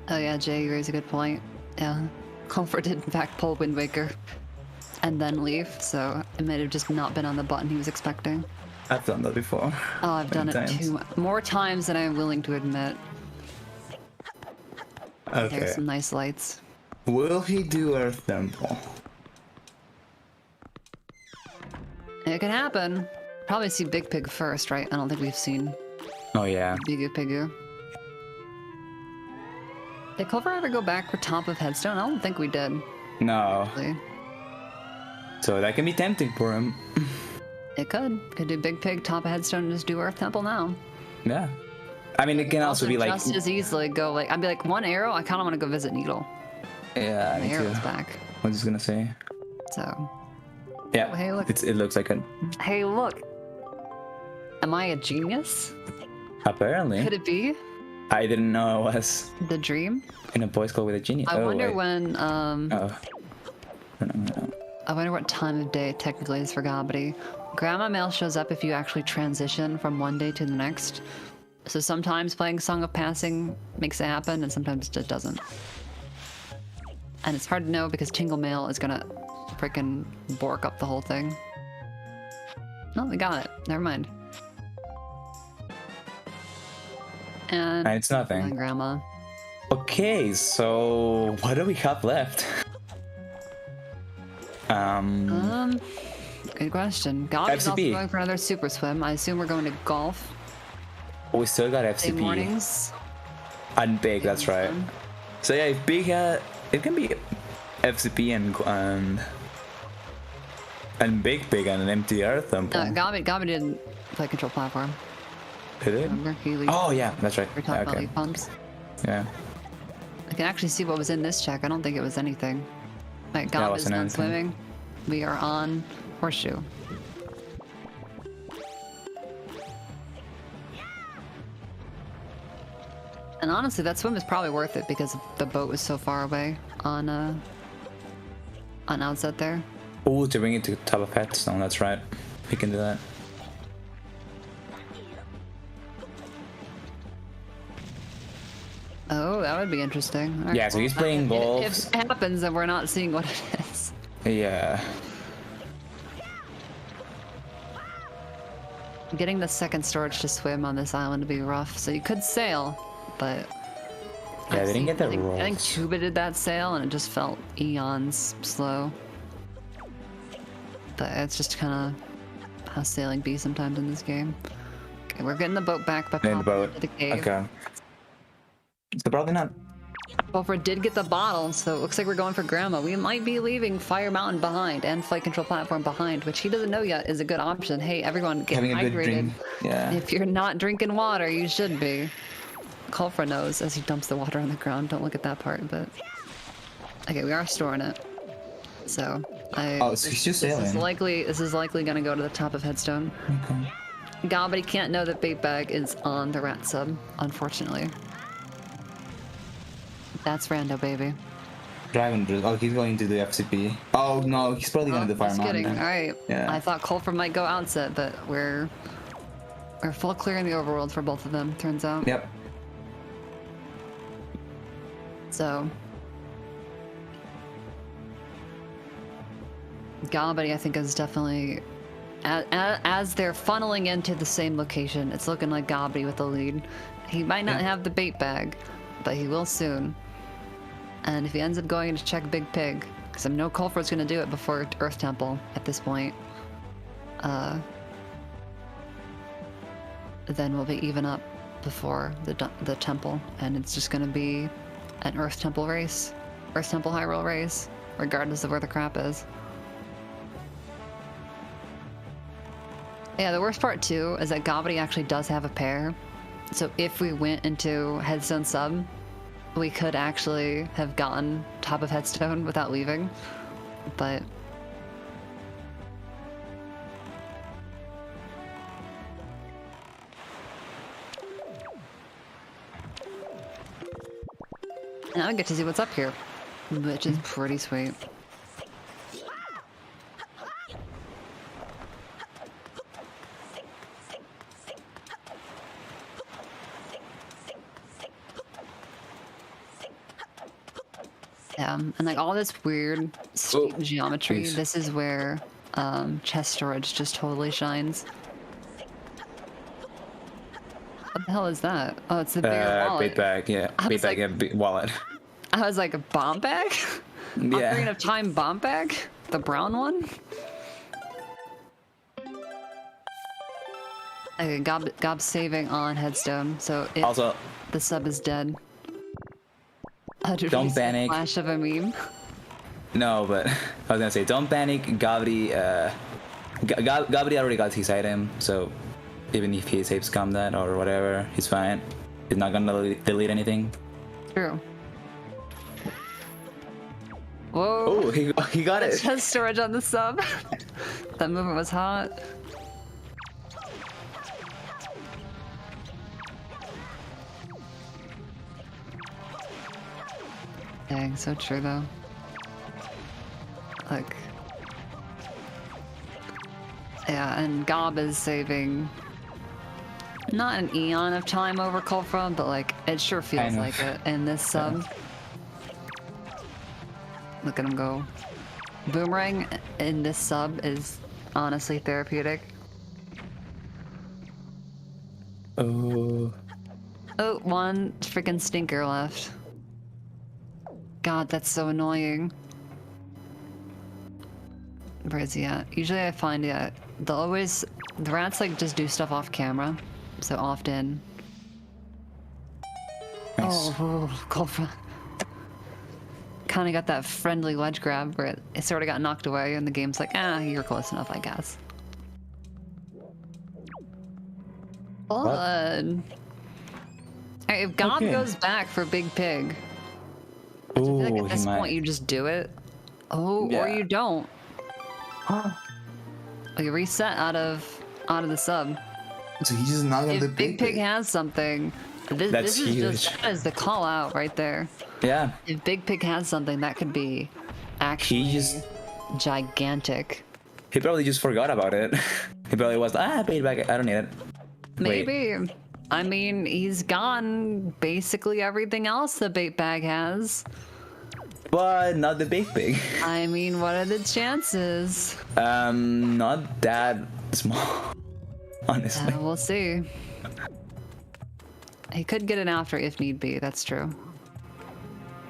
Oh yeah, Jay, you raise a good point. Yeah, Colfra did in fact pull Wind Waker and then leave, so it might have just not been on the button he was expecting. I've done that before. Oh, I've done it Many more times than I'm willing to admit. Okay. There's some nice lights. Will he do Earth Temple? It could happen. Probably see Big Pig first, right? I don't think we've seen Oh yeah. Bigu Pigu. Did Colfra ever go back for top of Headstone? I don't think we did. No. Actually. So that can be tempting for him. It could. Could do Big Pig, top of Headstone, and just do Earth Temple now. Yeah. I mean, it can also be like. just as easily go like, I'd be like, 1 arrow, I kind of want to go visit Needle. Yeah, The me too. arrow's back. I was just gonna say. So, Yeah. Oh, hey, look. It looks like it. hey, look. Am I a genius? Apparently. Could it be I didn't know I was the dream? in a voice call with a genie. I wonder wait. when, Oh. No. I wonder what time of day technically is for Gobbity. Grandma Mail shows up if you actually transition from one day to the next. So sometimes playing Song of Passing makes it happen, and sometimes it doesn't. And it's hard to know because Tingle Mail is gonna frickin' bork up the whole thing. No, we got it. Never mind. And It's nothing. Grandma. Okay, so what do we have left? Good question. Gobbity's also FCP. going for another super swim. I assume we're going to golf. We still got Day FCP mornings. and Big. That's right. Fun. So yeah, if Big it can be FCP and Big and an empty Earth Temple. Gobbity didn't play control platform. Did it? Remember? He leaves. Oh yeah, that's right. We're talking Yeah, about okay. leaf pumps. Yeah. I can actually see what was in this check. I don't think it was anything. Right, Gob is wasn't not anything. swimming. We are on Horseshoe. And honestly, that swim is probably worth it because the boat was so far away on outset there. Oh, to bring it to the top of Headstone. That's right. We can do that. Oh, that would be interesting. All right, Yeah, so he's playing well, golf. If it happens and we're not seeing what it is. Yeah. Getting the second storage to swim on this island would be rough. So you could sail, but Yeah, they didn't get the I think rolls. Tuba did that sail, and it just felt eons slow. But it's just kind of how sailing be sometimes in this game. Okay, we're getting the boat back by In the popping boat. into the cave. Okay. So probably not. Colfra did get the bottle, so it looks like we're going for Grandma. We might be leaving Fire Mountain behind and Flight Control Platform behind, which he doesn't know yet is a good option. Hey, everyone, get Having a good hydrated. drink. Yeah. If you're not drinking water, you should be. Colfra knows as he dumps the water on the ground. Don't look at that part, but... Okay, we are storing it. So, Oh, so he's just this sailing. is likely going to go to the top of Headstone. Okay. Gobbity can't know that Bait Bag is on the rat sub, unfortunately. That's Rando, baby. Dragon Drill. Oh, he's going to the FCP. Oh no, he's probably going to the Fire Just Mountain. kidding. All right. Yeah. I thought Colfra might go outset, but we're full clear in the overworld for both of them. Turns out. Yep. So. Gobbity, I think, is definitely as they're funneling into the same location. It's looking like Gobbity with the lead. He might not have the bait bag, but he will soon. And if he ends up going to check Big Pig, because I know Colfra's going to do it before Earth Temple at this point, then we'll be even up before the temple, and it's just going to be an Earth Temple race, Earth Temple high roll race, regardless of where the crap is. Yeah, the worst part too is that Gobbity actually does have a pair, so if we went into Headstone sub, we could actually have gotten top of Headstone without leaving, but now I get to see what's up here, which is pretty sweet. Yeah, and like all this weird steep geometry, jeez. this is where chest storage just totally shines. What the hell is that? Oh, it's the bigger wallet. Bait bag, yeah. Bait bag, yeah, wallet. I was like, a bomb bag? Yeah. Ocarina of Time bomb bag? The brown one? Okay, Gob's saving on Headstone, so Also, the sub is dead. Don't panic. Flash of a meme. no, but I was gonna say, don't panic. Gobbity, Gobbity already got his item, so even if he saves combat or whatever, he's fine. He's not gonna delete anything. True. Whoa. Oh, he got it. Chest storage on the sub. That movement was hot. Dang, so true though. Like, yeah, and Gob is saving not an eon of time over Colfra, but like it sure feels like it in this sub. Look at him go. Boomerang in this sub is honestly therapeutic. Oh. Oh, one freaking stinker left. God, that's so annoying. Where is he at? Usually I find the rats like just do stuff off camera, so often. Nice. Oh, Colfra. Kind of got that friendly ledge grab where it sort of got knocked away, and the game's like, ah, you're close enough, I guess. Blood. Alright, if Gob goes back for Big Pig, I feel like at this point you just do it. Oh, or you don't. Oh, you reset out of the sub. So he's just not gonna If Big Pig has something, this is huge. that is the call out right there. Yeah. If Big Pig has something, that could be actually gigantic. He probably just forgot about it. He probably was, paid back, I don't need it. Maybe. Wait. I mean, he's gone basically everything else the bait bag has. But not the big pig. I mean, what are the chances? Not that small. honestly. We'll see. He could get it after if need be. That's true.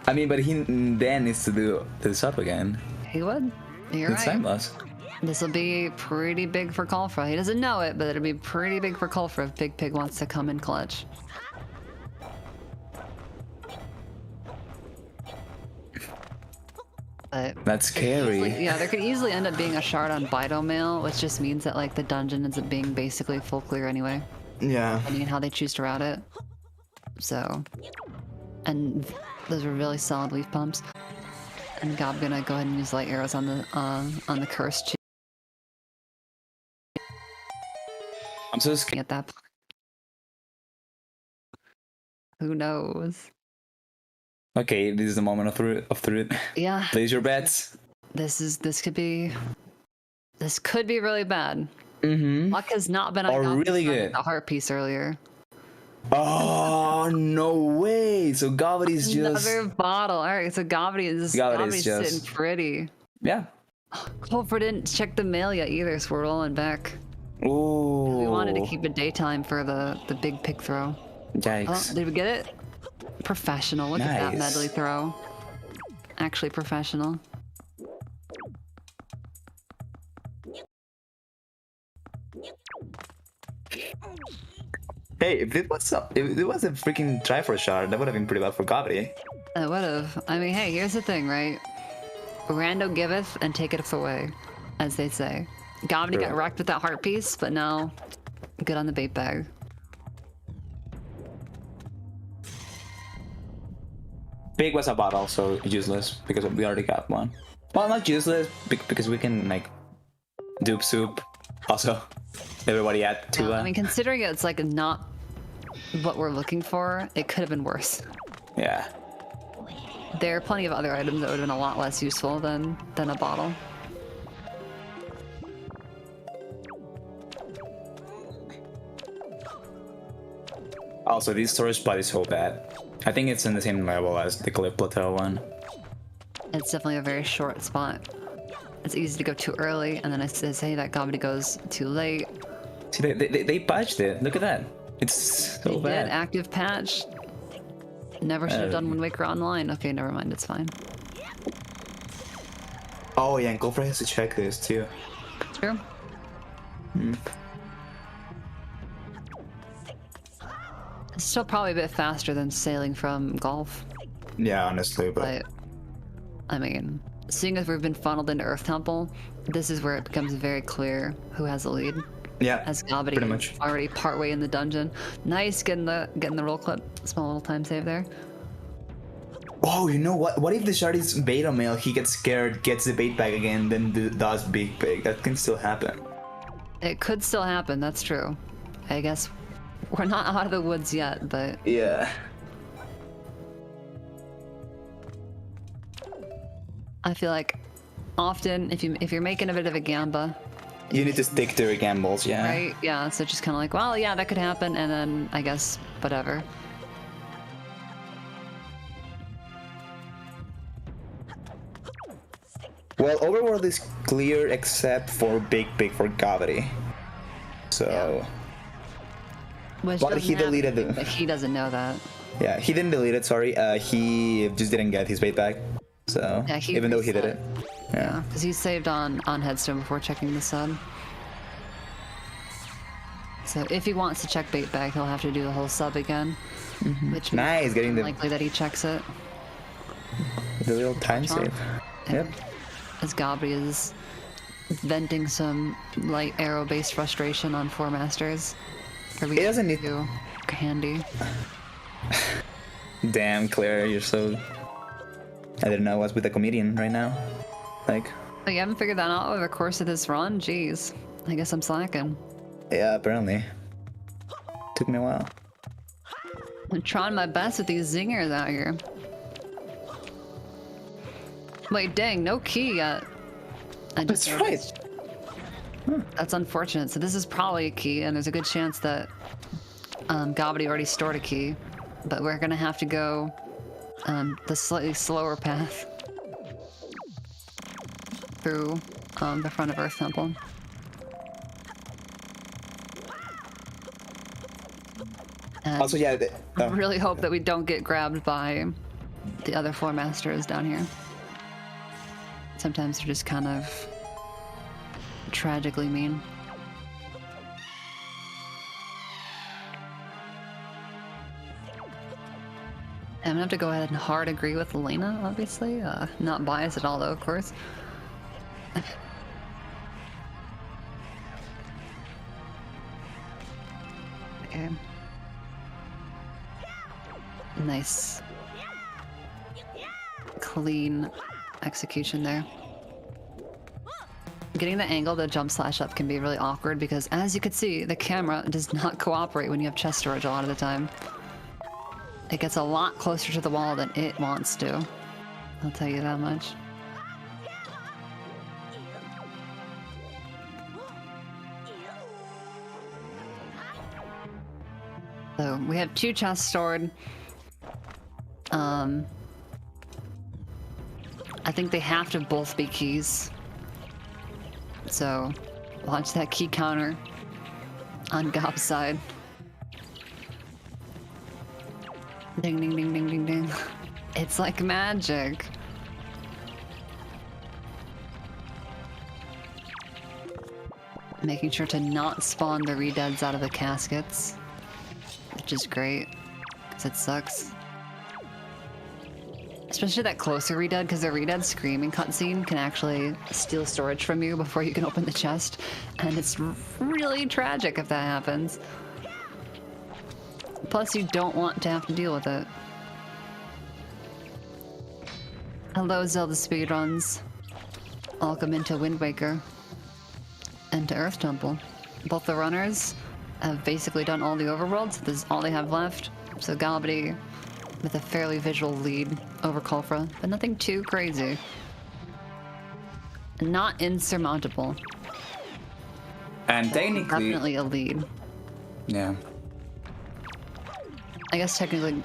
I mean, but he then needs to do the sub again. He would. You're It's right. time loss. This will be pretty big for Colfra. He doesn't know it, but it'll be pretty big for Colfra if Big Pig wants to come in clutch. But That's scary. yeah, there could easily end up being a shard on Bido Mail, which just means that like the dungeon ends up being basically full clear anyway, Yeah. depending on how they choose to route it. So, and those were really solid leaf pumps. And Gob gonna go ahead and use light arrows on the cursed. I'm so scared. At that point. Who knows? Okay, this is the moment of truth. Yeah. Place your bets. This could be really bad. Mm-hmm. Luck has not been on Or Gob's really side good. with the heart piece earlier. Oh no way! So Gobbity's just Another bottle. All right, so Gobbity's Gobbity's just- sitting pretty. yeah. Colfra didn't check the mail yet either, so we're rolling back. Ooh. We wanted to keep it daytime for the big pick throw. Yikes. Oh, did we get it? Professional. Look at that Nice. medley throw. Actually professional. Hey, if it was a freaking Triforce shard, that would have been pretty bad for Gobbity. It would've. I mean, hey, here's the thing, right? Rando giveth and taketh away, as they say. Gobbity got True. wrecked with that heart piece, but now good on the bait bag. Big was a bottle, so useless because we already got one. Well, not useless because we can like dupe soup. Also, everybody add two. I mean, considering it's like not what we're looking for, it could have been worse. Yeah. There are plenty of other items that would have been a lot less useful than a bottle. Also, this storage spot is so bad. I think it's in the same level as the Cliff Plateau one. It's definitely a very short spot. It's easy to go too early, and then I say that Gobbity goes too late. See, they patched it. Look at that. It's so They bad. did, active patch. Never should have done Wind Waker Online. Okay, never mind, it's fine. Oh yeah, and Colfra has to check this too. True. It's still probably a bit faster than sailing from Golf, Yeah, honestly, but I mean, seeing as we've been funneled into Earth Temple, this is where it becomes very clear who has the lead. yeah, As Gobbity pretty much. already partway in the dungeon. Nice getting the roll clip. Small little time save there. Oh, you know what? What if the shard is beta male? He gets scared, gets the bait bag again, then does big pig. That can still happen. It could still happen, that's true. I guess we're not out of the woods yet, but Yeah. I feel like often if you're making a bit of a gamba, You need to stick to your gambles, yeah. right? Yeah, so just kind of like, well, yeah, that could happen, and then I guess whatever. Well, overworld is clear except for big pig for Gobbity. So Which But doesn't he have deleted anything, the- but he doesn't know that. yeah, he didn't delete it. Sorry, he just didn't get his bait bag. So Yeah, he even though he did it, reset. yeah. Because he saved on Headstone before checking the sub. So if he wants to check bait bag, he'll have to do the whole sub again. Which means Nice, it's getting the unlikely that he checks it. little time Chomp. save. Yep. As Gobbity is venting some light arrow-based frustration on Four Masters. He doesn't need- to handy. Damn, Claire, you're so. I didn't know what's with a comedian right now. Like, Oh, you haven't figured that out over the course of this run? Jeez. I guess I'm slacking. yeah, apparently. Took me a while. I'm trying my best with these zingers out here. Wait, dang, no key yet. I just That's noticed. right. That's unfortunate. So this is probably a key, and there's a good chance that Gobbity already stored a key. But we're gonna have to go the slightly slower path through the front of Earth Temple. And Also, yeah. I really hope that we don't get grabbed by the other 4 masters down here. Sometimes they're just kind of tragically mean. I'm gonna have to go ahead and hard agree with Elena, obviously. Not biased at all, though, of course. Okay. Nice. Clean execution there. Getting the angle to jump slash up can be really awkward because, as you can see, the camera does not cooperate when you have chest storage a lot of the time. It gets a lot closer to the wall than it wants to. I'll tell you that much. So we have 2 chests stored. I think they have to both be keys. So launch that key counter on Gob's side. Ding, ding, ding, ding, ding, ding. It's like magic. Making sure to not spawn the redeads out of the caskets, which is great, because it sucks. Especially that closer redead, because the redead screaming cutscene can actually steal storage from you before you can open the chest, and it's really tragic if that happens. Plus, you don't want to have to deal with it. Hello, Zelda Speedruns. Welcome into Wind Waker and to Earth Temple. Both the runners have basically done all the overworlds. This is all they have left. So Gobbity with a fairly visual lead over Colfra, but nothing too crazy. Not insurmountable. And technically, Definitely a lead. yeah. I guess technically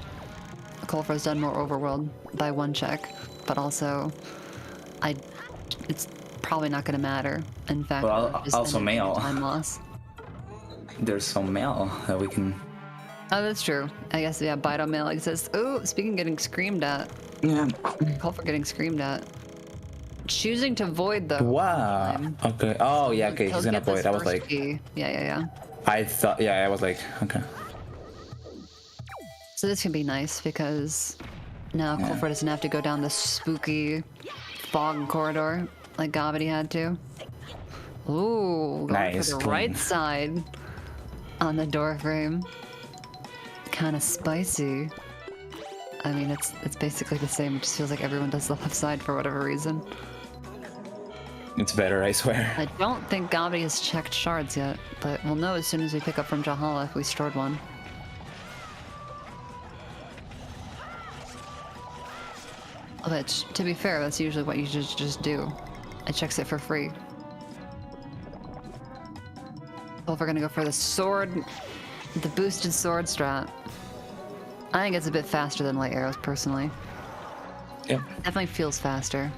Colfra's done more overworld by 1 check, but also it's probably not going to matter. In fact, Well, just also ended in mail. time loss. There's some mail that we can. Oh, that's true. I guess, yeah, Bito mail exists. Oh, speaking of getting screamed at. Yeah. Colfra getting screamed at. Choosing to void though. Wow. Okay. Oh yeah. Okay. He's gonna void. I was like. Key. Yeah. I thought. Yeah. I was like. Okay. So this can be nice because now Colfra doesn't have to go down the spooky fog corridor like Gobbity had to. Ooh, going Nice, for the clean. right side on the door frame. Kind of spicy. I mean, it's basically the same. It just feels like everyone does the left side for whatever reason. It's better, I swear. I don't think Gobbity has checked shards yet, but we'll know as soon as we pick up from Jahala if we stored one. Which, to be fair, that's usually what you just do. It checks it for free. Well, if we're gonna go for the sword, the boosted sword strat, I think it's a bit faster than light arrows, personally. Yep. Definitely feels faster.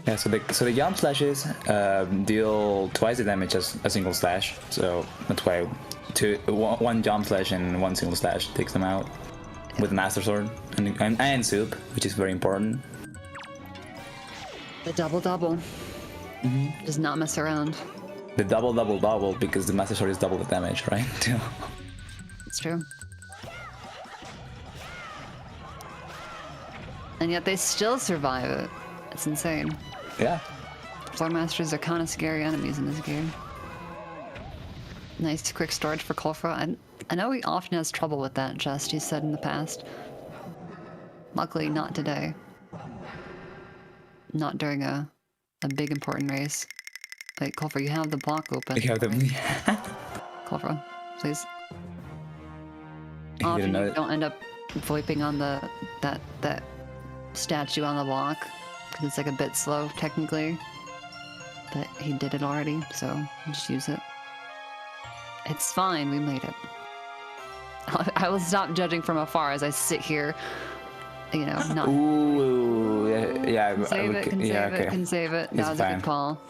Yeah. So the jump slashes deal twice the damage as a single slash. So that's why one jump slash and 1 single slash takes them out with Master Sword and soup, which is very important. The double. Does not mess around. The double because the Master Sword is double the damage, right? It's true. And yet they still survive it. It's insane. Yeah. Floor Masters are kind of scary enemies in this game. Nice quick storage for Colfra. I know he often has trouble with that chest, he said in the past. Luckily, not today. Not during a big important race. Wait, Colfra, you have the block open. You have the. Colfra, please. You Often know you it. don't end up VoIPing on that statue on the block because it's like a bit slow technically, but he did it already, so just use it. It's fine, we made it. I will stop judging from afar as I sit here, you know, not Ooh, yeah. can save it, Okay. can save it. That It's was a fine. good call.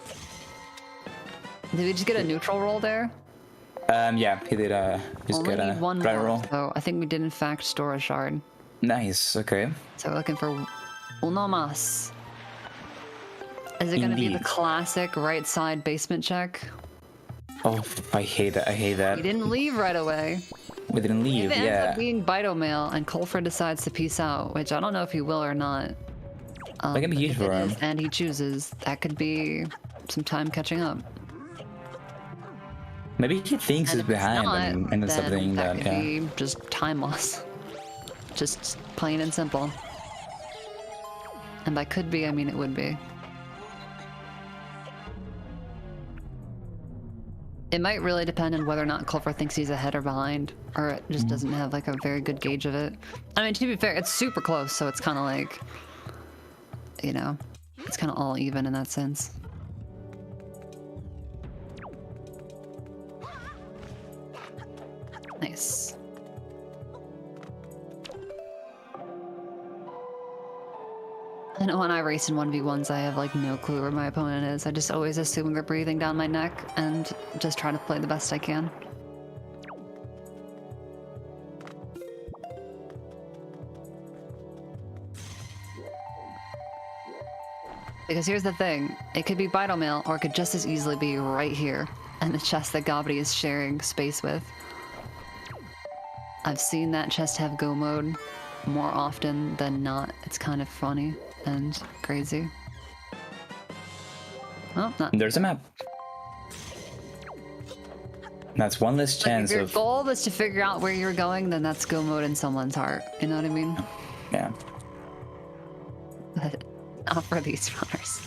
Did we just get a neutral roll there? Yeah, he did just Only get a need one dry more, roll. so I think we did in fact store a shard. Nice, okay. So we're looking for uno más. Is it going to be the Indeed. classic right side basement check? Oh, I hate that. I hate that. We didn't leave right away. We didn't leave, If it ends yeah. up being Bitomail and Colfra decides to peace out, which I don't know if he will or not. That can be but huge if for it him. is, and he chooses, that could be some time catching up. Maybe he thinks And he's if it's behind not, and it's then something that that, could yeah. be just time loss. Just plain and simple. And by could be, I mean it would be. It might really depend on whether or not Colfra thinks he's ahead or behind, or it just doesn't have like a very good gauge of it. I mean, to be fair, it's super close, so it's kind of like, you know, it's kind of all even in that sense. Nice. I know when I race in 1v1s, I have like no clue where my opponent is. I just always assume they're breathing down my neck and just try to play the best I can. Because here's the thing, it could be Bitomail or it could just as easily be right here and the chest that Gobbity is sharing space with. I've seen that chest have go mode more often than not. It's kind of funny and crazy. Oh, not. There's a map. That's one less Like, chance if your of... goal is to figure out where you're going, then that's go mode in someone's heart. You know what I mean? Yeah. But not for these runners.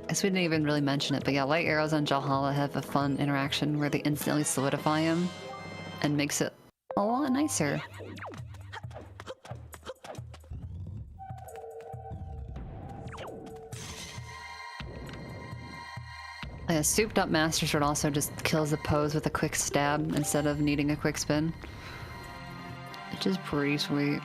I guess we didn't even really mention it, but yeah, light arrows on Jalhala have a fun interaction where they instantly solidify him and makes it a lot nicer. A souped up Master Sword also just kills the pose with a quick stab instead of needing a quick spin. Which is pretty sweet.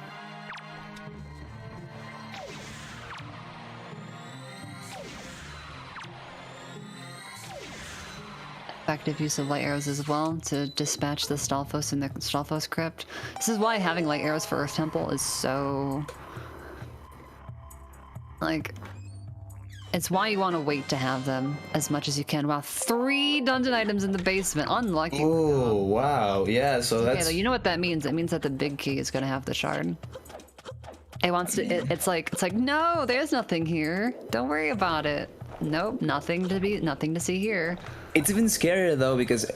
Effective use of light arrows as well to dispatch the Stalfos in the Stalfos crypt. This is why having light arrows for Earth Temple is so... like... it's why you want to wait to have them as much as you can. Wow, 3 dungeon items in the basement. Unlucky. Oh, wow. Yeah, so Okay, that's... though, you know what that means? It means that the big key is going to have the shard. It wants to... it's like, no, there's nothing here. Don't worry about it. Nope, nothing to see here. It's even scarier though because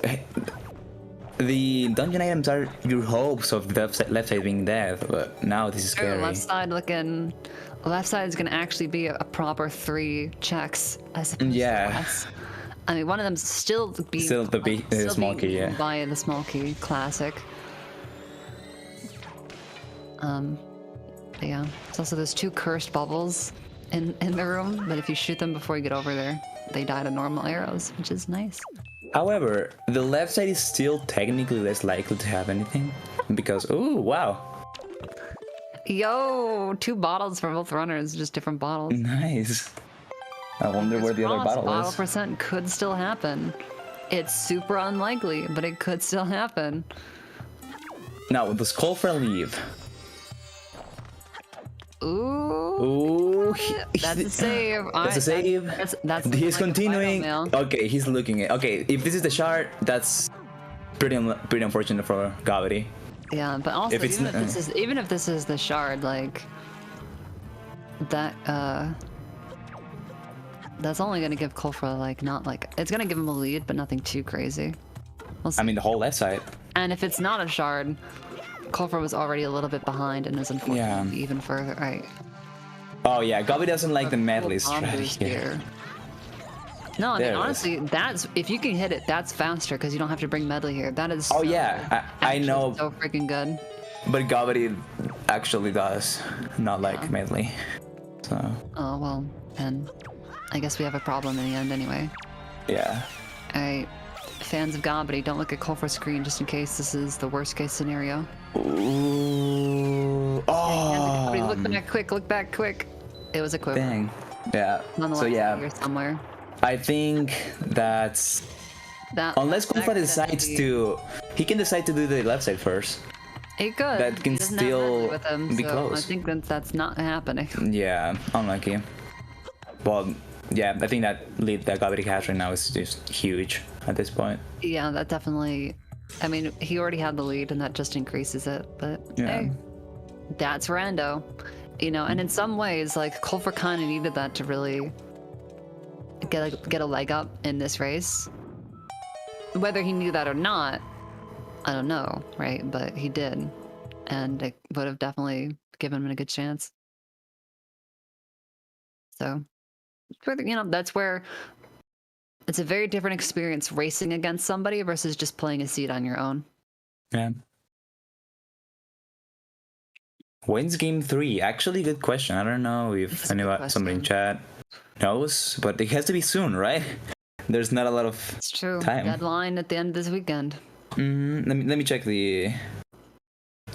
the dungeon items are your hopes of the left side being dead, but now this is True, scary. left side looking... left side is going to actually be a proper 3 checks as opposed to less. I mean, one of them's still the small key, yeah. By the small key, classic. But yeah, it's also those 2 cursed bubbles in the room, but if you shoot them before you get over there, they die to normal arrows, which is nice. However, the left side is still technically less likely to have anything because, oh wow. Yo, 2 bottles for both runners, just different bottles. Nice. I wonder where the other bottle is. Percent could still happen. It's super unlikely, but it could still happen. Now, does Colfra leave? Ooh. Ooh, That's a save. That's a save. That's He's like continuing. Bitomail. Okay, he's looking at. Okay, if this is the shard, that's pretty unfortunate for Gobbity. Yeah, but also If it's even if this is the shard, like that that's only gonna give Colfra it's gonna give him a lead, but nothing too crazy. We'll see. I mean, the whole left side. And if it's not a shard, Colfra was already a little bit behind and is unfortunately even further. Right. Oh yeah, Gobbity doesn't like the medley Full combos strategy. here. No, I mean, There it honestly, that's if you can hit it, that's faster because you don't have to bring medley here. That is. Oh yeah, I know, So freaking good. but Gobbity actually does not like medley. So Oh well, then I guess we have a problem in the end anyway. yeah. Alright, fans of Gobbity, don't look at Colfra's screen just in case this is the worst case scenario. Ooh. Fans of Oh. Gobbity, look back quick, look back quick. It was a quiver. Dang. Yeah. On the So left yeah, side here somewhere. I think that's unless Colfra decides to, he can decide to do the left side first. He could. That can He doesn't still have with him, be so close. I think that's not happening. Yeah, unlucky. Well, yeah, I think that lead that Gobbity has right now is just huge at this point. Yeah, that definitely. I mean, he already had the lead, and that just increases it. But Yeah. hey, that's Rando, you know. And in some ways, like Colfra kind of needed that to really get a leg up in this race. Whether he knew that or not, I don't know, right? But he did, and it would have definitely given him a good chance. So, you know, that's where it's a very different experience racing against somebody versus just playing a seed on your own. Yeah. When's game 3? Actually, good question. I don't know if somebody in chat knows, but it has to be soon, right? There's not a lot of It's true. time. Deadline at the end of this weekend. Let me check the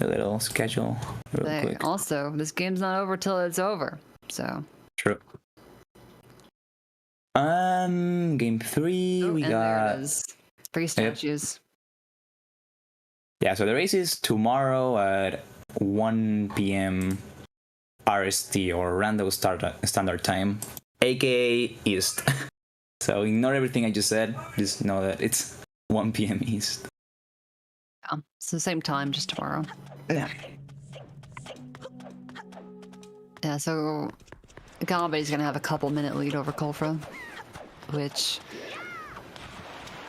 little schedule real quick. Also, this game's not over till it's over. So True. Game 3 we got. There it is. 3 statues. Yeah, so the race is tomorrow at 1 p.m. RST or Rando Standard Time, aka East. So ignore everything I just said. Just know that it's 1 p.m. East. Yeah, it's the same time, just tomorrow. Yeah. Yeah, so Gobbity's gonna have a couple-minute lead over Colfra, which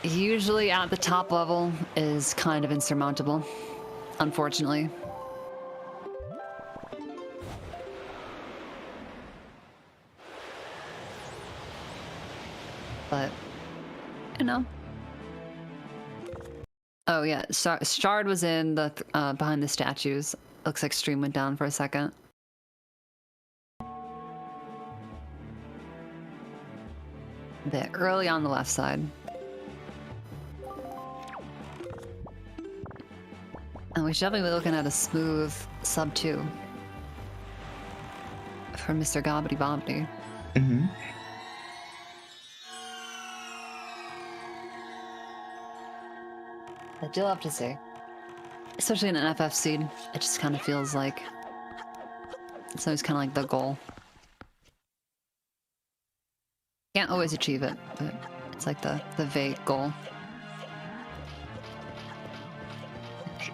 usually at the top level is kind of insurmountable, unfortunately. But, you know. Oh yeah, Shard was in the behind the statues. Looks like stream went down for a second. Bit early on the left side. And we should definitely be looking at a smooth sub 2 for Mr. Gobbity Bobbity. Mm-hmm. I do love to see. Especially in an FF seed, it just kind of feels like it's always kind of like the goal. Can't always achieve it, but it's like the vague goal.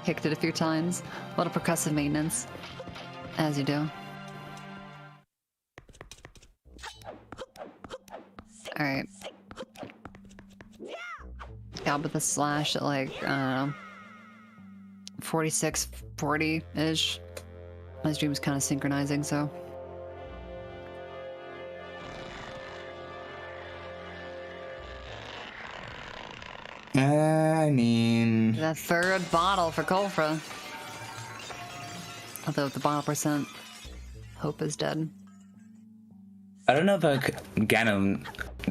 Kicked it a few times. A lot of percussive maintenance, as you do. Alright. Got with the slash at like, I don't know, 46, 40-ish. My stream is kind of synchronizing, so. I mean... The third bottle for Colfra. Although the bottle percent, hope is dead. I don't know if Ganon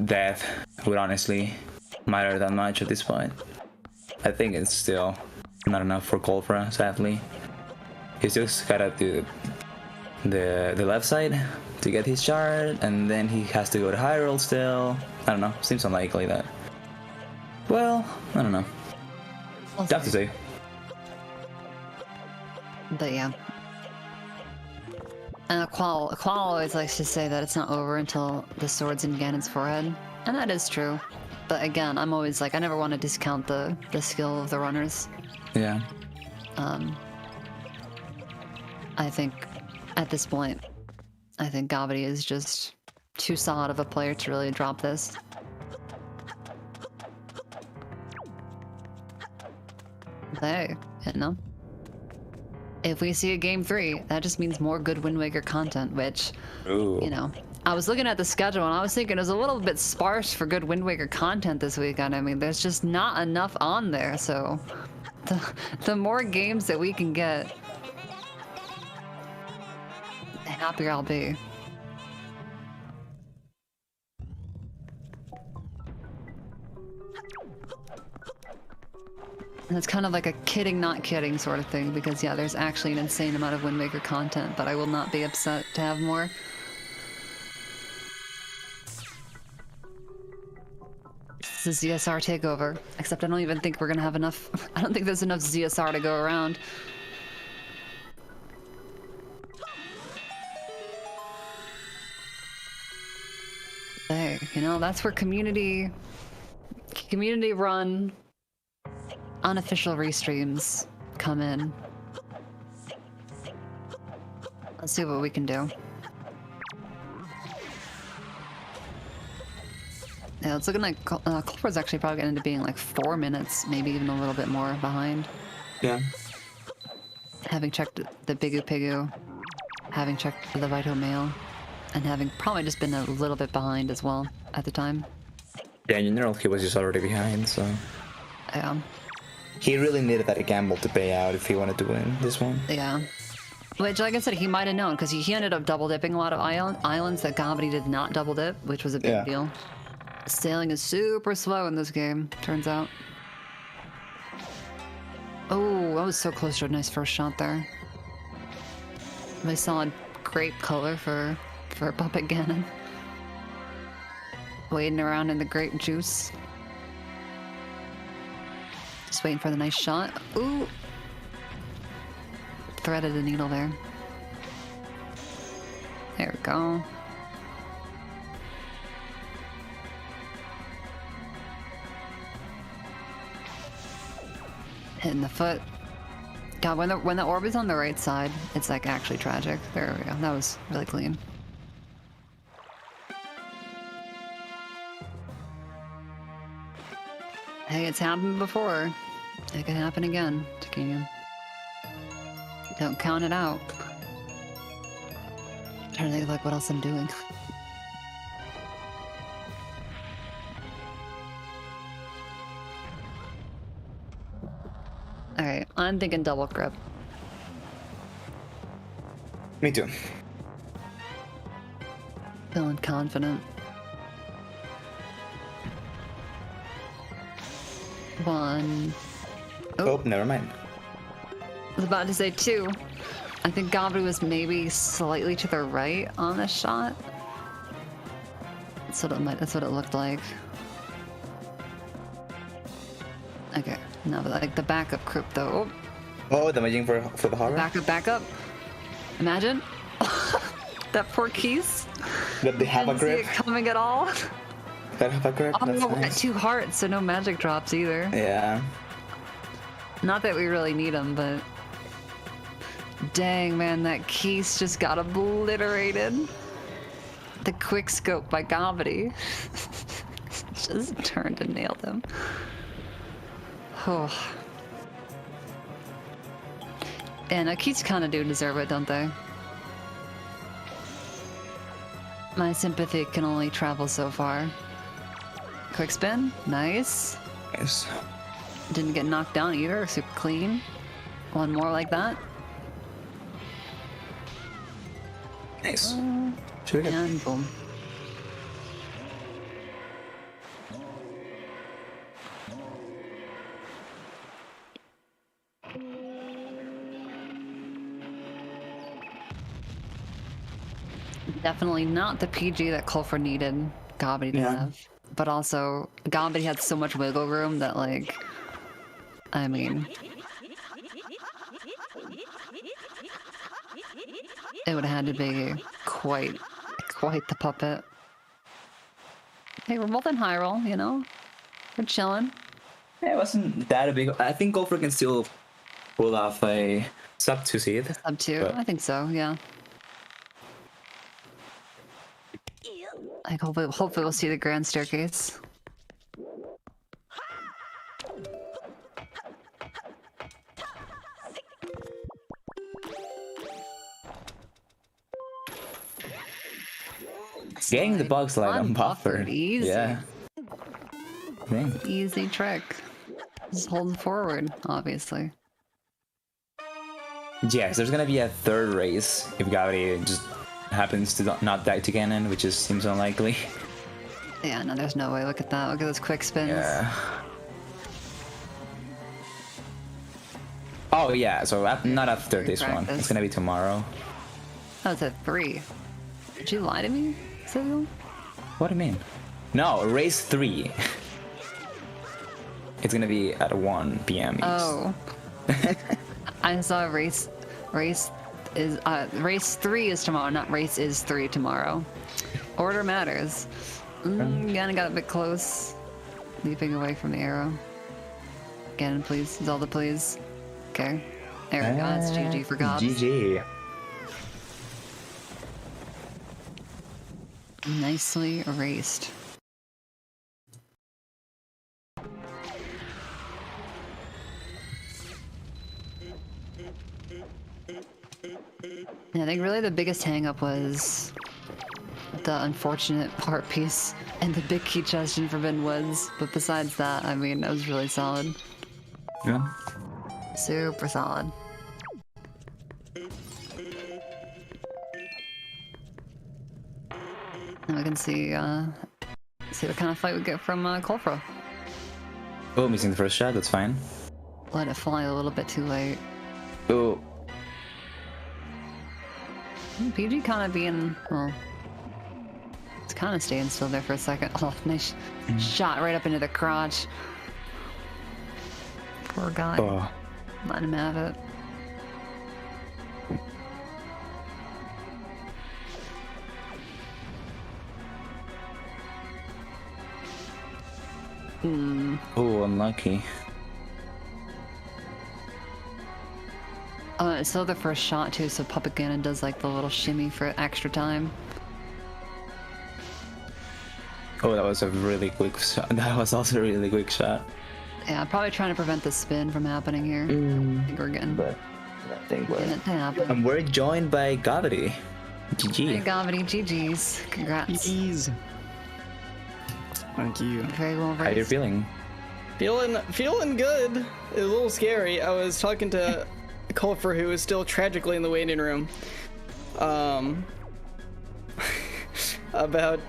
death would honestly matter that much at this point. I think it's still not enough for Colfra, sadly. He's just gotta do the left side to get his shard, and then he has to go to Hyrule still. I don't know, seems unlikely that. Well, I don't know. Tough to say. But yeah. And Qual always likes to say that it's not over until the sword's in Ganon's forehead. And that is true. But again, I'm always like, I never want to discount the skill of the runners. Yeah. I think at this point, I think Gobbity is just too solid of a player to really drop this. Hey, you know, if we see a game 3, that just means more good Wind Waker content, which, you know, I was looking at the schedule and I was thinking it was a little bit sparse for good Wind Waker content this weekend. I mean, there's just not enough on there, so the more games that we can get, the happier I'll be. And it's kind of like a kidding, not kidding sort of thing, because yeah, there's actually an insane amount of Wind Waker content, but I will not be upset to have more. It's a ZSR takeover. Except I don't even think we're gonna have enough. I don't think there's enough ZSR to go around. Hey, you know, that's where community run unofficial restreams come in. Let's see what we can do. Yeah, it's looking like Colfra's actually probably going to end up being like 4 minutes, maybe even a little bit more behind. Yeah. Having checked the Bigu Pigu, having checked the Vito Mail, and having probably just been a little bit behind as well at the time. Yeah, in general, he was just already behind, so... Yeah. He really needed that gamble to pay out if he wanted to win this one. Yeah. Which, like I said, he might have known, because he ended up double dipping a lot of islands that Gobbity did not double dip, which was a big deal. Sailing is super slow in this game, turns out. Oh, I was so close to a nice first shot there. Nice solid grape color for Puppet Ganon. Wading around in the grape juice. Just waiting for the nice shot. Ooh! Threaded the needle there. There we go. Hitting the foot. God, when the orb is on the right side, it's like actually tragic. There we go. That was really clean. Hey, it's happened before. It can happen again, Takinian. Don't count it out. I'm trying to think like what else I'm doing. Alright, I'm thinking double grip. Me too. Feeling confident. One. Oh, never mind. I was about to say two. I think Gobbity was maybe slightly to the right on this shot. That's what it looked like. Okay, no, but like the backup grip though. Oh, the magic for the horror? Backup. Imagine. That poor keys. That they have a Didn't see grip? it coming at all. That have a grip? Oh, That's we're at nice. 2 hearts, so no magic drops either. Yeah. Not that we really need them, but... Dang, man, that Keys just got obliterated. The quick scope by Gobbity. Just turned and nailed him. Oh. And Keys kind of do deserve it, don't they? My sympathy can only travel so far. Quick spin, nice. Yes. Didn't get knocked down either, super clean. One more like that. Nice. Should we get... And boom. Definitely not the PG that Colfra needed Gobbity to have. But also, Gobbity had so much wiggle room that, like, I mean, it would have had to be quite the puppet. Hey, we're both in high roll, you know? We're chilling. Yeah, it wasn't that a big... I think Colfra can still pull off a sub 2 seed. Sub 2, I think so, yeah. Like, hopefully we'll see the grand staircase. Getting the bug slide on buffer. Easy. Yeah. Dang. Easy trick. Just holding forward, obviously. Yes, there's gonna be a third race if Gobbity just happens to not die to Ganon, which just seems unlikely. Yeah, no, there's no way. Look at that. Look at those quick spins. Yeah. Oh yeah, so not after this one. It's gonna be tomorrow. That was at 3. Did you lie to me, Cyril? What do you mean? No, race 3. It's gonna be at 1 p.m. East. Oh. I saw race 3 is tomorrow, not race is 3 tomorrow. Order matters. Kinda got a bit close. Leaping away from the arrow. Again, please. Zelda, please. Okay. There we go. That's GG for Gobbs. GG. Nicely erased. Yeah, I think really the biggest hang-up was the unfortunate part piece and the big key chest in Forbidden Woods. But besides that, I mean, it was really solid. Yeah. Super solid. Now we can see what kind of fight we get from Colfra. Oh, missing the first shot. That's fine. Let it fly a little bit too late. Oh. PG kind of being, well, it's kind of staying still there for a second. Oh, nice shot right up into the crotch. Poor guy. Oh. Let him have it. Oh, unlucky. It's still the first shot too, so Puppet Ganon does like the little shimmy for extra time. Oh, that was a really quick shot. That was also a really quick shot. Yeah, I'm probably trying to prevent the spin from happening here. I think we're getting But nothing. it to happen. And we're joined by Gobbity. Hey, GG. Gobbity, GG's. Congrats. Ease. Thank you. Very well How you raised. feeling? Feeling good. It was a little scary. I was talking to Colfra, who is still tragically in the waiting room. About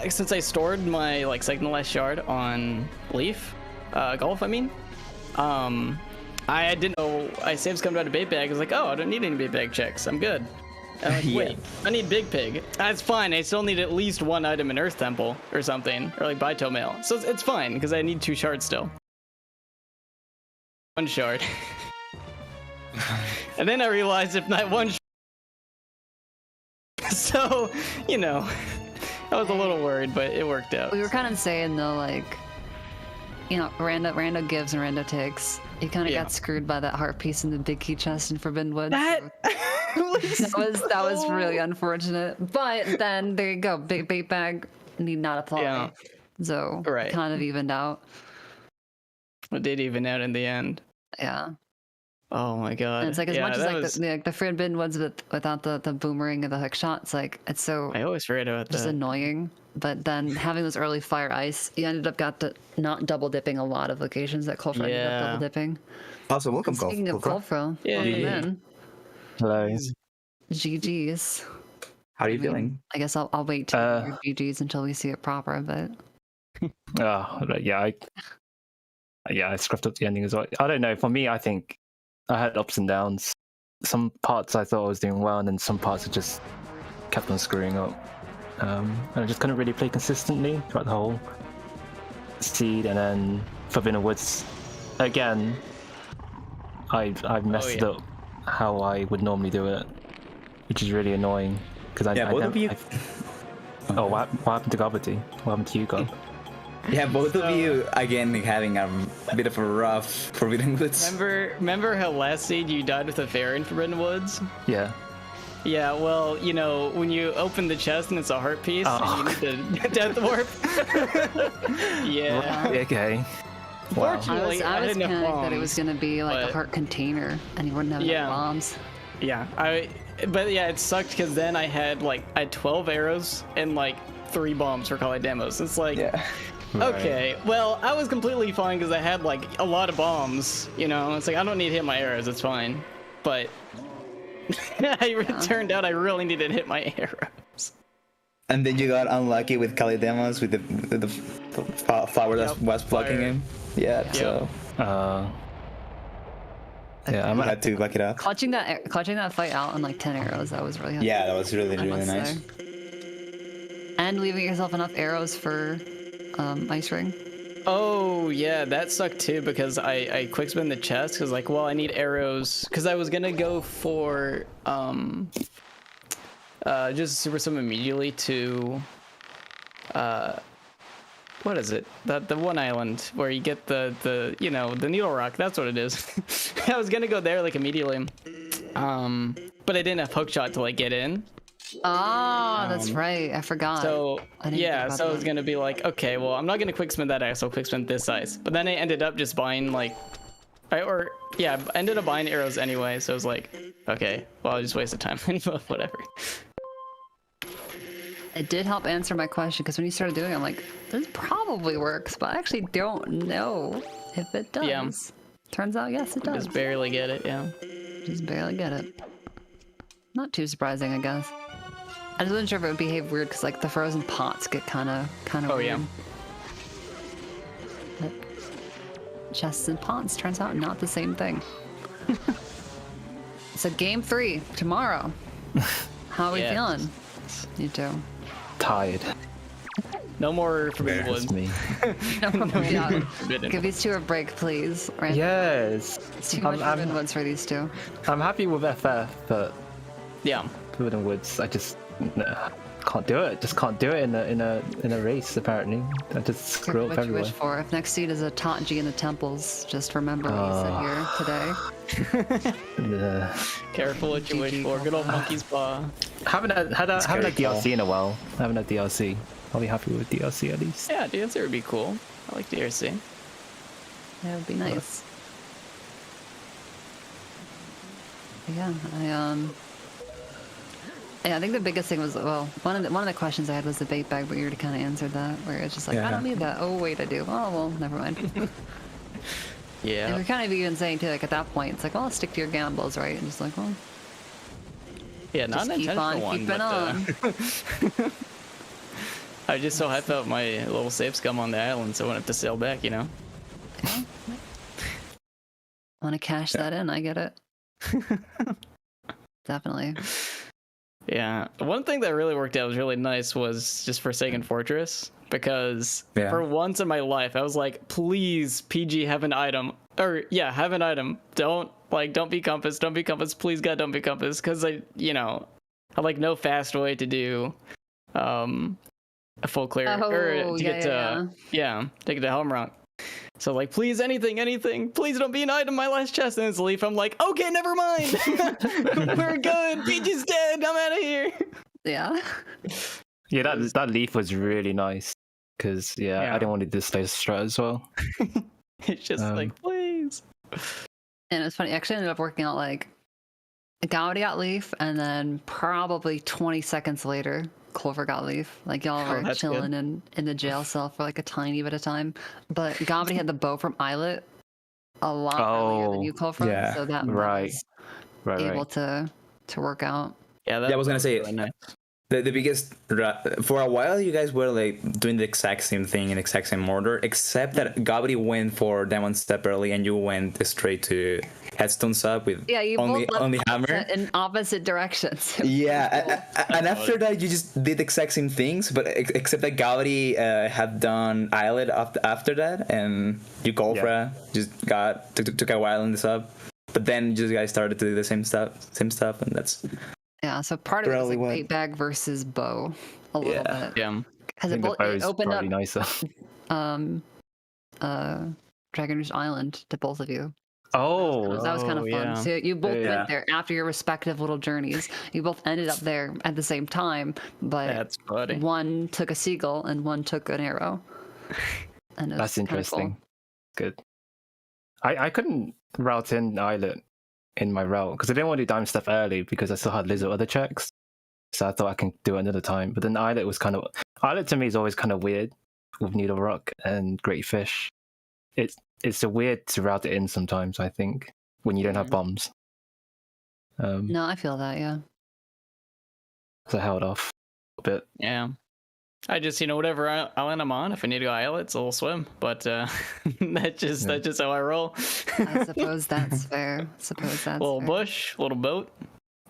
since I stored my like second to last shard on Leaf, Golf. I mean, I didn't know. I saved coming out of bait bag. I was like, oh, I don't need any bait bag checks. I'm good. And I'm like, Yeah. wait, I need Big Pig. That's fine. I still need at least one item in Earth Temple or something, or like Baito Mail. So it's fine because I need 2 shards still. 1 shard. And then I realized if not 1 so, you know, I was a little worried, but it worked out. We were kind of saying though, like, you know, Rando gives and Rando takes. You kind of Yeah. got screwed by that heart piece in the big key chest in Forbidden Woods. That That was really unfortunate. But then there you go, big bait bag need not apply. Yeah. So Right. kind of evened out. It did even out in the end. Yeah. Oh my god. And it's like as Yeah, much as that like was- the Forbidden Woods without the boomerang of the hook shot, it's like it's so I always forget about just that. annoying. But then having those early fire ice, you ended up not double dipping a lot of locations that Colfra ended Yeah. up double dipping. Also, welcome, Speaking of Colfra, Yeah, welcome yeah. in. Hello. GG's. How are you I mean, feeling? I guess I'll wait to hear GG's until we see it proper, but Yeah, I scruffed up the ending as well. I don't know. For me, I think I had ups and downs. Some parts I thought I was doing well, and then some parts I just kept on screwing up. And I just couldn't really play consistently throughout the whole seed, and then Forbidden Woods again. I've messed yeah. up how I would normally do it, which is really annoying because Yeah, both of you. Oh, what happened to Gobbity? What happened to you, Gob? Yeah, both of you again having a bit of a rough Forbidden Woods. Remember how last seed you died with a fair in Forbidden Woods? Yeah. Yeah, well, you know, when you open the chest and it's a heart piece, Oh. and you need the death warp. Yeah. Okay. Wow. Fortunately, I was didn't have panicked that it was bombs, going to be like a but- heart container and you wouldn't have Yeah. enough bombs. Yeah, but yeah, it sucked because then I had 12 arrows and like 3 bombs for Kali demos. It's like, Yeah. okay, well, I was completely fine because I had like a lot of bombs. You know, it's like I don't need to hit my arrows. It's fine, but it turned out I really needed to hit my arrows. And then you got unlucky with Kali demos with the flower that Yep, was blocking fire. him. Yeah, Yep. so Yeah, I had to back it up. Clutching that fight out on like 10 arrows, that was really Yeah, that was really, I really must nice. say. And leaving yourself enough arrows for Ice Ring. Oh yeah, that sucked too because I quick spin the chest because like, well, I need arrows because I was gonna go for just super summon immediately to what is it? The one island where you get the you know, the needle rock. That's what it is. I was gonna go there like immediately, but I didn't have hook shot to like get in. Oh, that's right. I forgot. So yeah, so I was gonna be like, okay, well, I'm not gonna quick spin that ice. I'll quick spin this ice. But then I ended up just buying like, I ended up buying arrows anyway. So I was like, okay, well, I just wasted time. Whatever. It did help answer my question because when you started doing it, I'm like, this probably works, but I actually don't know if it does. Yeah. Turns out, yes, it does. Just barely get it. Yeah. Just barely get it. Not too surprising, I guess. I just wasn't sure if it would behave weird because like the frozen pots get kind of Oh weird. yeah. But chests and pots turns out not the same thing. So game 3 tomorrow. How are we feeling? You too. Tired. No more Forbidden That's Wood. me. Yeah. Forbidden. Give these two a break, please. Right? Yes. It's too much Forbidden Woods for these two. I'm happy with FF, but Yeah. Forbidden Woods, I just can't do it. Just can't do it in a race. Apparently, I just screw up What you everywhere. wish for. If next seed is a Taunji in the temples, just remember what you said here today. Careful what you wish for. Good old monkey's paw. Haven't had a Scary DLC in a while. I haven't had DLC. I'll be happy with DLC at least. Yeah, DRC would be cool. I like DRC. That would be nice. But yeah, I think the biggest thing was, well, one of the questions I had was the bait bag, but you already kind of answered that, where it's just like, I don't need that. Oh wait, I do. Oh well, never mind. And Yeah. we're kind of even saying too, like at that point, it's like, well, stick to your gambles, right? And just like, well, Yeah, not an just keep on intentional one, keeping but on. I was just so hyped about my little safe scum on the island, so I wouldn't have to sail back, you know? Want to cash that in? I get it. Definitely. Yeah. One thing that really worked out was really nice was just Forsaken Fortress, because for once in my life, I was like, please, PG, have an item. Or, yeah, have an item. Don't be compass. Don't be compass. Please, God, don't be compass. Because I like no fast way to do a full clear. Or to get to Helm Rock. So like, please, anything, please don't be an item. My last chest, and it's Leaf. I'm like, okay, never mind. We're good. PG's dead. I'm out of here. Yeah. Yeah, that leaf was really nice because I didn't want to do this strat as well. It's just like, please. And it was funny. I actually ended up working out like Gobbity got Leaf, and then probably 20 seconds later, Colfra got Leaf. Like y'all were chilling in the jail cell for like a tiny bit of time. But Gobbity had the bow from Islet a lot earlier than you, Colfra. So that was able to work out. Yeah, I was gonna say really nice. The biggest for a while you guys were like doing the exact same thing in the exact same order, except that Gobbity went for Demon Step early and you went straight to Headstone Sub with only hammer in opposite directions. Yeah, and after that you just did the exact same things, but except that Gobbity had done Islet after that, and you Colfra just took a while in the sub, but then you guys started to do the same stuff, and that's. Yeah, so part of it was like bait bag versus bow a little bit. Yeah. Because it opened up nicer. Dragon Rouge Island to both of you. Oh, that was kind of fun. yeah. So you both went there after your respective little journeys. You both ended up there at the same time, but that's funny. One took a seagull and one took an arrow. And that's interesting. Cool. Good. I couldn't route in Islet in my route because I didn't want to do Diamond Step early because I still had Lizard other checks, so I thought I can do it another time. But then Islet to me is always kind of weird with Needle Rock and Great Fish. It's a weird to route it in sometimes, I think, when you don't have bombs. No, I feel that, yeah. So I held off a bit. Yeah. I just, whatever island I'm on, if I need to go islet, it's a little swim. But that's just how I roll. I suppose that's fair. Little bush, little boat,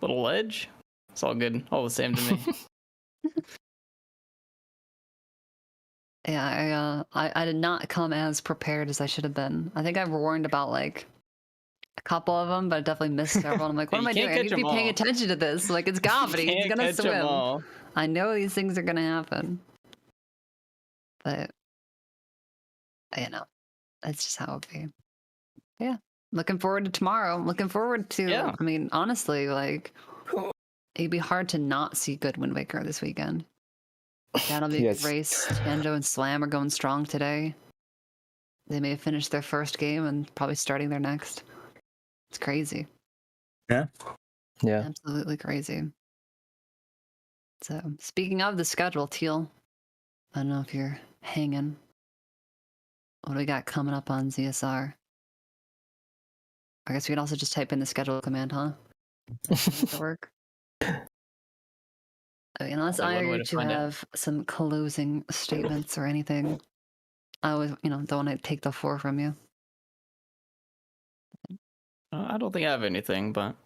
little ledge. It's all good. All the same to me. Yeah, I did not come as prepared as I should have been. I think I warned about like a couple of them, but I definitely missed several. I'm like, what You am I can't doing? I need catch to be 'em paying all. attention to this. Like, it's Gobbity. He's Can't gonna catch 'em swim. all. I know these things are gonna happen, but you know, that's just how it be. Yeah, looking forward to tomorrow. Looking forward to. Yeah. I mean, honestly, like, it'd be hard to not see good Wind Waker this weekend. That'll be a good Yes. race. Tanjo and Slam are going strong today. They may have finished their first game and probably starting their next. It's crazy. Yeah. Yeah. Absolutely crazy. So, speaking of the schedule, Teal, I don't know if you're hanging. What do we got coming up on ZSR? I guess we can also just type in the schedule command, huh? Make it work. I mean, unless Only one way I to to find it. have some closing statements or anything. I always, don't want to take the floor from you. I don't think I have anything, but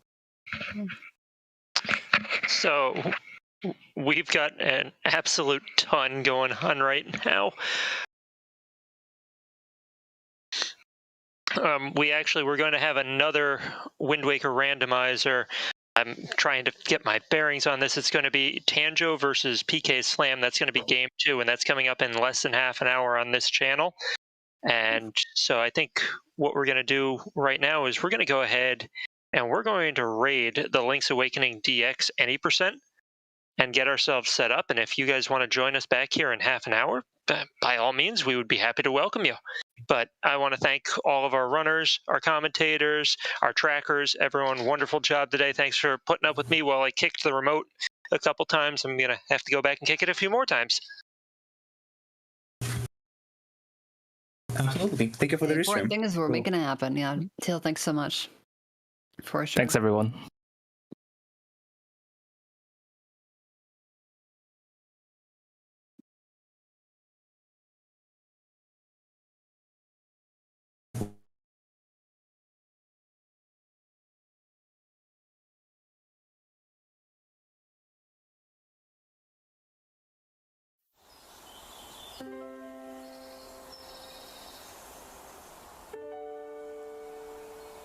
So we've got an absolute ton going on right now. We're going to have another Wind Waker randomizer. I'm trying to get my bearings on this. It's going to be Tanjo versus PK Slam. That's going to be game 2, and that's coming up in less than half an hour on this channel. And so I think what we're going to do right now is we're going to go ahead and we're going to raid the Link's Awakening DX any percent and get ourselves set up. And if you guys want to join us back here in half an hour, by all means, we would be happy to welcome you. But I want to thank all of our runners, our commentators, our trackers, everyone. Wonderful job today. Thanks for putting up with me while I kicked the remote a couple times. I'm going to have to go back and kick it a few more times. Absolutely. Thank you for the important restream. thing is we're Cool. making it happen. Yeah, Teal, thanks so much. For sure. Thanks, everyone.